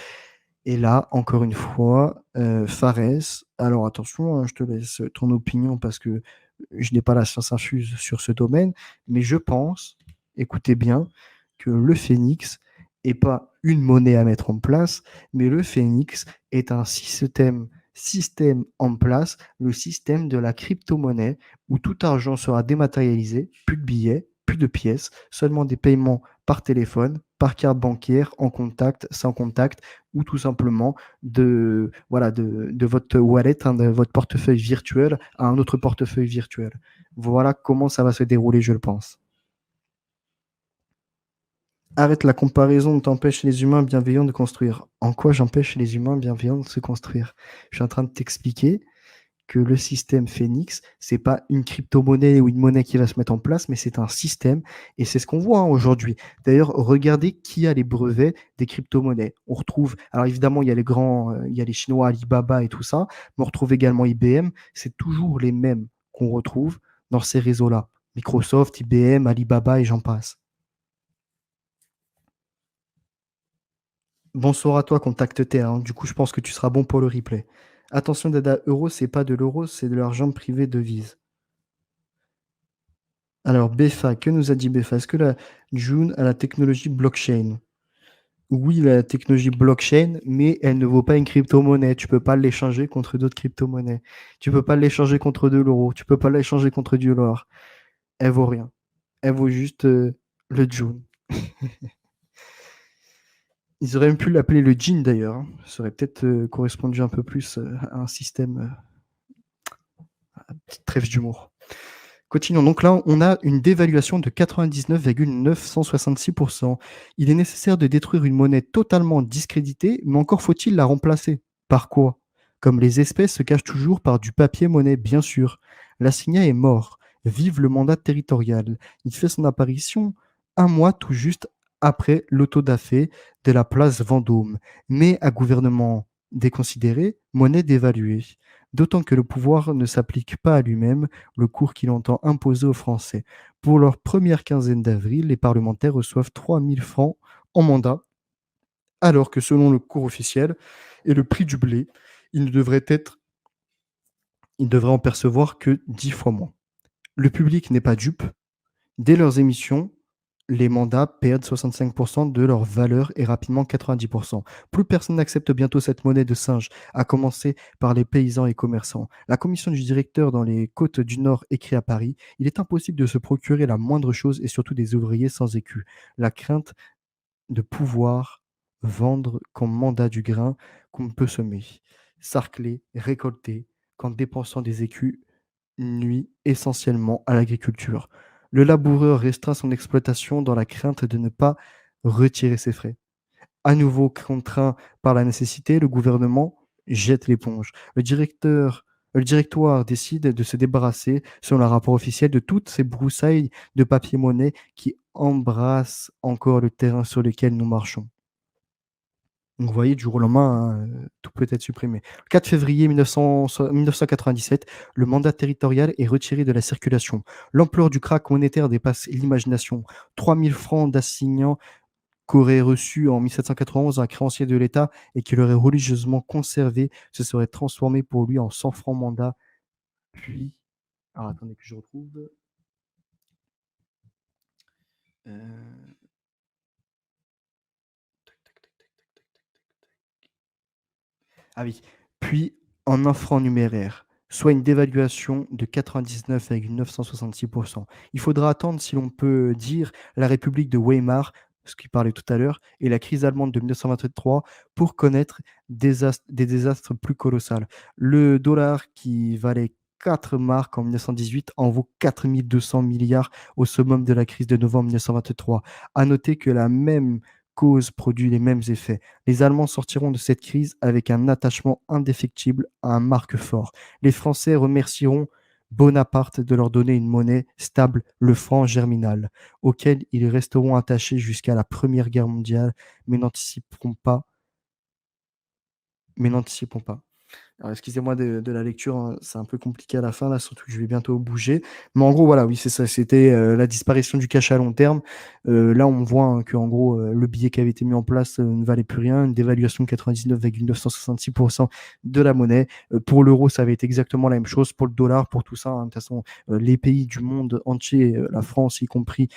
Et là, encore une fois, Fares, alors attention, hein, je te laisse ton opinion parce que je n'ai pas la science infuse sur ce domaine, mais je pense, écoutez bien, que le phénix est pas une monnaie à mettre en place, mais le phénix est un système en place, le système de la crypto-monnaie, où tout argent sera dématérialisé, plus de billets, plus de pièces, seulement des paiements par téléphone, par carte bancaire, en contact, sans contact, ou tout simplement voilà, de votre wallet, hein, de votre portefeuille virtuel à un autre portefeuille virtuel. Voilà comment ça va se dérouler, je le pense. Arrête la comparaison, t'empêche les humains bienveillants de construire. En quoi j'empêche les humains bienveillants de se construire? Je suis en train de t'expliquer que le système Phoenix, c'est pas une crypto-monnaie ou une monnaie qui va se mettre en place, mais c'est un système et c'est ce qu'on voit hein, aujourd'hui. D'ailleurs, regardez qui a les brevets des crypto-monnaies. On retrouve, alors évidemment, il y a les grands, il y a les Chinois, Alibaba et tout ça, mais on retrouve également IBM. C'est toujours les mêmes qu'on retrouve dans ces réseaux-là. Microsoft, IBM, Alibaba et j'en passe. Bonsoir à toi, Contact Terre, hein. Du coup, je pense que tu seras bon pour le replay. Attention, Dada, euro, c'est pas de l'euro, c'est de l'argent privé devise. Alors, BEFA, que nous a dit BEFA? Est-ce que la June a la technologie blockchain? Oui, la technologie blockchain, mais elle ne vaut pas une crypto-monnaie. Tu peux pas l'échanger contre d'autres crypto-monnaies. Tu peux pas l'échanger contre de l'euro. Tu peux pas l'échanger contre du dollar. Elle vaut rien. Elle vaut juste le June. Ils auraient même pu l'appeler le Jin d'ailleurs, hein. Ça aurait peut-être correspondu un peu plus à un système, petite trêve d'humour. Continuons. Donc là, on a une dévaluation de 99,966%. Il est nécessaire de détruire une monnaie totalement discréditée, mais encore faut-il la remplacer. Par quoi? Comme les espèces se cachent toujours par du papier-monnaie, bien sûr. L'assignat est mort. Vive le mandat territorial. Il fait son apparition un mois tout juste après l'autodafé de la place Vendôme, mais à gouvernement déconsidéré, monnaie dévaluée. D'autant que le pouvoir ne s'applique pas à lui-même, le cours qu'il entend imposer aux Français. Pour leur première quinzaine d'avril, les parlementaires reçoivent 3 000 francs en mandat, alors que selon le cours officiel et le prix du blé, ils ne devraient être, ils devraient en percevoir que 10 fois moins. Le public n'est pas dupe. Dès leurs émissions, les mandats perdent 65% de leur valeur et rapidement 90%. Plus personne n'accepte bientôt cette monnaie de singe, à commencer par les paysans et commerçants. La commission du directeur dans les côtes du Nord écrit à Paris: il est impossible de se procurer la moindre chose et surtout des ouvriers sans écus. La crainte de pouvoir vendre comme mandat du grain qu'on peut semer, sarcler, récolter, qu'en dépensant des écus nuit essentiellement à l'agriculture. Le laboureur restreint son exploitation dans la crainte de ne pas retirer ses frais. À nouveau contraint par la nécessité, le gouvernement jette l'éponge. Le directoire décide de se débarrasser, selon le rapport officiel, de toutes ces broussailles de papier-monnaie qui embrassent encore le terrain sur lequel nous marchons. Donc vous voyez, du jour au lendemain, hein, tout peut être supprimé. Le 4 février 1997, le mandat territorial est retiré de la circulation. L'ampleur du krach monétaire dépasse l'imagination. 3 000 francs d'assignats qu'aurait reçu en 1791 un créancier de l'État et qu'il aurait religieusement conservé se serait transformé pour lui en 100 francs mandat. Puis, alors attendez que je retrouve. Euh, Ah oui. Puis en un franc numéraire, soit une dévaluation de 99,966%. Il faudra attendre, si l'on peut dire, la République de Weimar, ce qui parlait tout à l'heure, et la crise allemande de 1923 pour connaître des désastres plus colossaux. Le dollar qui valait 4 marques en 1918 en vaut 4 200 milliards au summum de la crise de novembre 1923. À noter que la même cause produit les mêmes effets. Les Allemands sortiront de cette crise avec un attachement indéfectible à un marque fort. Les Français remercieront Bonaparte de leur donner une monnaie stable, le franc germinal, auquel ils resteront attachés jusqu'à la Première Guerre mondiale, mais n'anticiperont pas. Mais n'anticipons pas. Alors excusez-moi de la lecture, hein, c'est un peu compliqué à la fin là, surtout que je vais bientôt bouger. Mais en gros, voilà, oui, c'est ça, c'était, la disparition du cash à long terme. Là, on voit, hein, qu'en gros, le billet qui avait été mis en place, ne valait plus rien, une dévaluation de 99,966 de la monnaie. Pour l'euro, ça avait été exactement la même chose. Pour le dollar, pour tout ça, hein, de toute façon, les pays du monde entier, la France y compris,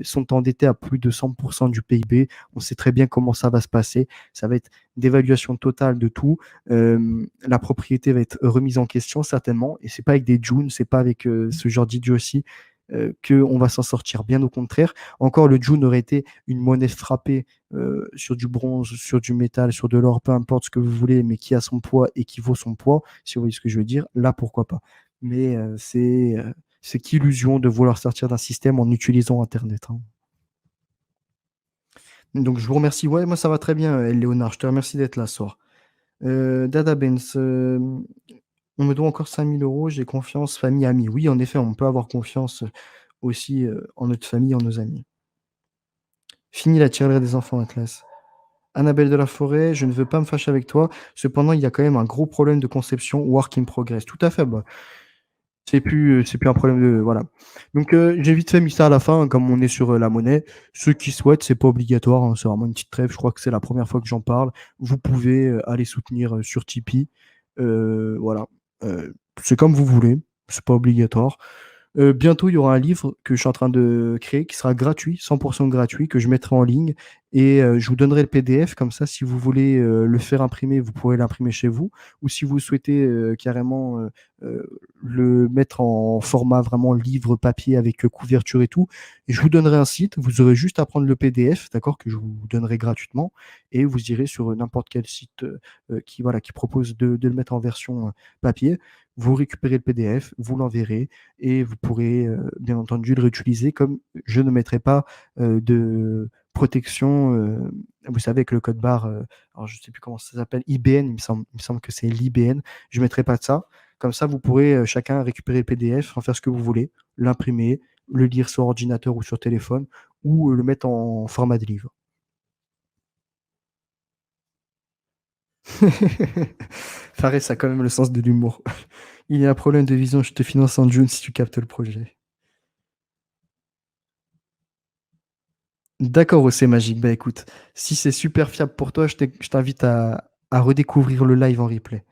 sont endettés à plus de 100 du PIB. On sait très bien comment ça va se passer. Ça va être dévaluation totale de tout. La propriété va être remise en question certainement, et c'est pas avec des June, c'est pas avec ce genre d'idiotie qu'on va s'en sortir. Bien au contraire, encore le June aurait été une monnaie frappée sur du bronze, sur du métal, sur de l'or, peu importe ce que vous voulez, mais qui a son poids et qui vaut son poids, si vous voyez ce que je veux dire, là pourquoi pas. Mais c'est qu'illusion de vouloir sortir d'un système en utilisant Internet, hein. Donc je vous remercie. Ouais, moi ça va très bien, Léonard. Je te remercie d'être là ce soir. Dada Benz, on me doit encore 5 000 €, j'ai confiance, famille, amis. Oui, en effet, on peut avoir confiance, aussi, en notre famille, en nos amis. Fini la tirelire des enfants, Atlas. Annabelle de la Forêt, je ne veux pas me fâcher avec toi, cependant, il y a quand même un gros problème de conception, work in progress. Tout à fait, bah, c'est plus un problème de voilà. Donc, j'ai vite fait mis ça à la fin, comme on est sur, la monnaie. Ceux qui souhaitent, c'est pas obligatoire, hein, c'est vraiment une petite trêve. Je crois que c'est la première fois que j'en parle. Vous pouvez, aller soutenir, sur Tipeee. Voilà, c'est comme vous voulez, c'est pas obligatoire. Bientôt, il y aura un livre que je suis en train de créer qui sera gratuit, 100 gratuit, que je mettrai en ligne et je vous donnerai le PDF comme ça si vous voulez, le faire imprimer, vous pourrez l'imprimer chez vous ou si vous souhaitez, carrément, le mettre en format vraiment livre papier avec, couverture et tout, et je vous donnerai un site, vous aurez juste à prendre le PDF, d'accord? Que je vous donnerai gratuitement et vous irez sur, n'importe quel site, qui voilà, qui propose de le mettre en version, papier. Vous récupérez le PDF, vous l'enverrez et vous pourrez, bien entendu le réutiliser comme je ne mettrai pas, de protection, vous savez avec le code barre, alors je ne sais plus comment ça s'appelle, IBN il me semble que c'est l'IBN. Je ne mettrai pas de ça. Comme ça, vous pourrez, chacun récupérer le PDF, en faire ce que vous voulez, l'imprimer, le lire sur ordinateur ou sur téléphone ou, le mettre en format de livre. Fares a quand même le sens de l'humour. Il y a un problème de vision, je te finance en June si tu captes le projet. D'accord, OK Magique. Bah, écoute, si c'est super fiable pour toi, je t'invite à redécouvrir le live en replay.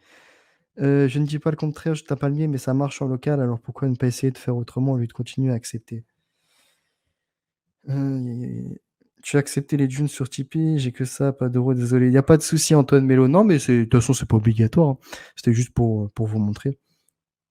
Je ne dis pas le contraire, je tape pas le mien, mais ça marche en local, alors pourquoi ne pas essayer de faire autrement au lieu de continuer à accepter? Aïe, aïe, aïe. Tu as accepté les dunes sur Tipeee, j'ai que ça, pas d'euros, désolé. Il y a pas de souci Antoine Mélo. Non, mais c'est de toute façon, c'est pas obligatoire, hein. C'était juste pour vous montrer.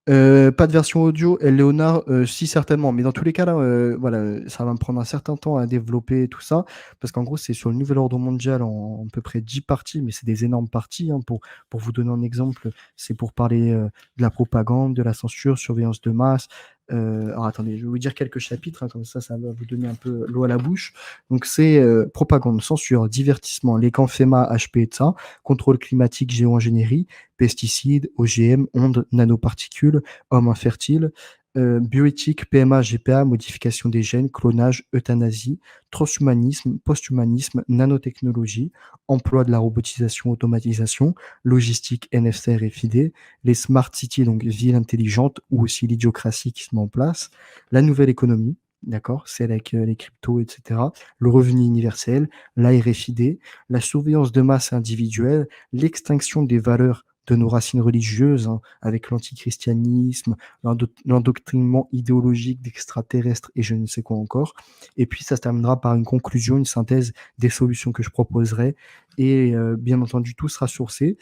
Pas de version audio et Léonard, si certainement, mais dans tous les cas là, voilà, ça va me prendre un certain temps à développer tout ça, parce qu'en gros, c'est sur le nouvel ordre mondial en à peu près 10 parties, mais c'est des énormes parties, hein. Pour vous donner un exemple, c'est pour parler, de la propagande, de la censure, surveillance de masse. Alors attendez, je vais vous dire quelques chapitres, hein, comme ça va vous donner un peu l'eau à la bouche. Donc c'est, propagande, censure, divertissement, les camps FEMA, HP et ça, contrôle climatique, géo-ingénierie, pesticides, OGM, ondes, nanoparticules, hommes infertiles, bioéthique, PMA, GPA, modification des gènes, clonage, euthanasie, transhumanisme, posthumanisme, nanotechnologie, emploi de la robotisation, automatisation, logistique, NFC, RFID, les smart cities, donc villes intelligentes, ou aussi l'idiocratie qui se met en place, la nouvelle économie, d'accord, celle avec les cryptos, etc., le revenu universel, la RFID, la surveillance de masse individuelle, l'extinction des valeurs de nos racines religieuses, hein, avec l'antichristianisme, l'endoctrinement idéologique d'extraterrestres et je ne sais quoi encore. Et puis ça se terminera par une conclusion, une synthèse des solutions que je proposerai. Et bien entendu, tout sera sourcé.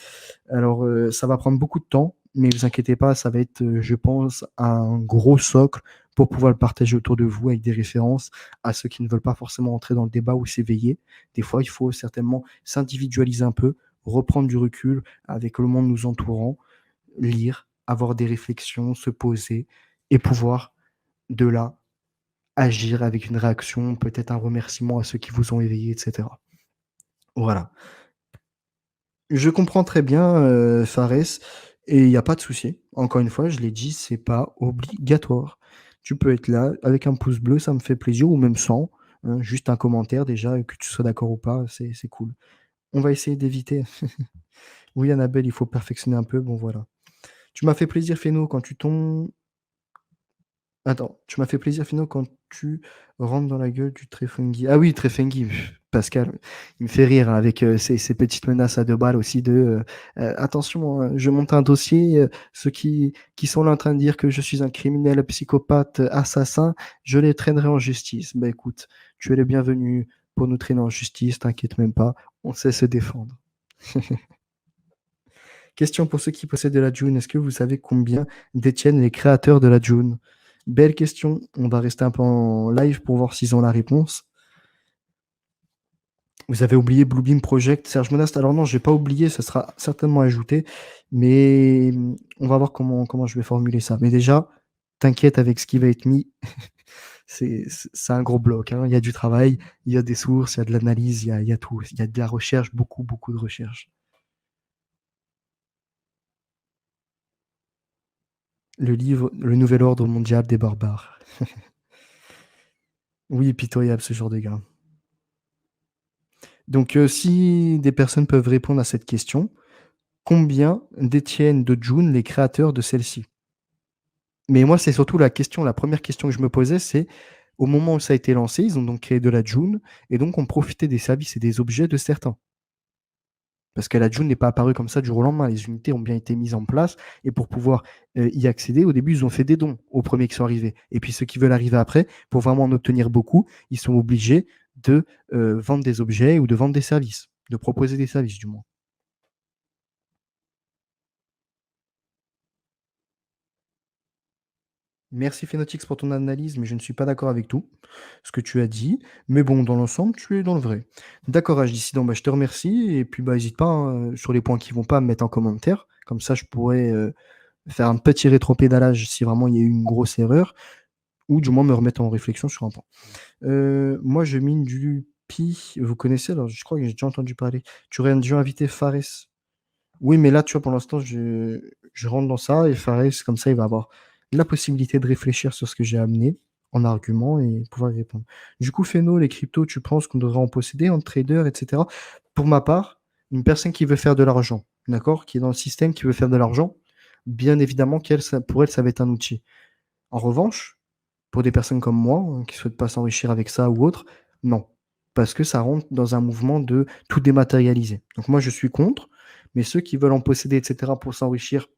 Alors ça va prendre beaucoup de temps, mais vous inquiétez pas, ça va être, je pense, un gros socle pour pouvoir le partager autour de vous avec des références à ceux qui ne veulent pas forcément entrer dans le débat ou s'éveiller. Des fois, il faut certainement s'individualiser un peu, reprendre du recul avec le monde nous entourant, lire, avoir des réflexions, se poser et pouvoir, de là, agir avec une réaction, peut-être un remerciement à ceux qui vous ont éveillé, et cetera. Voilà. Je comprends très bien, Fares et il y a pas de souci. Encore une fois, je l'ai dit, c'est pas obligatoire. Tu peux être là avec un pouce bleu, ça me fait plaisir ou même sans, hein, juste un commentaire déjà, que tu sois d'accord ou pas, c'est cool. On va essayer d'éviter. Oui, Annabelle, il faut perfectionner un peu, bon voilà. Tu m'as fait plaisir, Féno, quand tu tombes. Attends, tu m'as fait plaisir, Fino, quand tu rentres dans la gueule du Trefengi. Ah oui, Trefengi, Pascal, il me fait rire hein, avec ses petites menaces à 2 balles aussi de attention, je monte un dossier, ceux qui sont là en train de dire que je suis un criminel, psychopathe, assassin, je les traînerai en justice. Bah écoute, tu es le bienvenu pour nous traîner en justice, t'inquiète même pas, on sait se défendre. Question pour ceux qui possèdent de la June. Est-ce que vous savez combien détiennent les créateurs de la June? Belle question. On va rester un peu en live pour voir s'ils ont la réponse. Vous avez oublié Bluebeam Project, Serge Monast. Alors non, j'ai pas oublié, ça sera certainement ajouté, mais on va voir comment je vais formuler ça. Mais déjà, t'inquiète avec ce qui va être mis, c'est un gros bloc, hein. Il y a du travail, il y a des sources, il y a de l'analyse, il y a tout. Il y a de la recherche, beaucoup, beaucoup de recherche. Le livre Le nouvel ordre mondial des barbares. Oui, pitoyable ce genre de gars. Donc, si des personnes peuvent répondre à cette question, combien détiennent de June les créateurs de celle-ci? Mais moi, c'est surtout la première question que je me posais, c'est au moment où ça a été lancé, ils ont donc créé de la June et donc ont profité des services et des objets de certains. Parce que la June n'est pas apparue comme ça du jour au lendemain. Les unités ont bien été mises en place et pour pouvoir, y accéder, au début, ils ont fait des dons aux premiers qui sont arrivés et puis ceux qui veulent arriver après, pour vraiment en obtenir beaucoup, ils sont obligés de vendre des objets ou de vendre des services, de proposer des services du moins. Merci Phenotix pour ton analyse, mais je ne suis pas d'accord avec tout ce que tu as dit. Mais bon, dans l'ensemble, tu es dans le vrai. D'accord, Dissident, bah, je te remercie. Et puis, bah, n'hésite pas hein, sur les points qui vont pas à me mettre en commentaire. Comme ça, je pourrais faire un petit rétropédalage si vraiment il y a eu une grosse erreur, ou du moins me remettre en réflexion sur un point. Moi, je mine du Pi. Vous connaissez, alors je crois que j'ai déjà entendu parler. Tu aurais dû inviter Fares. Oui, mais là, tu vois, pour l'instant, je rentre dans ça et Fares, comme ça, il va avoir la possibilité de réfléchir sur ce que j'ai amené en argument et pouvoir y répondre. Du coup, Phéno, les cryptos, tu penses qu'on devrait en posséder en trader, etc. Pour ma part, une personne qui veut faire de l'argent, d'accord, qui est dans le système, qui veut faire de l'argent, bien évidemment, pour elle, ça va être un outil. En revanche, pour des personnes comme moi, hein, qui souhaitent pas s'enrichir avec ça ou autre, non. Parce que ça rentre dans un mouvement de tout dématérialiser. Donc moi, je suis contre, mais ceux qui veulent en posséder, etc., pour s'enrichir,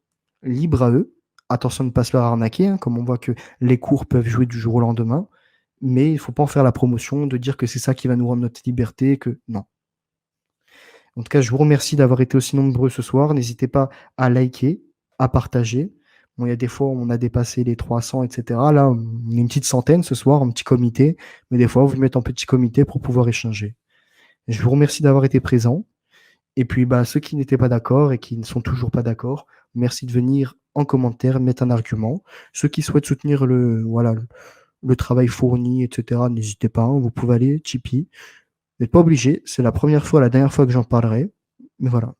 libre à eux. Attention de ne pas se faire arnaquer, hein, comme on voit que les cours peuvent jouer du jour au lendemain, mais il ne faut pas en faire la promotion, de dire que c'est ça qui va nous rendre notre liberté, que non. En tout cas, je vous remercie d'avoir été aussi nombreux ce soir. N'hésitez pas à liker, à partager. Bon, il y a des fois, on a dépassé les 300, etc. Là, on est une petite centaine ce soir, un petit comité. Mais des fois, vous mettez en petit comité pour pouvoir échanger. Je vous remercie d'avoir été présent. Et puis, bah, ceux qui n'étaient pas d'accord et qui ne sont toujours pas d'accord, merci de venir en commentaire, mettre un argument. Ceux qui souhaitent soutenir voilà, le travail fourni, etc., n'hésitez pas, hein, vous pouvez aller, Tipeee. Vous n'êtes pas obligé, c'est la première fois, la dernière fois que j'en parlerai. Mais voilà.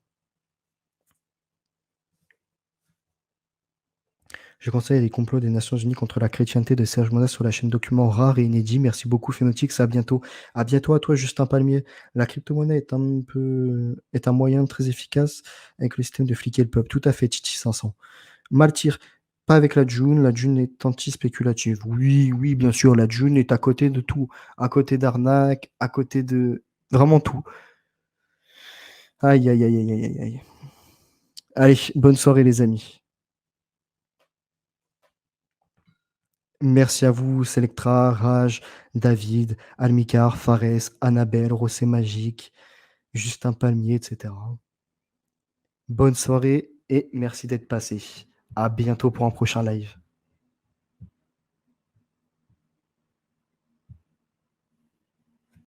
Je conseille les complots des Nations Unies contre la chrétienté de Serge Mona sur la chaîne Documents Rares et Inédits. Merci beaucoup, Phénotix. À bientôt. À bientôt à toi, Justin Palmier. La crypto-monnaie est un moyen très efficace avec le système de fliquer le peuple. Tout à fait, Titi 500. Maltir, pas avec la June. La June est anti-spéculative. Oui, oui, bien sûr. La June est à côté de tout. À côté d'arnaque, à côté de vraiment tout. Aïe, aïe, aïe, aïe, aïe, aïe. Allez, bonne soirée, les amis. Merci à vous, Selectra, Raj, David, Almicar, Fares, Annabelle, Rossé Magique, Justin Palmier, etc. Bonne soirée et merci d'être passé. À bientôt pour un prochain live.